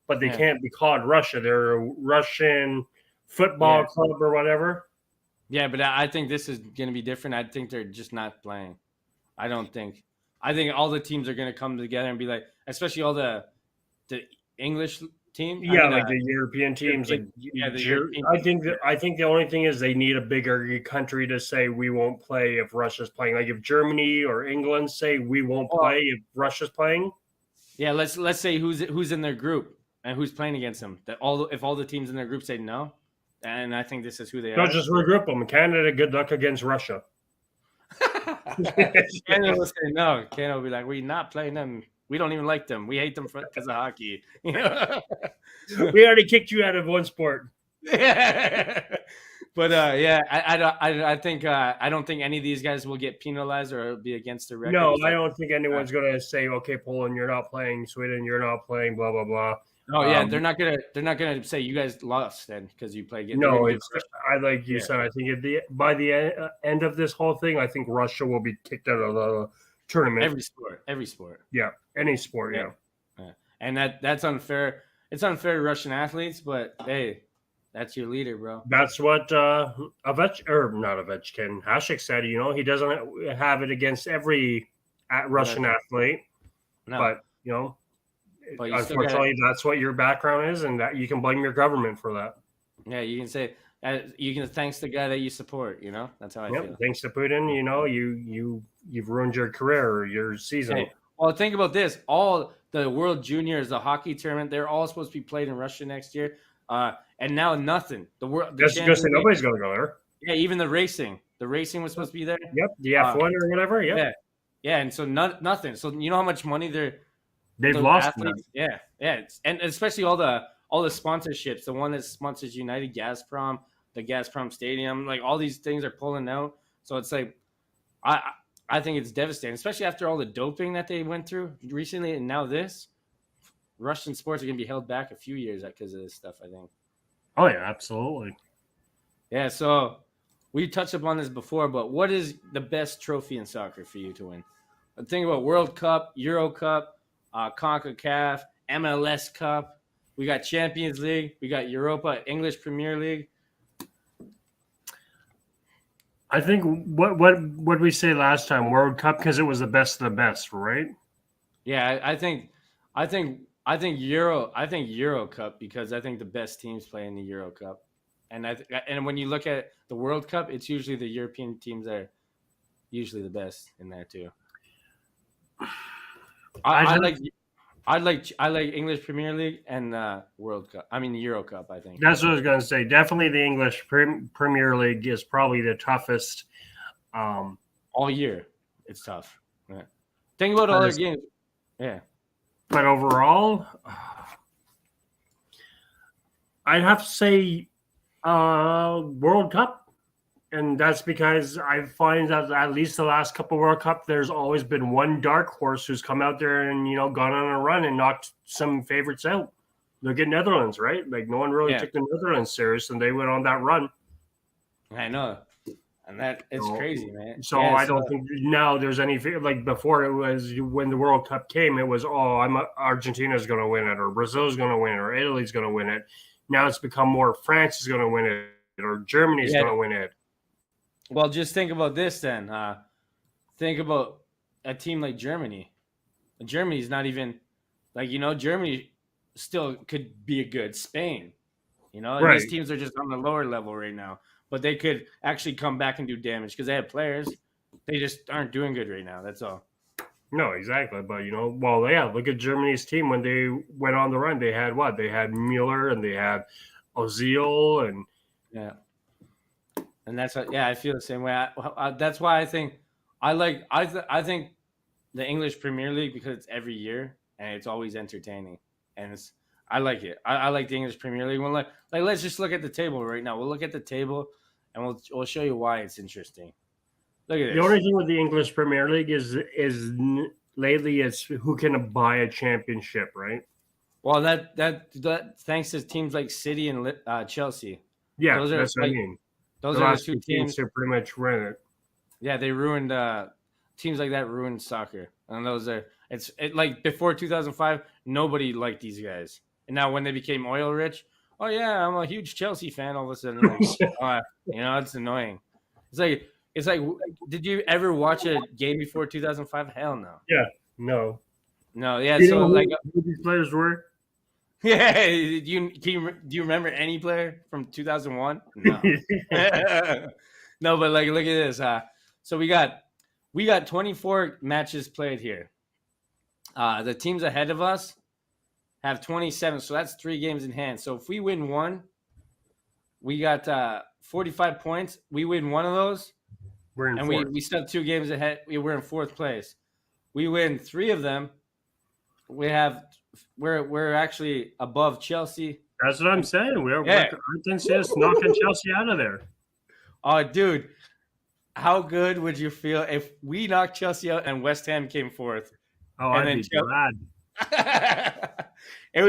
but they can't be called Russia. They're a Russian football club or whatever. Yeah, but I think this is going to be different. I think they're just not playing. I don't think. I think all the teams are going to come together and be like, especially all the English team. Yeah, like the European teams, European, yeah, the European. I think the only thing is they need a bigger country to say we won't play if Russia's playing. Like if Germany or England say we won't play if Russia's playing. Yeah, let's say who's in their group and who's playing against them. If all the teams in their group say no, and I think this is who they are. Just regroup them. Canada, good luck against Russia. Canada will say no. Canada will be like, we're not playing them. We don't even like them. We hate them because of hockey. We already kicked you out of one sport. But yeah, I think I don't think any of these guys will get penalized or it'll be against the record. No, I don't think anyone's going to say, okay, Poland, you're not playing. Sweden, you're not playing. Blah blah blah. Oh yeah, they're not gonna say you guys lost then because you play. No, it's like you said. I think by the end of this whole thing, I think Russia will be kicked out of the tournament. Every sport. Yeah, any sport. Yeah. And that's unfair. It's unfair to Russian athletes, but hey, that's your leader, bro. That's what not Ovechkin, Hasek said. You know, he doesn't have it against every Russian athlete, but you know. But unfortunately, that's what your background is, and that you can blame your government for that. Yeah, you can say you can thanks the guy that you support. You know, that's how I feel. Thanks to Putin, you know, you've ruined your career or your season. Hey, well, think about this: all the World Juniors, the hockey tournament, they're all supposed to be played in Russia next year, and now nothing. Nobody's going to go there. Yeah, even the racing was supposed to be there. Yep, the F1 or whatever. Yep. Yeah, and so nothing. So you know how much money they've lost. Yeah, and especially all the sponsorships. The one that sponsors United, Gazprom, the Gazprom Stadium, like all these things are pulling out. So it's like, I think it's devastating, especially after all the doping that they went through recently, and now this. Russian sports are going to be held back a few years because of this stuff, I think. Oh yeah, absolutely. Yeah, so we touched upon this before, but what is the best trophy in soccer for you to win? Think about World Cup, Euro Cup, CONCACAF, MLS Cup. We got Champions League. We got Europa, English Premier League. I think what we say last time, World Cup, because it was the best of the best, right? Yeah, I think Euro Cup because I think the best teams play in the Euro Cup, and when you look at the World Cup, it's usually the European teams that are usually the best in there too. I like English Premier League and World Cup. I mean Euro Cup. I think that's what I was going to say. Definitely the English Premier League is probably the toughest. All year, it's tough. Yeah. Think about other games. Yeah, but overall, I'd have to say World Cup. And that's because I find that at least the last couple World Cup, there's always been one dark horse who's come out there and, you know, gone on a run and knocked some favorites out. Look at Netherlands, right? Like no one really took the Netherlands serious, and they went on that run. I know, and it's crazy, man. So I don't think now there's any like before. It was when the World Cup came, it was Argentina's going to win it, or Brazil's going to win it, or Italy's going to win it. Now it's become more France is going to win it, or Germany's going to win it. Well, just think about this then. Think about a team like Germany. Germany's not even like, you know, Germany still could be a good Spain. You know, right. These teams are just on the lower level right now, but they could actually come back and do damage because they have players. They just aren't doing good right now. That's all. No, exactly. But, you know, well, yeah, look at Germany's team when they went on the run. They had what? They had Mueller and they had Ozil and And that's what, I feel the same way. That's why I think I think the English Premier League because it's every year and it's always entertaining, and I like it. I like the English Premier League. Like let's just look at the table right now. We'll look at the table, and we'll show you why it's interesting. Look at this. The only thing with the English Premier League is lately it's who can buy a championship, right? Well, that thanks to teams like City and Chelsea. Yeah, that's what I mean. Those are the two teams that pretty much run it. Yeah, they ruined teams like that ruined soccer. And those are like before 2005, nobody liked these guys. And now when they became oil rich, oh yeah, I'm a huge Chelsea fan. All of a sudden, like, it's annoying. It's like, did you ever watch a game before 2005? Hell no. Yeah, no. No, yeah. You So know like, who these players were? yeah. Do you remember any player from 2001? No. No, but like, look at this. So we got 24 matches played here. The teams ahead of us have 27, so that's 3 games in hand. So if we win one, we got 45 points. We win one of those, We're in and fourth. we still have 2 games ahead. We're in 4th place. We win 3 of them. We're actually above Chelsea. That's what I'm saying. We're just knocking Chelsea out of there. Oh, dude, how good would you feel if we knocked Chelsea out and West Ham came 4th? Oh, I'd be glad. It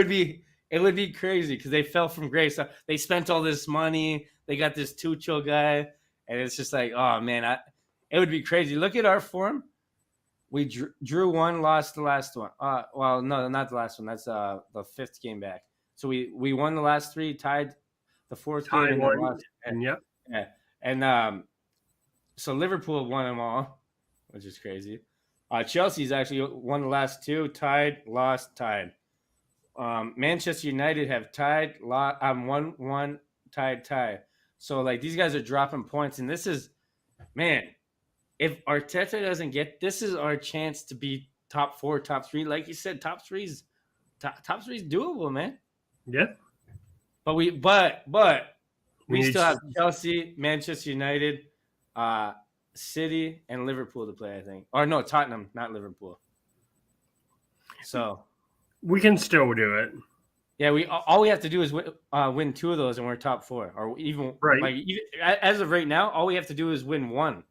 would be crazy because they fell from grace. They spent all this money. They got this Tuchel guy, and it's just like, oh man, it would be crazy. Look at our form. We drew one, lost the last one. Well, no, not the last one. That's the 5th game back. So we won the last 3, tied the 4th game, and lost. Yep. Yeah, and so Liverpool won them all, which is crazy. Chelsea's actually won the last 2, tied, lost, tied. Manchester United have tied, won, tied. So like these guys are dropping points, and this is, man, if Arteta doesn't get, this is our chance to be top 4, top 3. Like you said, top three's doable, man. Yeah. But we still have Chelsea, Manchester United, City, and Liverpool to play, I think. Or no, Tottenham, not Liverpool. So we can still do it. Yeah, all we have to do is win 2 of those, and we're top 4. Or even like as of right now, all we have to do is win 1.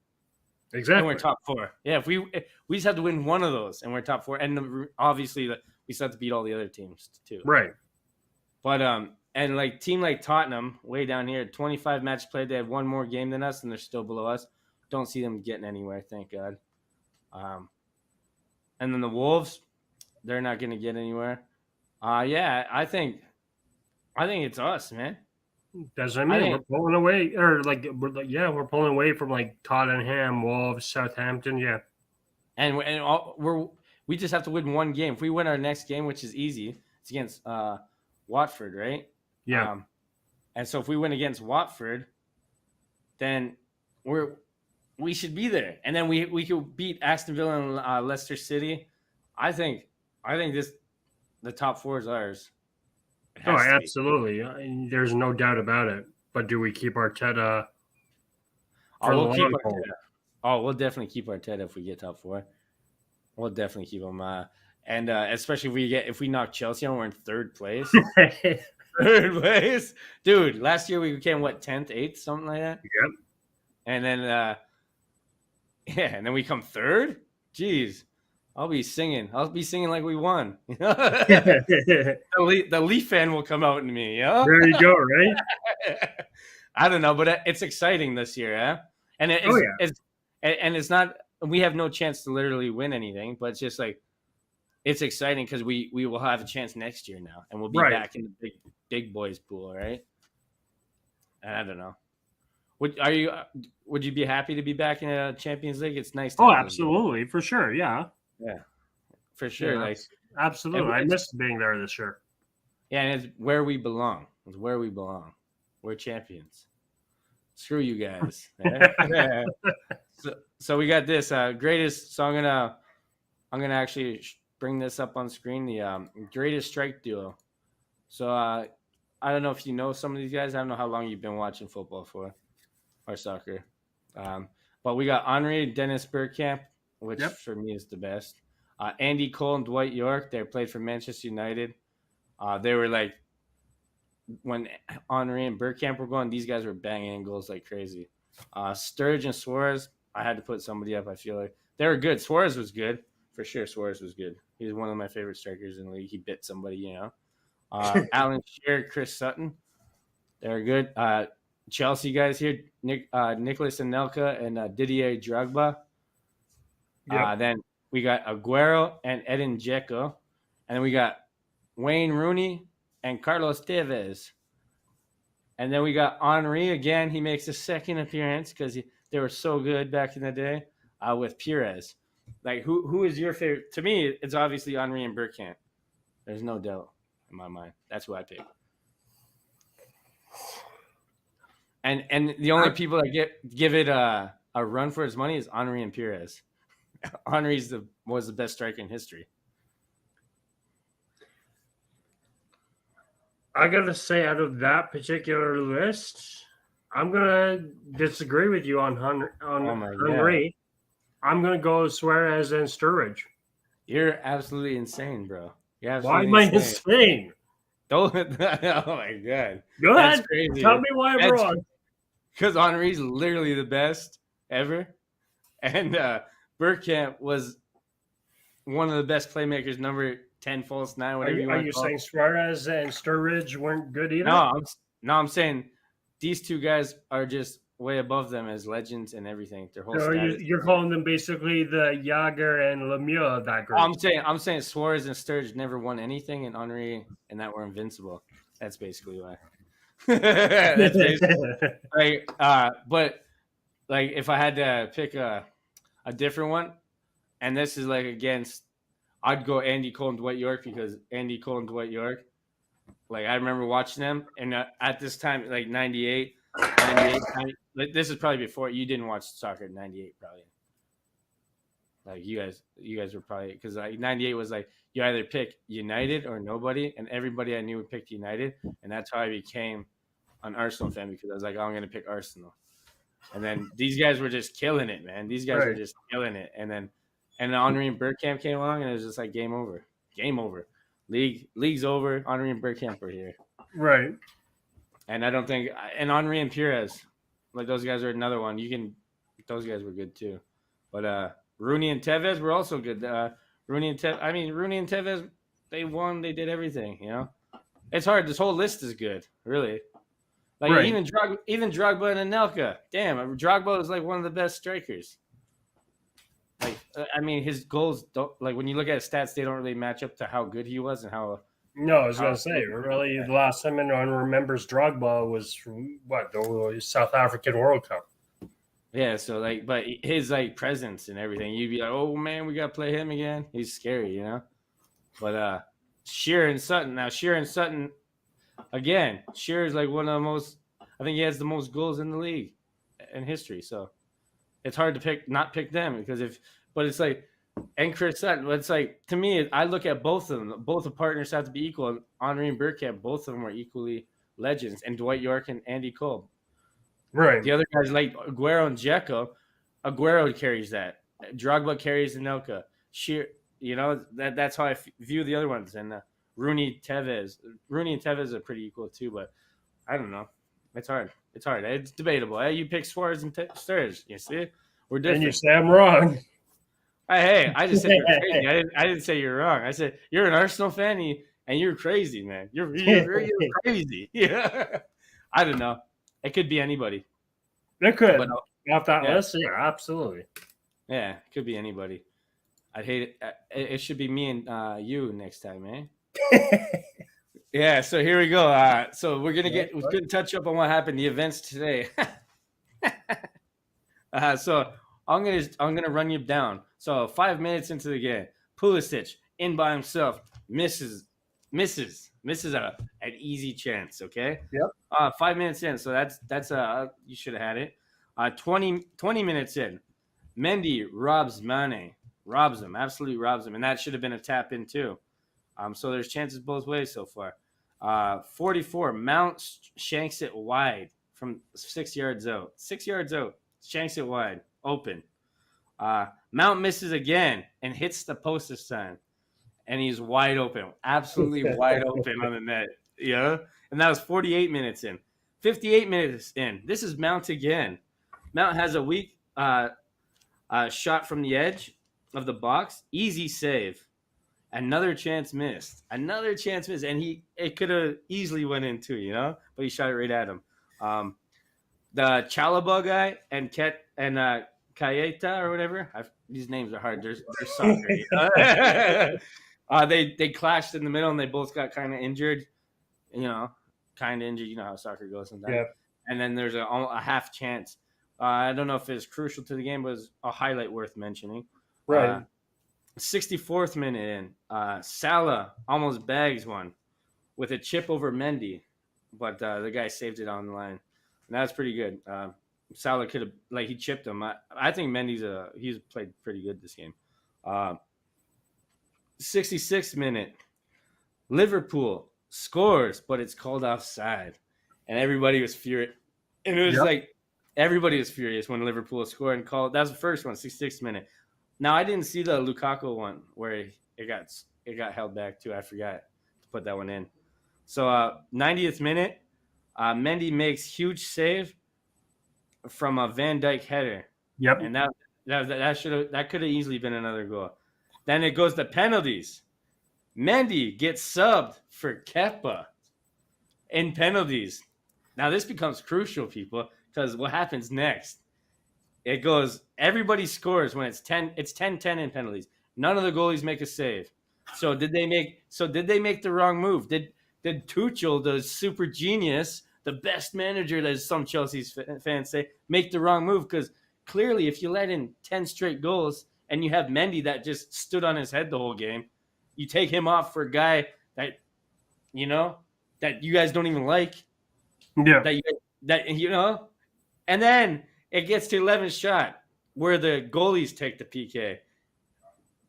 Exactly. And we're top 4. Yeah, if we just have to win 1 of those, and we're top 4. And obviously, we still have to beat all the other teams too. Right. But and like team like Tottenham, way down here, 25 match played. They have 1 more game than us, and they're still below us. Don't see them getting anywhere, thank God. And then the Wolves, they're not going to get anywhere. Yeah, I think it's us, man. That's what I mean. We're pulling away, we're pulling away from like Tottenham, Wolves, Southampton, yeah. And we just have to win 1 game. If we win our next game, which is easy, it's against Watford, right? Yeah. And so if we win against Watford, then we should be there, and then we could beat Aston Villa and Leicester City. I think the top 4 is ours. Oh, absolutely. There's no doubt about it. But do we keep Arteta? We'll definitely keep Arteta if we get top 4. We'll definitely keep him. And especially if we knock Chelsea and we're in 3rd place. 3rd place, dude. Last year we became 10th, 8th, something like that. Yep. And then and then we come 3rd. Jeez. I'll be singing like we won. The Leaf fan will come out in me. There you go, right? I don't know, but it's exciting this year, yeah. And it's not. We have no chance to literally win anything, but it's just like it's exciting because we will have a chance next year now, and we'll be back in the big boys pool, right? And I don't know. Would you be happy to be back in a Champions League? It's nice. Oh, absolutely, for sure, yeah. Yeah, for sure. Yeah, absolutely. I missed being there this year. Yeah, and it's where we belong. It's where we belong. We're champions. Screw you guys. Yeah. So we got this greatest. So I'm gonna actually bring this up on screen. The greatest strike duo. So I don't know if you know some of these guys. I don't know how long you've been watching football for or soccer. But we got Henri Dennis Bergkamp, which for me is the best. Andy Cole and Dwight York, they played for Manchester United. They were like, when Henri and Bergkamp were going, these guys were banging in goals like crazy. Sturridge and Suarez, I had to put somebody up, I feel like. They were good. Suarez was good. For sure, Suarez was good. He's one of my favorite strikers in the league. He bit somebody, you know. Alan Shearer, Chris Sutton, they're good. Chelsea guys here, Nicholas Anelka and Didier Drogba. Yep. Then we got Aguero and Edin Dzeko. And then we got Wayne Rooney and Carlos Tevez. And then we got Henry again. He makes a second appearance because they were so good back in the day with Perez. Like, who is your favorite? To me, it's obviously Henry and Bergkamp. There's no doubt in my mind. That's who I pick. And the only people that give it a run for its money is Henry and Perez. Henry was the best striker in history. I gotta say, out of that particular list, I'm gonna disagree with you on Henry. I'm gonna go Suarez and Sturridge. You're absolutely insane, bro. Why am I insane? Don't. Oh my god. Go ahead. Tell me why I'm wrong. Because Henry's literally the best ever, and Bergkamp was one of the best playmakers. Number 10, false 9, whatever you want. Are you saying Suarez and Sturridge weren't good either? No, I'm saying these two guys are just way above them as legends and everything. Their whole status. You're calling them basically the Yager and Lemieux of that group. I'm saying Suarez and Sturridge never won anything, and Henry and that were invincible. That's basically why. That's basically but like if I had to pick a different one, and this is like against. I'd go Andy Cole and Dwight York because Andy Cole and Dwight York, like I remember watching them, and at this time, like 98, like this is probably before you didn't watch soccer in 98, probably. Like you guys were probably because like 98 was like you either pick United or nobody, and everybody I knew picked United, and that's how I became an Arsenal fan because I was like, oh, I'm going to pick Arsenal, and then these guys were just killing it, man. These guys were just killing it, and then Henry and Bergkamp came along, and it was just like game over. League's over. Henry and Bergkamp are here, right? And I don't think and Henry and Perez, like those guys are another one. Those guys were good too, but Rooney and Tevez were also good. Rooney and Tevez, they won. They did everything. You know, it's hard. This whole list is good, really. Like even Drogba and Anelka. Damn, Drogba is like one of the best strikers. Like, I mean, his goals don't like when you look at his stats, they don't really match up to how good he was and how. No, I was gonna say, really, the last time anyone remembers Drogba was the South African World Cup. Yeah, so like, but his like presence and everything, you'd be like, oh man, we gotta play him again. He's scary, you know. But Shearer and Sutton. Now Shearer and Sutton, again, Shearer's like one of the most. I think he has the most goals in the league in history. So. It's hard to not pick them but it's like, and Chris Sutton, it's like, to me, I look at both of them. Both the partners have to be equal. Henry and Bergkamp, both of them are equally legends. And Dwight York and Andy Cole. Right. The other guys like Aguero and Dzeko, Aguero carries that. Drogba carries Anelka. That's how I view the other ones. And Rooney and Tevez are pretty equal too, but I don't know. It's hard. It's debatable. You pick Suarez and Sturridge. You see, we're different. And you say I'm wrong. Hey, I just said you're crazy. I didn't say you're wrong. I said you're an Arsenal fan and you're crazy, man. You're crazy. Yeah. I don't know. It could be anybody. It could. But, off that list, yeah, absolutely. Yeah, it could be anybody. I'd hate it. It should be me and you next time, man. Yeah, so here we go. So we're gonna touch up on what happened, the events today. So I'm gonna run you down. So 5 minutes into the game, Pulisic in by himself misses an easy chance. Okay. Yep. 5 minutes in, so that's you should have had it. 20 minutes in, Mendy robs Mane, absolutely robs him, and that should have been a tap in too. So there's chances both ways so far. 44, Mount shanks it wide from 6 yards out. 6 yards out, shanks it wide, open. Mount misses again and hits the post this time. And he's wide open, absolutely wide open on the net. Yeah. And that was 48 minutes in. 58 minutes in. This is Mount again. Mount has a weak shot from the edge of the box. Easy save. Another chance missed. And it could have easily went in too, but he shot it right at him. The Chalaba guy and Cayeta or whatever. These names are hard. They're soccer. They clashed in the middle and they both got kind of injured. kind of injured. You know how soccer goes sometimes. Yeah. And then there's a half chance. I don't know if it's crucial to the game, but it's a highlight worth mentioning. Right. 64th minute in, Salah almost bags one with a chip over Mendy, but the guy saved it on the line. And that's pretty good. Salah could have, he chipped him. I think he's played pretty good this game. 66th minute, Liverpool scores, but it's called offside. And everybody was furious. And it was everybody was furious when Liverpool scored and called. That was the first one, 66th minute. Now, I didn't see the Lukaku one where it got held back too. I forgot to put that one in. So 90th minute, Mendy makes huge save from a Van Dijk header. Yep. And that could have easily been another goal. Then it goes to penalties. Mendy gets subbed for Kepa in penalties. Now this becomes crucial, people, because what happens next? It goes, everybody scores when it's 10-10 in penalties. None of the goalies make a save. So did they make the wrong move? Did Tuchel, the super genius, the best manager, as some Chelsea fans say, make the wrong move? Because clearly, if you let in 10 straight goals and you have Mendy that just stood on his head the whole game, you take him off for a guy that you guys don't even like. Yeah. And then it gets to 11th shot where the goalies take the PK,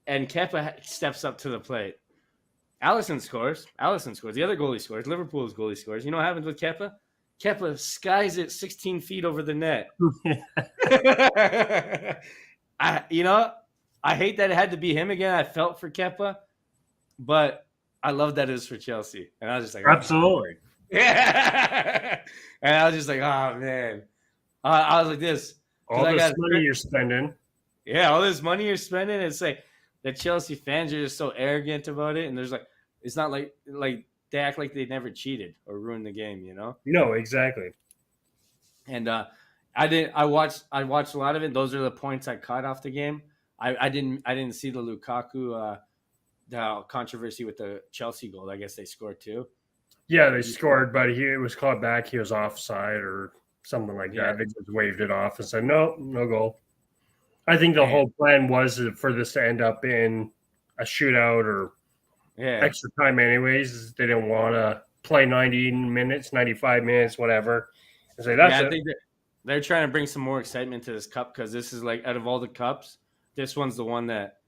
and Kepa steps up to the plate. Alisson scores. The other goalie scores. Liverpool's goalie scores. You know what happens with Kepa? Kepa skies it 16 feet over the net. I hate that it had to be him again. I felt for Kepa, but I love that it was for Chelsea. And I was just like, absolutely. Yeah. And I was just like, oh, man. I was like this. All this money you're spending. Yeah, all this money you're spending. It's like the Chelsea fans are just so arrogant about it. And there's it's not like they act like they never cheated or ruined the game, you know? No, exactly. And I watched a lot of it. Those are the points I caught off the game. I didn't see the Lukaku the controversy with the Chelsea goal. I guess they scored too. Yeah, they scored, but it was called back. He was offside or something like that. They just waved it off and said, no goal. I think the whole plan was for this to end up in a shootout or extra time anyways. They didn't want to play 90 minutes, 95 minutes, whatever. And say, I think they're trying to bring some more excitement to this cup because this is out of all the cups, this one's the one that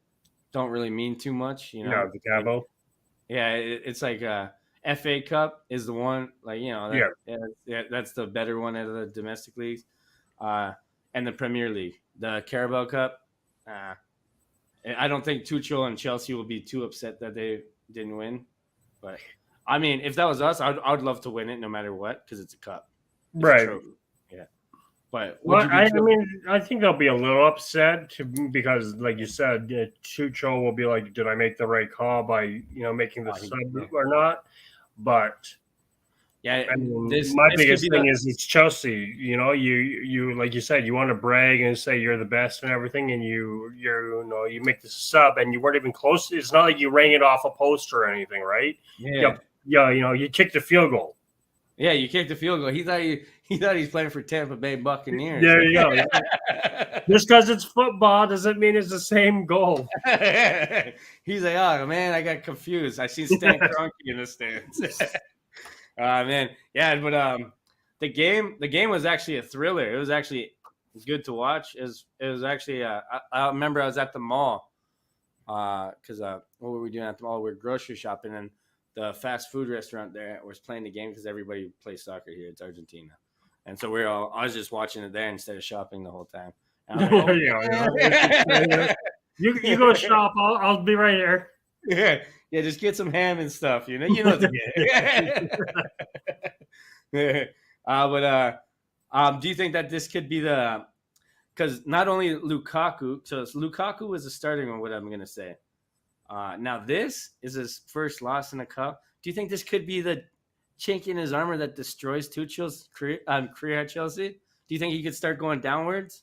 don't really mean too much. You know, the Cabo. It's like FA Cup is the one, that's the better one out of the domestic leagues, and the Premier League, the Carabao Cup. I don't think Tuchel and Chelsea will be too upset that they didn't win, but I mean, if that was us, I'd love to win it no matter what because it's a cup, right? Yeah, but I think they'll be a little upset because, like you said, Tuchel will be like, "Did I make the right call by making the sub or not?" But my biggest thing is it's Chelsea. You like you said, you want to brag and say you're the best and everything, and you make the sub, and you weren't even close. It's not like you rang it off a poster or anything, right? Yeah. You kicked the field goal. Yeah, you kicked the field goal. He thought he's playing for Tampa Bay Buccaneers. There you go. Just because it's football doesn't mean it's the same goal. He's like, oh man, I got confused. I seen Stan Kroenke in the stands. Man, yeah, but the game was actually a thriller. It was good to watch. It was actually I remember I was at the mall because what were we doing at the mall? We were grocery shopping, and the fast food restaurant there was playing the game because everybody plays soccer here. It's Argentina, and so I was just watching it there instead of shopping the whole time. You go shop. I'll be right here. Yeah, just get some ham and stuff. You know what to get. But do you think that this could be because not only Lukaku, so Lukaku was a starting on what I'm going to say. Now this is his first loss in a cup. Do you think this could be the chink in his armor that destroys Tuchel's career at Chelsea? Do you think he could start going downwards?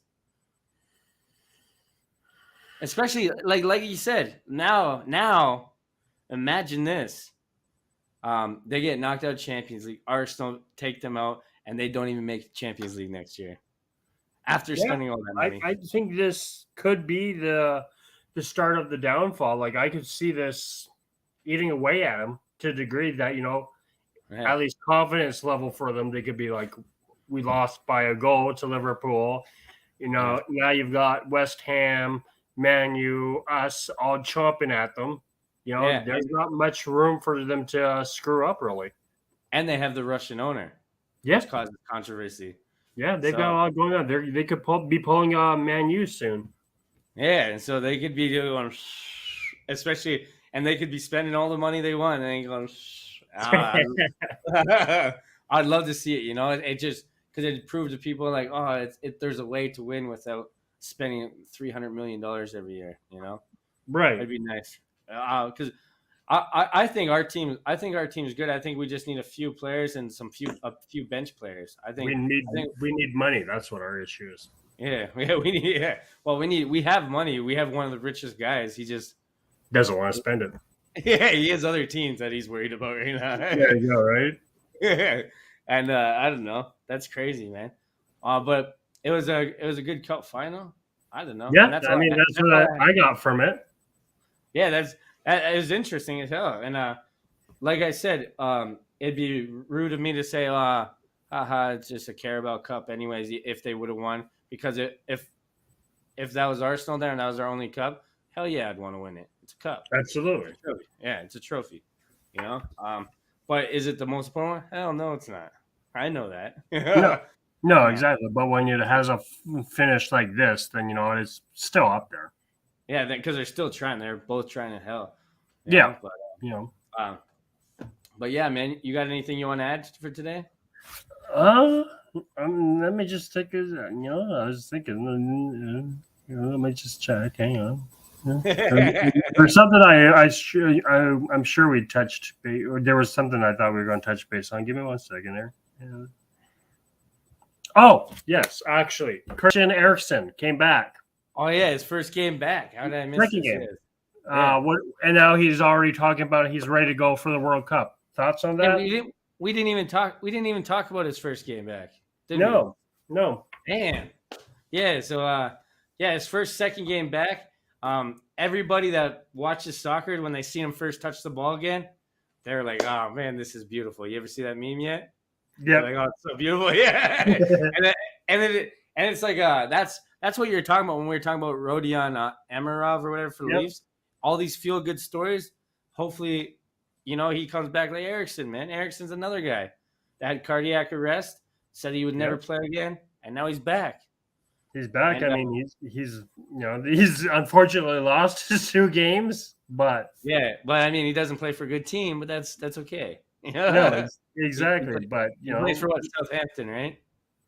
Especially like you said, now imagine this. They get knocked out of Champions League. Arsenal take them out, and they don't even make Champions League next year after spending all that money. I think this could be the start of the downfall. Like I could see this eating away at them to a degree that at least confidence level for them, they could be like, we lost by a goal to Liverpool. Now you've got West Ham, Man U, us all chomping at them. There's not much room for them to screw up, really. And they have the Russian owner, which causes controversy. Yeah, they've got a lot going on. They could be pulling Man U soon. Yeah, and so they could be doing, especially, and they could be spending all the money they want, and going, I'd love to see it. It just because it proved to people like, there's a way to win without spending $300 million every year. Right? It'd be nice because I think our team. I think our team is good. I think we just need a few players and a few bench players. I think we need money. That's what our issue is. Yeah, we need. Yeah, well, we have money. We have one of the richest guys. He just doesn't want to spend it. Yeah, he has other teams that he's worried about right now. There you go, right? Yeah, and I don't know. That's crazy, man. But it was a good cup final. I don't know. Yeah, that's what I got from it. Yeah, that is interesting as hell. And like I said, it'd be rude of me to say, it's just a Carabao Cup anyways, if they would have won. Because if that was Arsenal there and that was our only cup, hell yeah, I'd want to win it. It's a cup. Absolutely. It's a trophy. Yeah, it's a trophy. But is it the most important one? Hell no, it's not. I know that. No, exactly. But when it has a finish like this, then it's still up there. Yeah, because they're still trying. They're both trying to hell. Yeah. But yeah, man, you got anything you want to add for today? Let me just take a. I was thinking. Let me just check. Hang on. There's something I'm sure we touched base. Or there was something I thought we were going to touch base on. Give me 1 second there. Yeah. Oh yes, actually, Christian Eriksen came back. Oh yeah, his first game back. How did I miss this? Game. And now he's already talking about he's ready to go for the World Cup. Thoughts on that? We didn't even talk about his first game back. No. Man. Yeah. So his second game back. Everybody that watches soccer, when they see him first touch the ball again, they're like, "Oh man, this is beautiful." You ever see that meme yet? Yeah. Like, oh, it's so beautiful. Yeah. and it's like that's what you're talking about when we were talking about Rodion Amirov or whatever for the Leafs. All these feel good stories. Hopefully, he comes back like Eriksen, man. Eriksen's another guy that had cardiac arrest, said he would never play again, and now he's back. He's back. And, he's unfortunately lost his 2 games, but he doesn't play for a good team, but that's okay. No, exactly. But he plays for Southampton, right?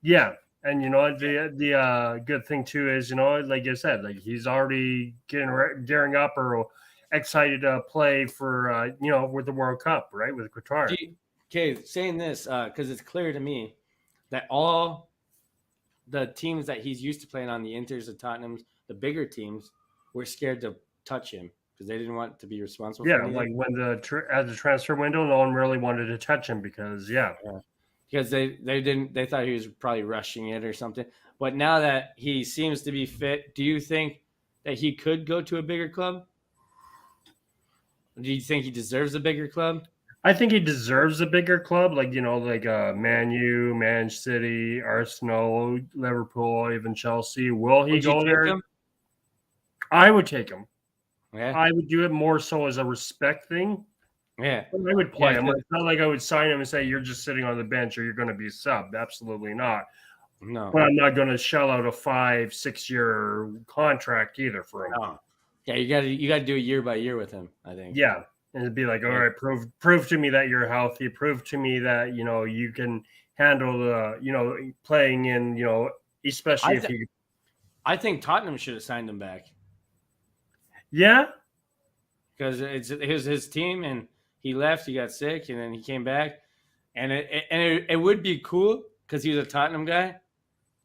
Yeah. And the good thing too is like you said, like he's already gearing up or excited to play for with the World Cup, right, with Qatar. Okay, saying this because it's clear to me that all the teams that he's used to playing on, the Inters, the Tottenhams, the bigger teams, were scared to touch him because they didn't want to be responsible. Yeah, like when at the transfer window, no one really wanted to touch him because because they thought he was probably rushing it or something. But now that he seems to be fit, do you think that he could go to a bigger club? Do you think he deserves a bigger club? I think he deserves a bigger club, like Man U, Man City, Arsenal, Liverpool, even Chelsea. Will he go there? I would take him. Yeah. I would do it more so as a respect thing. Yeah, I would play him. It's not like I would sign him and say you're just sitting on the bench or you're going to be subbed. Absolutely not. No, but I'm not going to shell out a 5-6 year contract either for him. No. Yeah, you got to do it year by year with him, I think. Yeah, and it'd be like, all right, prove to me that you're healthy. Prove to me that you can handle the playing in especially if you. I think Tottenham should have signed him back. Yeah, because it was his team and. He left, he got sick, and then he came back. And it would be cool because he was a Tottenham guy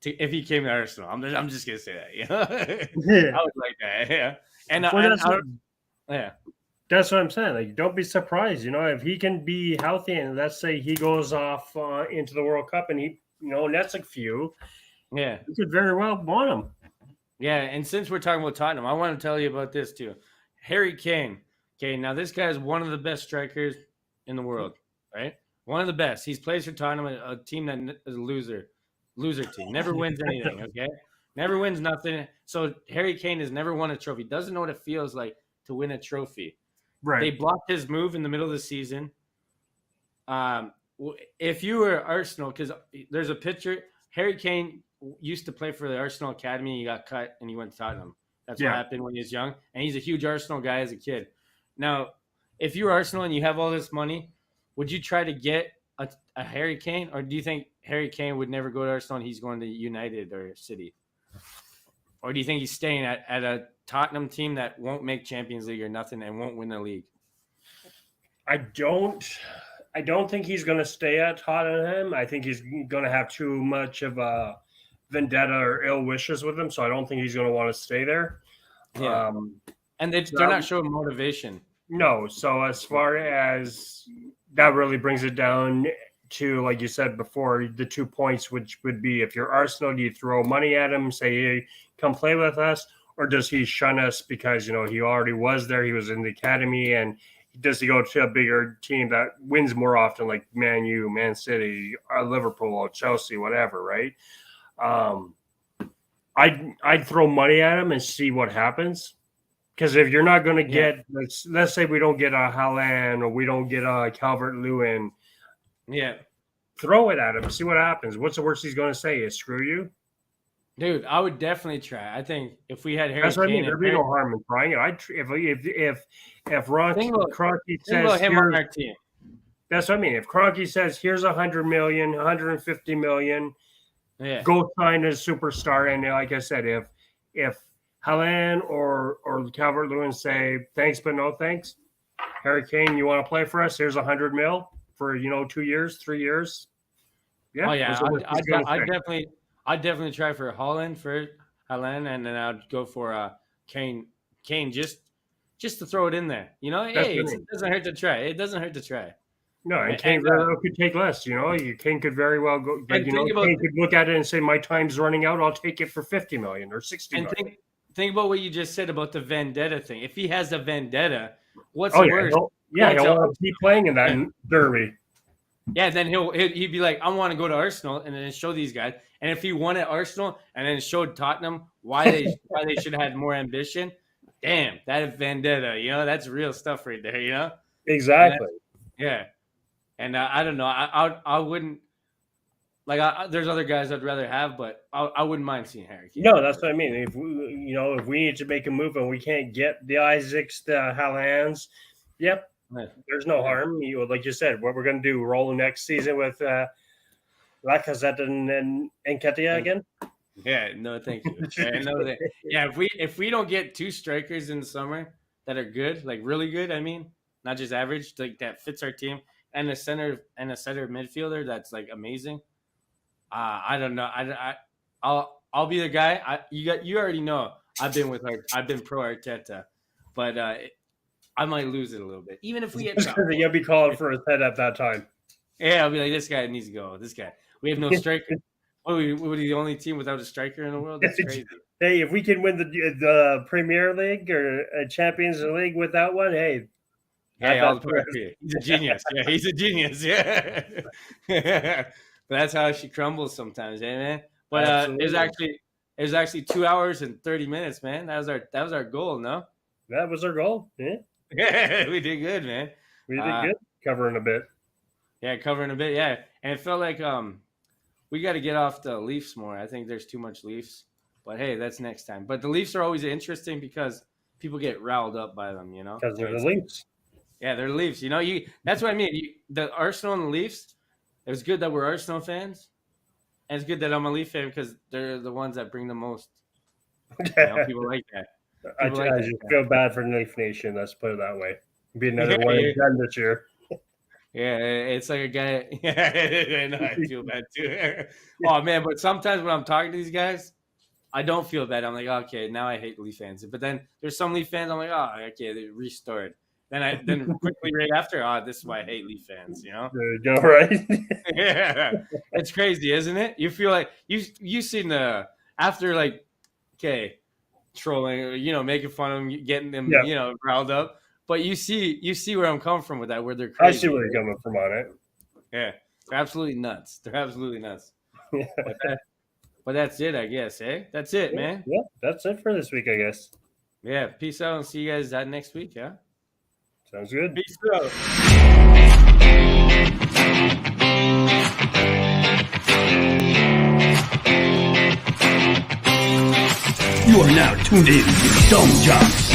if he came to Arsenal. I'm just going to say that. I would like that. Yeah. And, That's what I'm saying. Like, don't be surprised. If he can be healthy, and let's say he goes off into the World Cup, and he, nets a few, Yeah. you could very well want him. Yeah, and since we're talking about Tottenham, I want to tell you about this too. Harry Kane. Okay, now this guy is one of the best strikers in the world, right? One of the best. He's plays for Tottenham, a team that is a loser team. Never wins anything, okay? Never wins nothing. So Harry Kane has never won a trophy. Doesn't know what it feels like to win a trophy. Right. They blocked his move in the middle of the season. If you were Arsenal, because there's a picture, Harry Kane used to play for the Arsenal Academy. He got cut and he went to Tottenham. That's what happened when he was young. And he's a huge Arsenal guy as a kid. Now, if you're Arsenal and you have all this money, would you try to get a Harry Kane? Or do you think Harry Kane would never go to Arsenal and he's going to United or City? Or do you think he's staying at a Tottenham team that won't make Champions League or nothing and won't win the league? I don't think he's going to stay at Tottenham. I think he's going to have too much of a vendetta or ill wishes with him, so I don't think he's going to want to stay there. Yeah. And they're not showing motivation. No. So as far as that really brings it down to, like you said before, the 2 points, which would be, if you're Arsenal, do you throw money at him, say, hey, come play with us, or does he shun us because, he already was there, he was in the academy, and does he go to a bigger team that wins more often, like Man U, Man City, Liverpool, Chelsea, whatever, right? I'd throw money at him and see what happens. Because if you're not going to get, let's say we don't get a Haaland or we don't get a Calvert-Lewin, throw it at him, see what happens. What's the worst he's going to say? Is screw you? Dude, I would definitely try. I think if we had Harry That's what Kane, I mean. There'd be no harm in trying it. If Kroenke says him on our team. That's what I mean. If Kroenke says here's 100 million, 150 million, go sign a superstar. And like I said, if Haaland or Calvert-Lewin say thanks but no thanks, Harry Kane, you want to play for us? Here's 100 mil for 2 years, 3 years. Yeah. Oh yeah, I'd definitely try for Haaland and then I'd go for Kane just to throw it in there. It doesn't hurt to try. It doesn't hurt to try. No, and Kane very well could take less. Kane could very well go. Kane could look at it and say, "My time's running out. I'll take it for 50 million or 60 million." Think about what you just said about the vendetta thing. If he has a vendetta, what's worse? He'll want to keep playing in that derby. Yeah, then he'd be like, I want to go to Arsenal and then show these guys. And if he won at Arsenal and then showed Tottenham why they should have had more ambition, damn, that vendetta, that's real stuff right there, Exactly. And I don't know, I wouldn't there's other guys I'd rather have, but I wouldn't mind seeing Harry Kane. No, that's what I mean. If we need to make a move and we can't get the Isaacs, the Haalands, there's no harm. Like you said, what we're going to do, roll next season with Lacazette and Nketiah again? Yeah, no, thank you. If we don't get two strikers in the summer that are good, like really good, I mean, not just average, like that fits our team, and a center midfielder that's like amazing. I don't know. I'll be the guy. You already know. I've been pro Arteta, but I might lose it a little bit, even if we get. You'll be calling for his head at that time. Yeah, I'll be like, this guy needs to go. This guy. We have no striker. We're the only team without a striker in the world. That's crazy. Hey, if we can win the Premier League or a Champions League without one, hey. I'll put it here. He's a genius. Yeah, he's a genius. Yeah. But that's how she crumbles sometimes, man. But it was actually 2 hours and 30 minutes, man. That was our goal, no? That was our goal. Yeah. We did good, man. We did good covering a bit. Yeah, covering a bit, yeah. And it felt like we got to get off the Leafs more. I think there's too much Leafs. But hey, that's next time. But the Leafs are always interesting because people get riled up by them, Because they're the Leafs. Yeah, they're Leafs. That's what I mean. The Arsenal and the Leafs, it was good that we're Arsenal fans. And it's good that I'm a Leaf fan because they're the ones that bring the most. People like that. I just feel bad for Leaf Nation. Let's put it that way. Be another one again this year. Yeah, it's like a guy. Yeah, I feel bad too. Oh man, but sometimes when I'm talking to these guys, I don't feel bad. I'm like, okay, now I hate Leaf fans. But then there's some Leaf fans. I'm like, oh, okay, they restored. Then quickly right after, this is why I hate Leaf fans. You know? There you go, right? Yeah, it's crazy, isn't it? You feel like you seen the after like trolling, making fun of them, getting them, riled up. But you see where I'm coming from with that, where they're crazy. I see where you're coming from on it. Yeah, they're absolutely nuts. But that's it, I guess. That's it, man. Yeah, that's it for this week, I guess. Yeah, peace out and see you guys next week. Yeah, sounds good. Peace out. You are now tuned in to Dumb Jocks